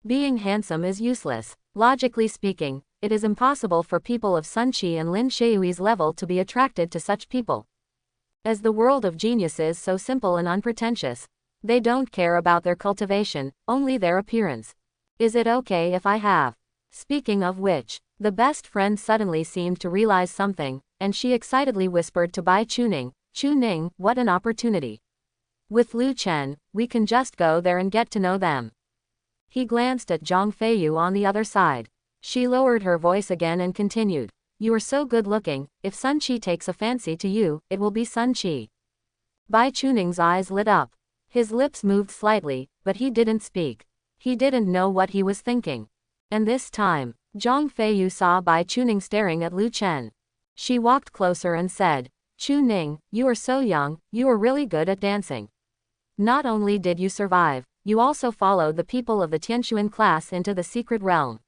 Speaker 1: Being handsome is useless. Logically speaking, it is impossible for people of Sun Qi and Lin Shui's level to be attracted to such people. As the world of genius is so simple and unpretentious, they don't care about their cultivation, only their appearance. Is it okay if I have? Speaking of which, the best friend suddenly seemed to realize something, and she excitedly whispered to Bai Chuning, "Chuning, what an opportunity. With Lu Chen, we can just go there and get to know them." He glanced at Zhang Feiyu on the other side. She lowered her voice again and continued, "You are so good looking, if Sun Qi takes a fancy to you, it will be Sun Qi." Bai Chuning's eyes lit up. His lips moved slightly, but he didn't speak. He didn't know what he was thinking. And this time, Zhang Feiyu saw Bai Chuning staring at Lu Chen. She walked closer and said, "Chuning, you are so young, you are really good at dancing. Not only did you survive, you also followed the people of the Tianxuan class into the secret realm.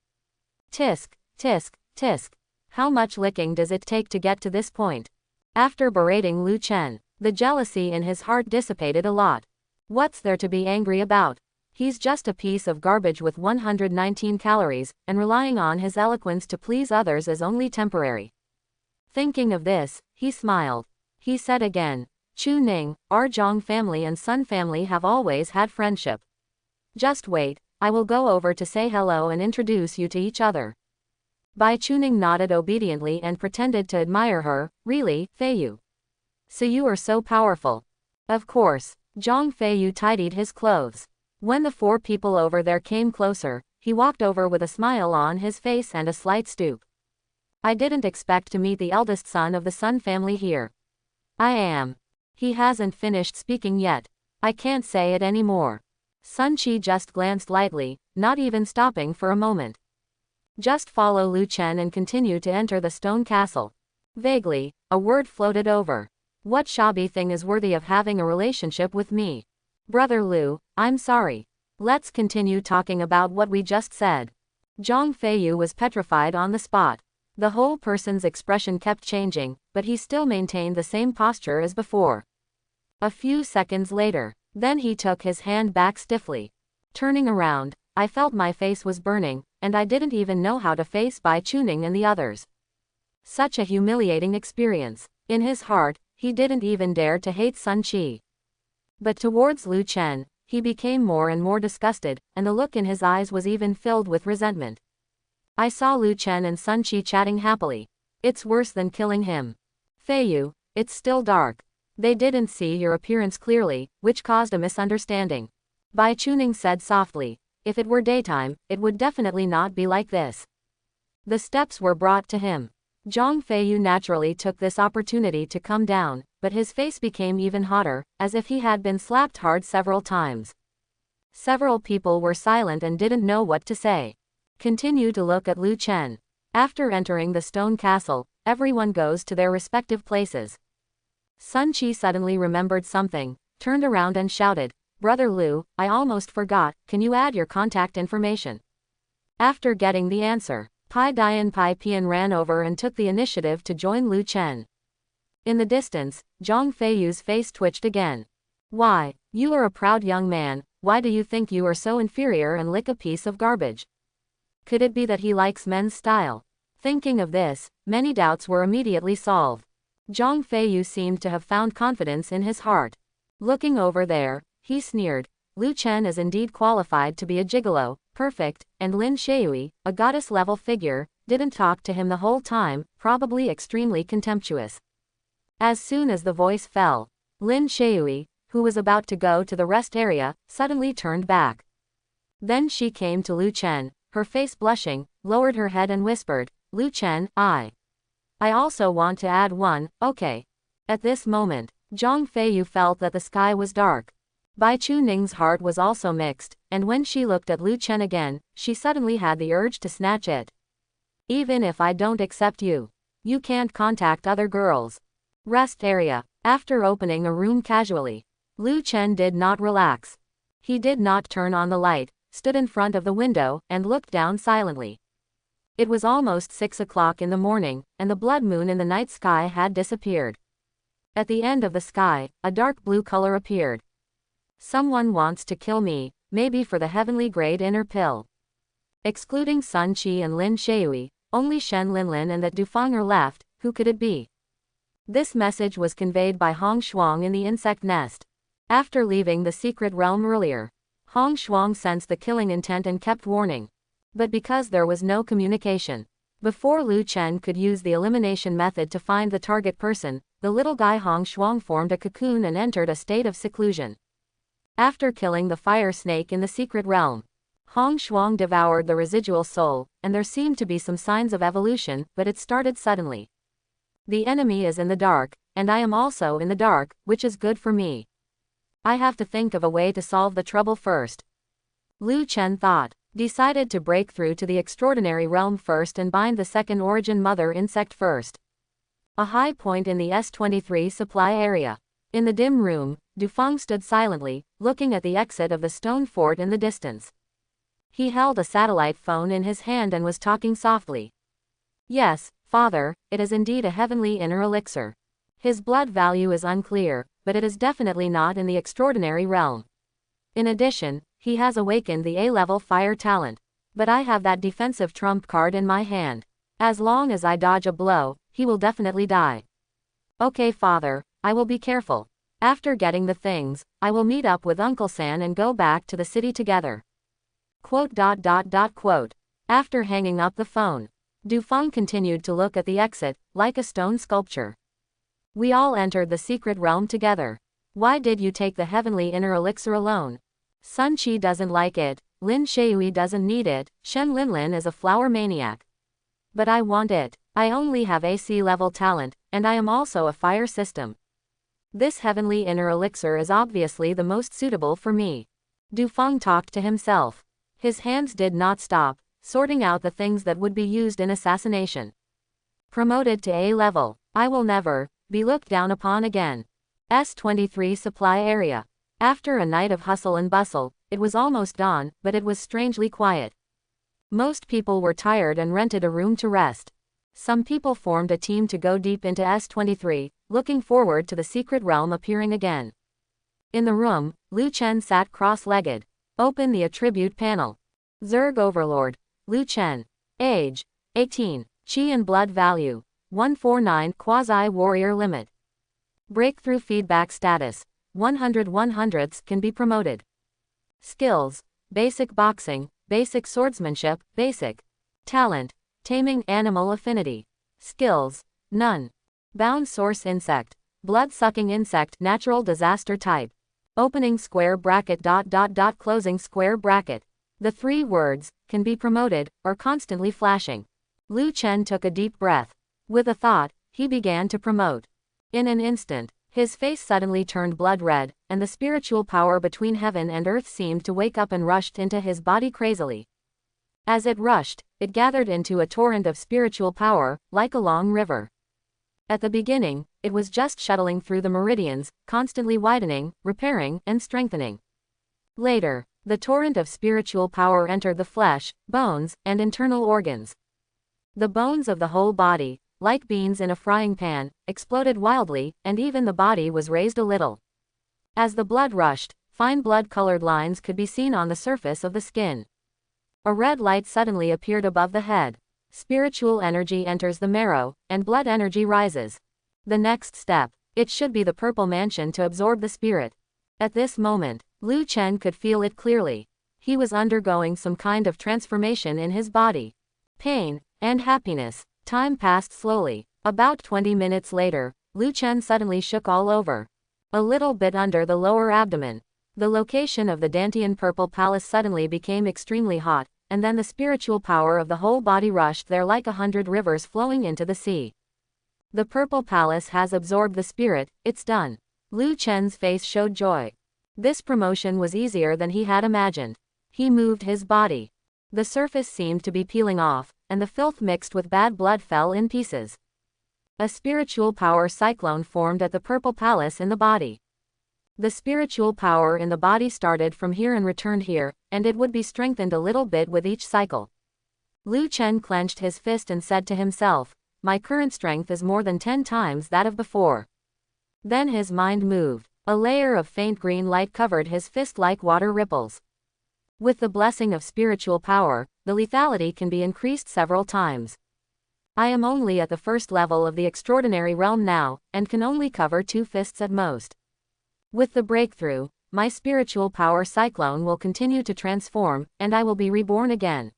Speaker 1: Tisk, tisk, tisk. How much licking does it take to get to this point?" After berating Lu Chen, the jealousy in his heart dissipated a lot. What's there to be angry about? He's just a piece of garbage with 119 calories, and relying on his eloquence to please others is only temporary. Thinking of this, he smiled. He said again, "Chu Ning, our Zhang family and Sun family have always had friendship. Just wait, I will go over to say hello and introduce you to each other." Bai Chuning nodded obediently and pretended to admire her. "Really, Feiyu? So you are so powerful." Of course. Zhang Feiyu tidied his clothes. When the four people over there came closer, he walked over with a smile on his face and a slight stoop. "I didn't expect to meet the eldest son of the Sun family here. I am." He hasn't finished speaking yet. "I can't say it anymore." Sun Qi just glanced lightly, not even stopping for a moment. "Just follow Lu Chen and continue to enter the stone castle." Vaguely, a word floated over. "What shabby thing is worthy of having a relationship with me? Brother Lu, I'm sorry. Let's continue talking about what we just said." Zhang Feiyu was petrified on the spot. The whole person's expression kept changing, but he still maintained the same posture as before. A few seconds later, then he took his hand back stiffly. Turning around, I felt my face was burning, and I didn't even know how to face Bai Chuning and the others. Such a humiliating experience. In his heart, he didn't even dare to hate Sun Qi. But towards Lu Chen, he became more and more disgusted, and the look in his eyes was even filled with resentment. I saw Lu Chen and Sun Qi chatting happily. It's worse than killing him. "Feiyu, it's still dark. They didn't see your appearance clearly, which caused a misunderstanding." Bai Chuning said softly, "If it were daytime, it would definitely not be like this." The steps were brought to him. Zhang Feiyu naturally took this opportunity to come down, but his face became even hotter, as if he had been slapped hard several times. Several people were silent and didn't know what to say. Continue to look at Lu Chen. After entering the stone castle, everyone goes to their respective places. Sun Qi suddenly remembered something, turned around and shouted, "Brother Lu, I almost forgot, can you add your contact information?" After getting the answer, Pai Dian Pai Pian ran over and took the initiative to join Lu Chen. In the distance, Zhang Feiyu's face twitched again. "Why, you are a proud young man, why do you think you are so inferior and lick a piece of garbage? Could it be that he likes men's style?" Thinking of this, many doubts were immediately solved. Zhang Feiyu seemed to have found confidence in his heart. Looking over there, he sneered, "Lu Chen is indeed qualified to be a gigolo, perfect, and Lin Shui, a goddess-level figure, didn't talk to him the whole time, probably extremely contemptuous." As soon as the voice fell, Lin Shui, who was about to go to the rest area, suddenly turned back. Then she came to Lu Chen, her face blushing, lowered her head and whispered, "Lu Chen, I also want to add one, okay." At this moment, Zhang Feiyu felt that the sky was dark. Bai Chuning's heart was also mixed, and when she looked at Lu Chen again, she suddenly had the urge to snatch it. "Even if I don't accept you, you can't contact other girls." Rest area. After opening a room casually, Lu Chen did not relax. He did not turn on the light, stood in front of the window, and looked down silently. It was almost 6 o'clock in the morning, and the blood moon in the night sky had disappeared. At the end of the sky, a dark blue color appeared. Someone wants to kill me, maybe for the heavenly grade inner pill. Excluding Sun Qi and Lin Shui, only Shen Linlin and that Dufang are left. Who could it be? This message was conveyed by Hong Shuang in the insect nest. After leaving the secret realm earlier, Hong Shuang sensed the killing intent and kept warning. But because there was no communication, before Lu Chen could use the elimination method to find the target person, the little guy Hong Shuang formed a cocoon and entered a state of seclusion. After killing the fire snake in the secret realm, Hong Shuang devoured the residual soul, and there seemed to be some signs of evolution, but it started suddenly. The enemy is in the dark, and I am also in the dark, which is good for me. I have to think of a way to solve the trouble first. Lu Chen thought, decided to break through to the extraordinary realm first and bind the second origin mother insect first. A high point in the S-23 supply area. In the dim room, Dufang stood silently, looking at the exit of the stone fort in the distance. He held a satellite phone in his hand and was talking softly. Yes, Father, it is indeed a heavenly inner elixir. His blood value is unclear, but it is definitely not in the extraordinary realm. In addition, he has awakened the A-level fire talent. But I have that defensive trump card in my hand. As long as I dodge a blow, he will definitely die. Okay, Father, I will be careful. After getting the things, I will meet up with Uncle San and go back to the city together. Quote. After hanging up the phone, Dufang continued to look at the exit, like a stone sculpture. We all entered the secret realm together. Why did you take the heavenly inner elixir alone? Sun Qi doesn't like it, Lin Shui doesn't need it, Shen Linlin is a flower maniac. But I want it. I only have AC level talent, and I am also a fire system. This heavenly inner elixir is obviously the most suitable for me. Dufang talked to himself. His hands did not stop, sorting out the things that would be used in assassination. Promoted to A level, I will never be looked down upon again. S-23 supply area. After a night of hustle and bustle, it was almost dawn, but it was strangely quiet. Most people were tired and rented a room to rest. Some people formed a team to go deep into S-23, looking forward to the secret realm appearing again. In the room, Lu Chen sat cross-legged. Open the attribute panel. Zerg Overlord, Lu Chen. Age, 18. Chi and blood value, 149. Quasi-warrior limit. Breakthrough feedback status, 100/100ths can be promoted. Skills, basic boxing, basic swordsmanship, basic. Talent, taming animal affinity. Skills, none. Bound source insect, blood-sucking insect natural disaster type. Opening square bracket ... closing square bracket. The 3 words, can be promoted, are constantly flashing. Lu Chen took a deep breath. With a thought, he began to promote. In an instant, his face suddenly turned blood red, and the spiritual power between heaven and earth seemed to wake up and rushed into his body crazily. As it rushed, it gathered into a torrent of spiritual power, like a long river. At the beginning, it was just shuttling through the meridians, constantly widening, repairing, and strengthening. Later, the torrent of spiritual power entered the flesh, bones, and internal organs. The bones of the whole body, like beans in a frying pan, exploded wildly, and even the body was raised a little. As the blood rushed, fine blood-colored lines could be seen on the surface of the skin. A red light suddenly appeared above the head. Spiritual energy enters the marrow, and blood energy rises. The next step, it should be the purple mansion to absorb the spirit. At this moment, Lu Chen could feel it clearly. He was undergoing some kind of transformation in his body. Pain, and happiness. Time passed slowly. About 20 minutes later, Lu Chen suddenly shook all over. A little bit under the lower abdomen. The location of the Dantian Purple Palace suddenly became extremely hot, and then the spiritual power of the whole body rushed there like 100 rivers flowing into the sea. The Purple Palace has absorbed the spirit, it's done. Lu Chen's face showed joy. This promotion was easier than he had imagined. He moved his body. The surface seemed to be peeling off, and the filth mixed with bad blood fell in pieces. A spiritual power cyclone formed at the Purple Palace in the body. The spiritual power in the body started from here and returned here, and it would be strengthened a little bit with each cycle. Lu Chen clenched his fist and said to himself, "My current strength is more than 10 times that of before." Then his mind moved. A layer of faint green light covered his fist like water ripples. With the blessing of spiritual power, the lethality can be increased several times. I am only at the first level of the extraordinary realm now, and can only cover 2 fists at most. With the breakthrough, my spiritual power cyclone will continue to transform, and I will be reborn again.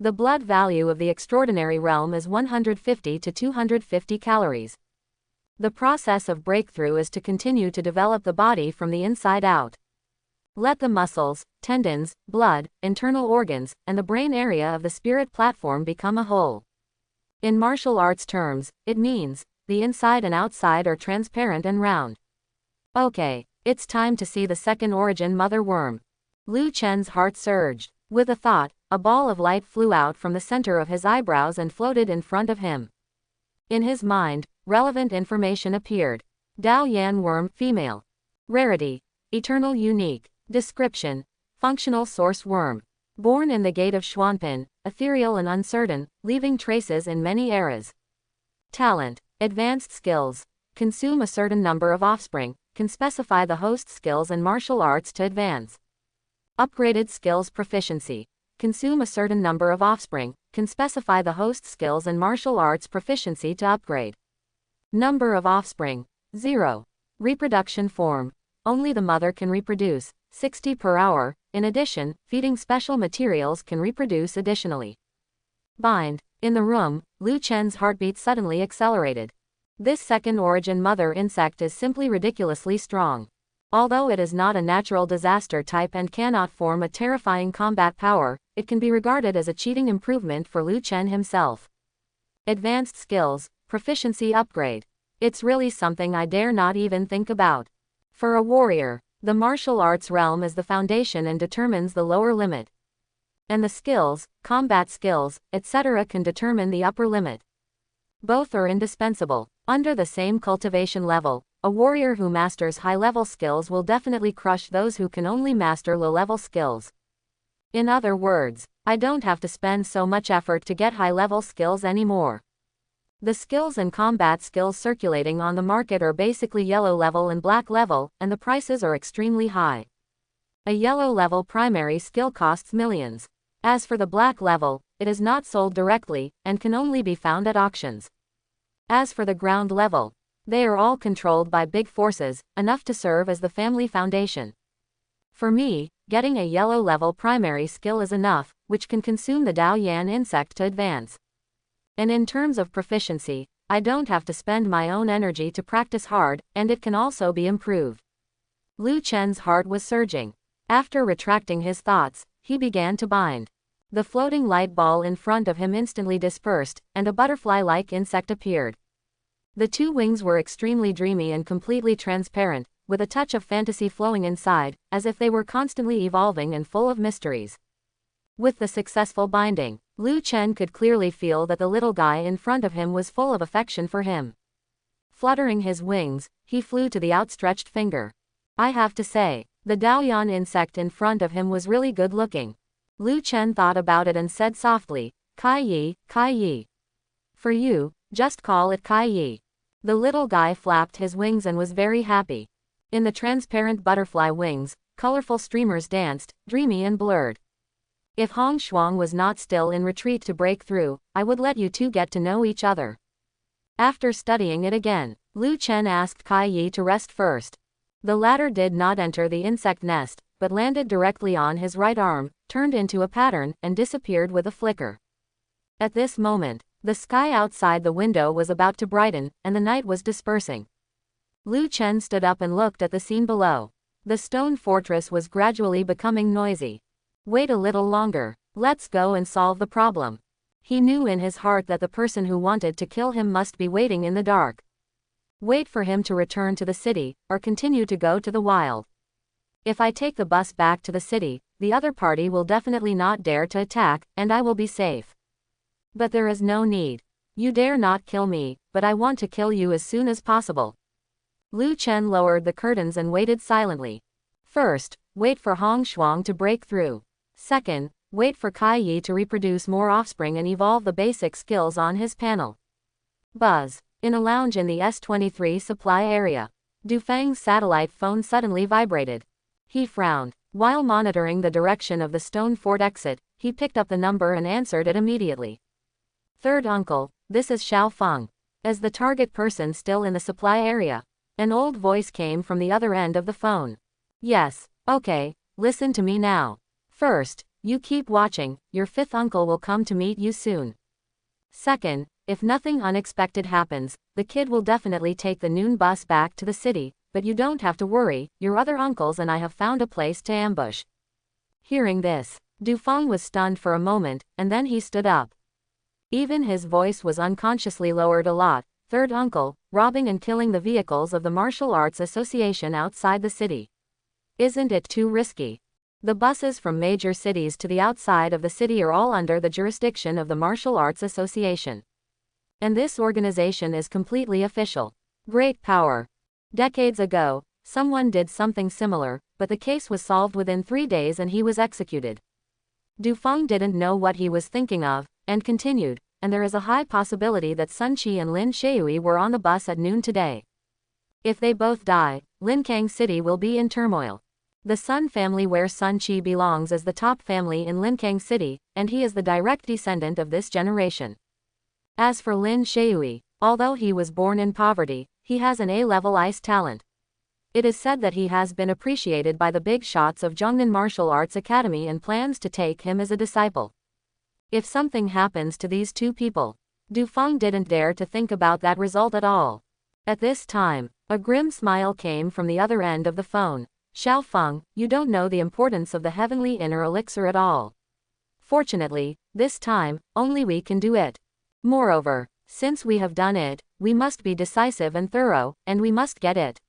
Speaker 1: The blood value of the extraordinary realm is 150 to 250 calories. The process of breakthrough is to continue to develop the body from the inside out. Let the muscles, tendons, blood, internal organs, and the brain area of the spirit platform become a whole. In martial arts terms, it means, the inside and outside are transparent and round. Okay, it's time to see the second origin mother worm. Lu Chen's heart surged. With a thought, a ball of light flew out from the center of his eyebrows and floated in front of him. In his mind, relevant information appeared. Dao Yan worm, female. Rarity, eternal unique. Description, functional source worm. Born in the gate of Xuanpin, ethereal and uncertain, leaving traces in many eras. Talent, advanced skills. Consume a certain number of offspring, can specify the host skills and martial arts to advance. Upgraded skills proficiency. Consume a certain number of offspring, can specify the host skills and martial arts proficiency to upgrade. Number of offspring, 0. Reproduction form. Only the mother can reproduce, 60 per hour. In addition, feeding special materials can reproduce additionally. Bind. In the room, Lu Chen's heartbeat suddenly accelerated. This second origin mother insect is simply ridiculously strong. Although it is not a natural disaster type and cannot form a terrifying combat power, it can be regarded as a cheating improvement for Lu Chen himself. Advanced skills, proficiency upgrade. It's really something I dare not even think about. For a warrior, the martial arts realm is the foundation and determines the lower limit. And the skills, combat skills, etc. can determine the upper limit. Both are indispensable. Under the same cultivation level, a warrior who masters high-level skills will definitely crush those who can only master low-level skills. In other words, I don't have to spend so much effort to get high-level skills anymore. The skills and combat skills circulating on the market are basically yellow level and black level, and the prices are extremely high. A yellow level primary skill costs millions. As for the black level, it is not sold directly, and can only be found at auctions. As for the ground level, they are all controlled by big forces, enough to serve as the family foundation. For me, getting a yellow level primary skill is enough, which can consume the Dao Yan insect to advance. And in terms of proficiency, I don't have to spend my own energy to practice hard, and it can also be improved. Lu Chen's heart was surging. After retracting his thoughts, he began to bind. The floating light ball in front of him instantly dispersed, and a butterfly-like insect appeared. The 2 wings were extremely dreamy and completely transparent, with a touch of fantasy flowing inside, as if they were constantly evolving and full of mysteries. With the successful binding, Lu Chen could clearly feel that the little guy in front of him was full of affection for him. Fluttering his wings, he flew to the outstretched finger. I have to say, the Daoyan insect in front of him was really good looking. Lu Chen thought about it and said softly, Kai Yi, Kai Yi. For you, just call it Kai Yi. The little guy flapped his wings and was very happy. In the transparent butterfly wings, colorful streamers danced, dreamy and blurred. If Hong Shuang was not still in retreat to break through, I would let you 2 get to know each other. After studying it again, Lu Chen asked Kai Yi to rest first. The latter did not enter the insect nest, but landed directly on his right arm, turned into a pattern, and disappeared with a flicker. At this moment, the sky outside the window was about to brighten, and the night was dispersing. Lu Chen stood up and looked at the scene below. The stone fortress was gradually becoming noisy. Wait a little longer. Let's go and solve the problem. He knew in his heart that the person who wanted to kill him must be waiting in the dark. Wait for him to return to the city, or continue to go to the wild. If I take the bus back to the city, the other party will definitely not dare to attack, and I will be safe. But there is no need. You dare not kill me, but I want to kill you as soon as possible. Lu Chen lowered the curtains and waited silently. First, wait for Hong Shuang to break through. Second, wait for Kai Yi to reproduce more offspring and evolve the basic skills on his panel. Buzz. In a lounge in the S23 supply area, Du Feng's satellite phone suddenly vibrated. He frowned. While monitoring the direction of the stone fort exit, he picked up the number and answered it immediately. Third uncle, this is Xiao Feng. As the target person still in the supply area, an old voice came from the other end of the phone. Yes, okay, listen to me now. First, you keep watching, your fifth uncle will come to meet you soon. Second, if nothing unexpected happens, the kid will definitely take the noon bus back to the city, but you don't have to worry, your other uncles and I have found a place to ambush. Hearing this, Du Feng was stunned for a moment, and then he stood up. Even his voice was unconsciously lowered a lot. Third uncle, robbing and killing the vehicles of the Martial Arts Association outside the city. Isn't it too risky? The buses from major cities to the outside of the city are all under the jurisdiction of the Martial Arts Association. And this organization is completely official. Great power. Decades ago, someone did something similar, but the case was solved within 3 days and he was executed. Du Feng didn't know what he was thinking of, and continued, and there is a high possibility that Sun Qi and Lin Shui were on the bus at noon today. If they both die, Linkang City will be in turmoil. The Sun family where Sun Qi belongs is the top family in Linkang City, and he is the direct descendant of this generation. As for Lin Shui, although he was born in poverty, he has an A-level ice talent. It is said that he has been appreciated by the big shots of Zhongnan Martial Arts Academy and plans to take him as a disciple. If something happens to these two people, Du Feng didn't dare to think about that result at all. At this time, a grim smile came from the other end of the phone. Xiao Feng, you don't know the importance of the heavenly inner elixir at all. Fortunately, this time, only we can do it. Moreover, since we have done it, we must be decisive and thorough, and we must get it.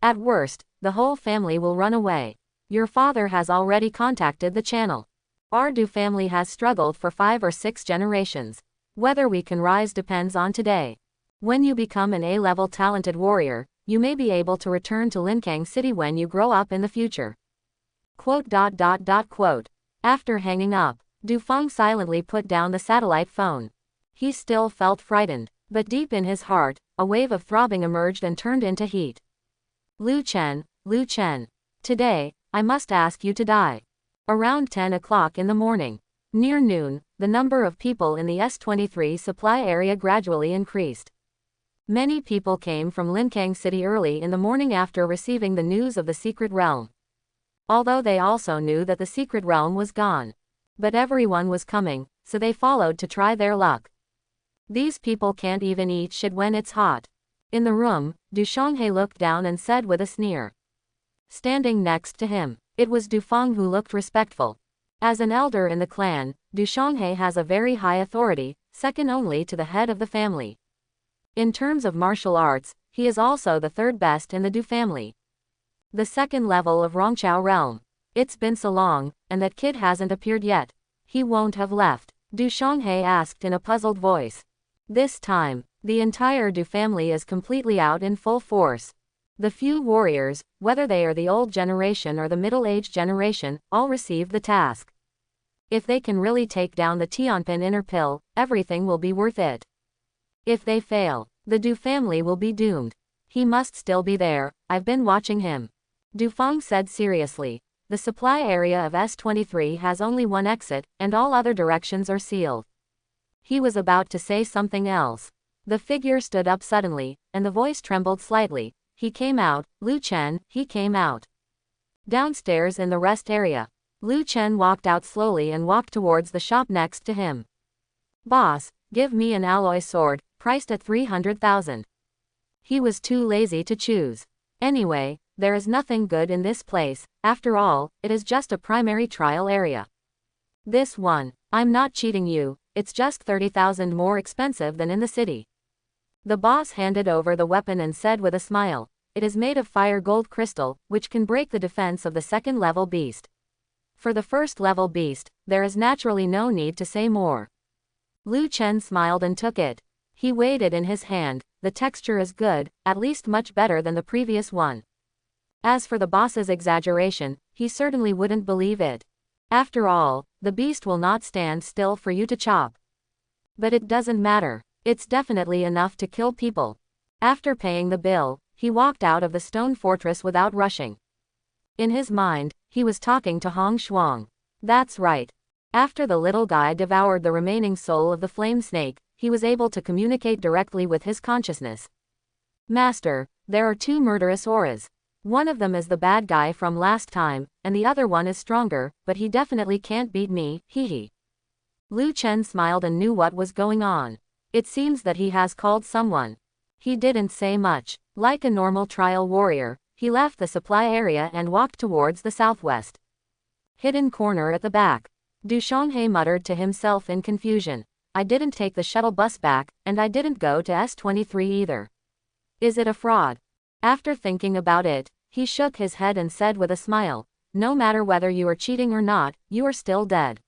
Speaker 1: At worst, the whole family will run away. Your father has already contacted the channel. Our Du family has struggled for 5 or 6 generations. Whether we can rise depends on today. When you become an A-level talented warrior, you may be able to return to Linkang City when you grow up in the future. Quote. After hanging up, Du Feng silently put down the satellite phone. He still felt frightened, but deep in his heart, a wave of throbbing emerged and turned into heat. Lu Chen, today, I must ask you to die. Around 10 o'clock in the morning. Near noon, the number of people in the S23 supply area gradually increased. Many people came from Linkang City early in the morning after receiving the news of the secret realm. Although they also knew that the secret realm was gone. But everyone was coming, so they followed to try their luck. These people can't even eat shit when it's hot. In the room, Du Shanghe looked down and said with a sneer. Standing next to him, it was Du Feng who looked respectful. As an elder in the clan, Du Shanghe has a very high authority, second only to the head of the family. In terms of martial arts, he is also the third best in the Du family. The second level of Rongchao realm. It's been so long, and that kid hasn't appeared yet. He won't have left, Du Shanghe asked in a puzzled voice. This time, the entire Du family is completely out in full force. The few warriors, whether they are the old generation or the middle-aged generation, all received the task. If they can really take down the Tianpin inner pill, everything will be worth it. If they fail, the Du family will be doomed. He must still be there, I've been watching him. Du Feng said seriously. The supply area of S23 has only one exit, and all other directions are sealed. He was about to say something else. The figure stood up suddenly, and the voice trembled slightly. He came out, Lu Chen, he came out. Downstairs in the rest area, Lu Chen walked out slowly and walked towards the shop next to him. Boss, give me an alloy sword, priced at 300,000. He was too lazy to choose. Anyway, there is nothing good in this place, after all, it is just a primary trial area. This one, I'm not cheating you, it's just 30,000 more expensive than in the city. The boss handed over the weapon and said with a smile, it is made of fire gold crystal, which can break the defense of the second level beast. For the first level beast, there is naturally no need to say more. Lu Chen smiled and took it. He weighed it in his hand. The texture is good, at least much better than the previous one. As for the boss's exaggeration, he certainly wouldn't believe it. After all, the beast will not stand still for you to chop. But it doesn't matter. It's definitely enough to kill people. After paying the bill, he walked out of the stone fortress without rushing. In his mind, he was talking to Hong Shuang. That's right. After the little guy devoured the remaining soul of the flame snake, he was able to communicate directly with his consciousness. Master, there are two murderous auras. One of them is the bad guy from last time, and the other one is stronger, but he definitely can't beat me, hee. Lu Chen smiled and knew what was going on. It seems that he has called someone. He didn't say much. Like a normal trial warrior, he left the supply area and walked towards the southwest. Hidden corner at the back. Du Shanghe muttered to himself in confusion. I didn't take the shuttle bus back, and I didn't go to S23 either. Is it a fraud? After thinking about it, he shook his head and said with a smile, no matter whether you are cheating or not, you are still dead.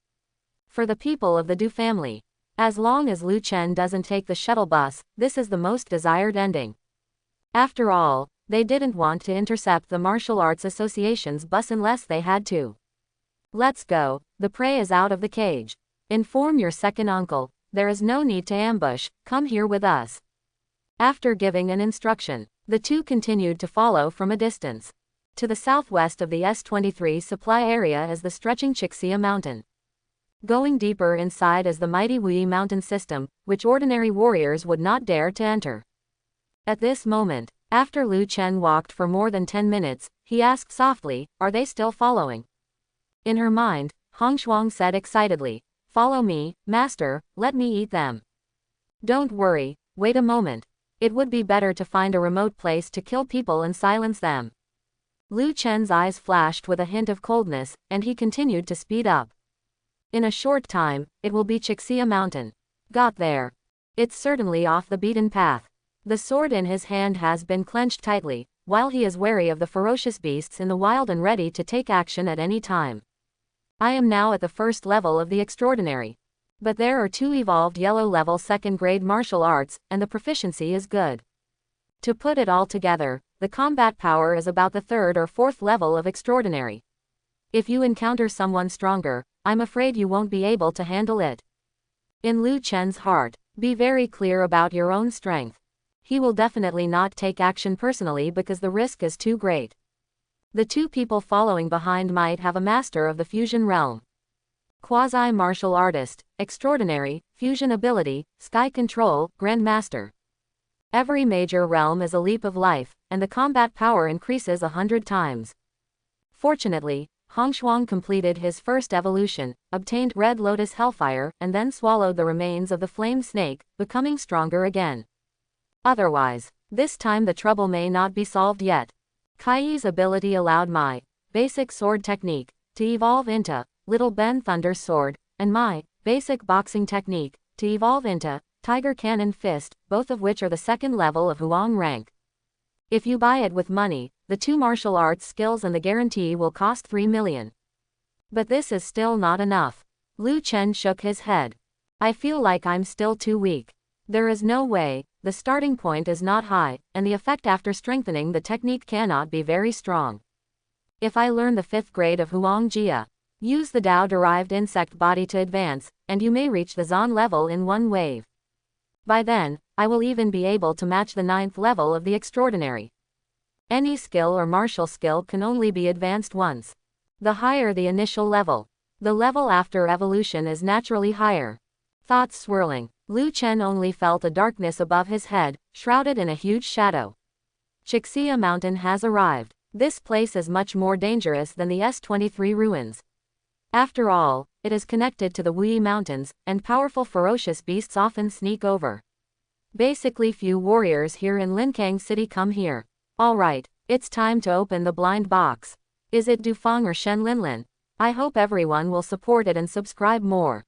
Speaker 1: For the people of the Du family. As long as Lu Chen doesn't take the shuttle bus, this is the most desired ending. After all, they didn't want to intercept the Martial Arts Association's bus unless they had to. Let's go, the prey is out of the cage. Inform your second uncle, there is no need to ambush, come here with us. After giving an instruction, the two continued to follow from a distance. To the southwest of the S23 supply area is the stretching Chixia Mountain. Going deeper inside is the mighty Wuyi Mountain system, which ordinary warriors would not dare to enter. At this moment, after Lu Chen walked for more than 10 minutes, he asked softly, are they still following? In her mind, Hong Shuang said excitedly, follow me, master, let me eat them. Don't worry, wait a moment. It would be better to find a remote place to kill people and silence them. Lu Chen's eyes flashed with a hint of coldness, and he continued to speed up. In a short time, it will be Chixia Mountain. Got there. It's certainly off the beaten path. The sword in his hand has been clenched tightly, while he is wary of the ferocious beasts in the wild and ready to take action at any time. I am now at the first level of the extraordinary. But there are two evolved yellow-level second-grade martial arts, and the proficiency is good. To put it all together, the combat power is about the third or fourth level of extraordinary. If you encounter someone stronger, I'm afraid you won't be able to handle it. In Lu Chen's heart, be very clear about your own strength. He will definitely not take action personally because the risk is too great. The two people following behind might have a master of the fusion realm. Quasi-martial artist, extraordinary, fusion ability, sky control, grandmaster. Every major realm is a leap of life, and the combat power increases 100 times. Fortunately, Hong Shuang completed his first evolution, obtained Red Lotus Hellfire, and then swallowed the remains of the flame snake, becoming stronger again. Otherwise, this time the trouble may not be solved yet. Kai's ability allowed my basic sword technique to evolve into Little Ben Thunder Sword, and my basic boxing technique to evolve into Tiger Cannon Fist, both of which are the second level of Huang rank. If you buy it with money, the two martial arts skills and the guarantee will cost 3 million. But this is still not enough. Lu Chen shook his head. I feel like I'm still too weak. There is no way, the starting point is not high, and the effect after strengthening the technique cannot be very strong. If I learn the 5th grade of Huang Jia, use the Tao-derived insect body to advance, and you may reach the Zan level in one wave. By then, I will even be able to match the 9th level of the extraordinary. Any skill or martial skill can only be advanced once. The higher the initial level, the level after evolution is naturally higher. Thoughts swirling, Lu Chen only felt a darkness above his head, shrouded in a huge shadow. Chixia Mountain has arrived. This place is much more dangerous than the S23 ruins. After all, it is connected to the Wuyi Mountains, and powerful ferocious beasts often sneak over. Basically few warriors here in Linkang City come here. Alright, it's time to open the blind box. Is it Dufang or Shen Linlin? I hope everyone will support it and subscribe more.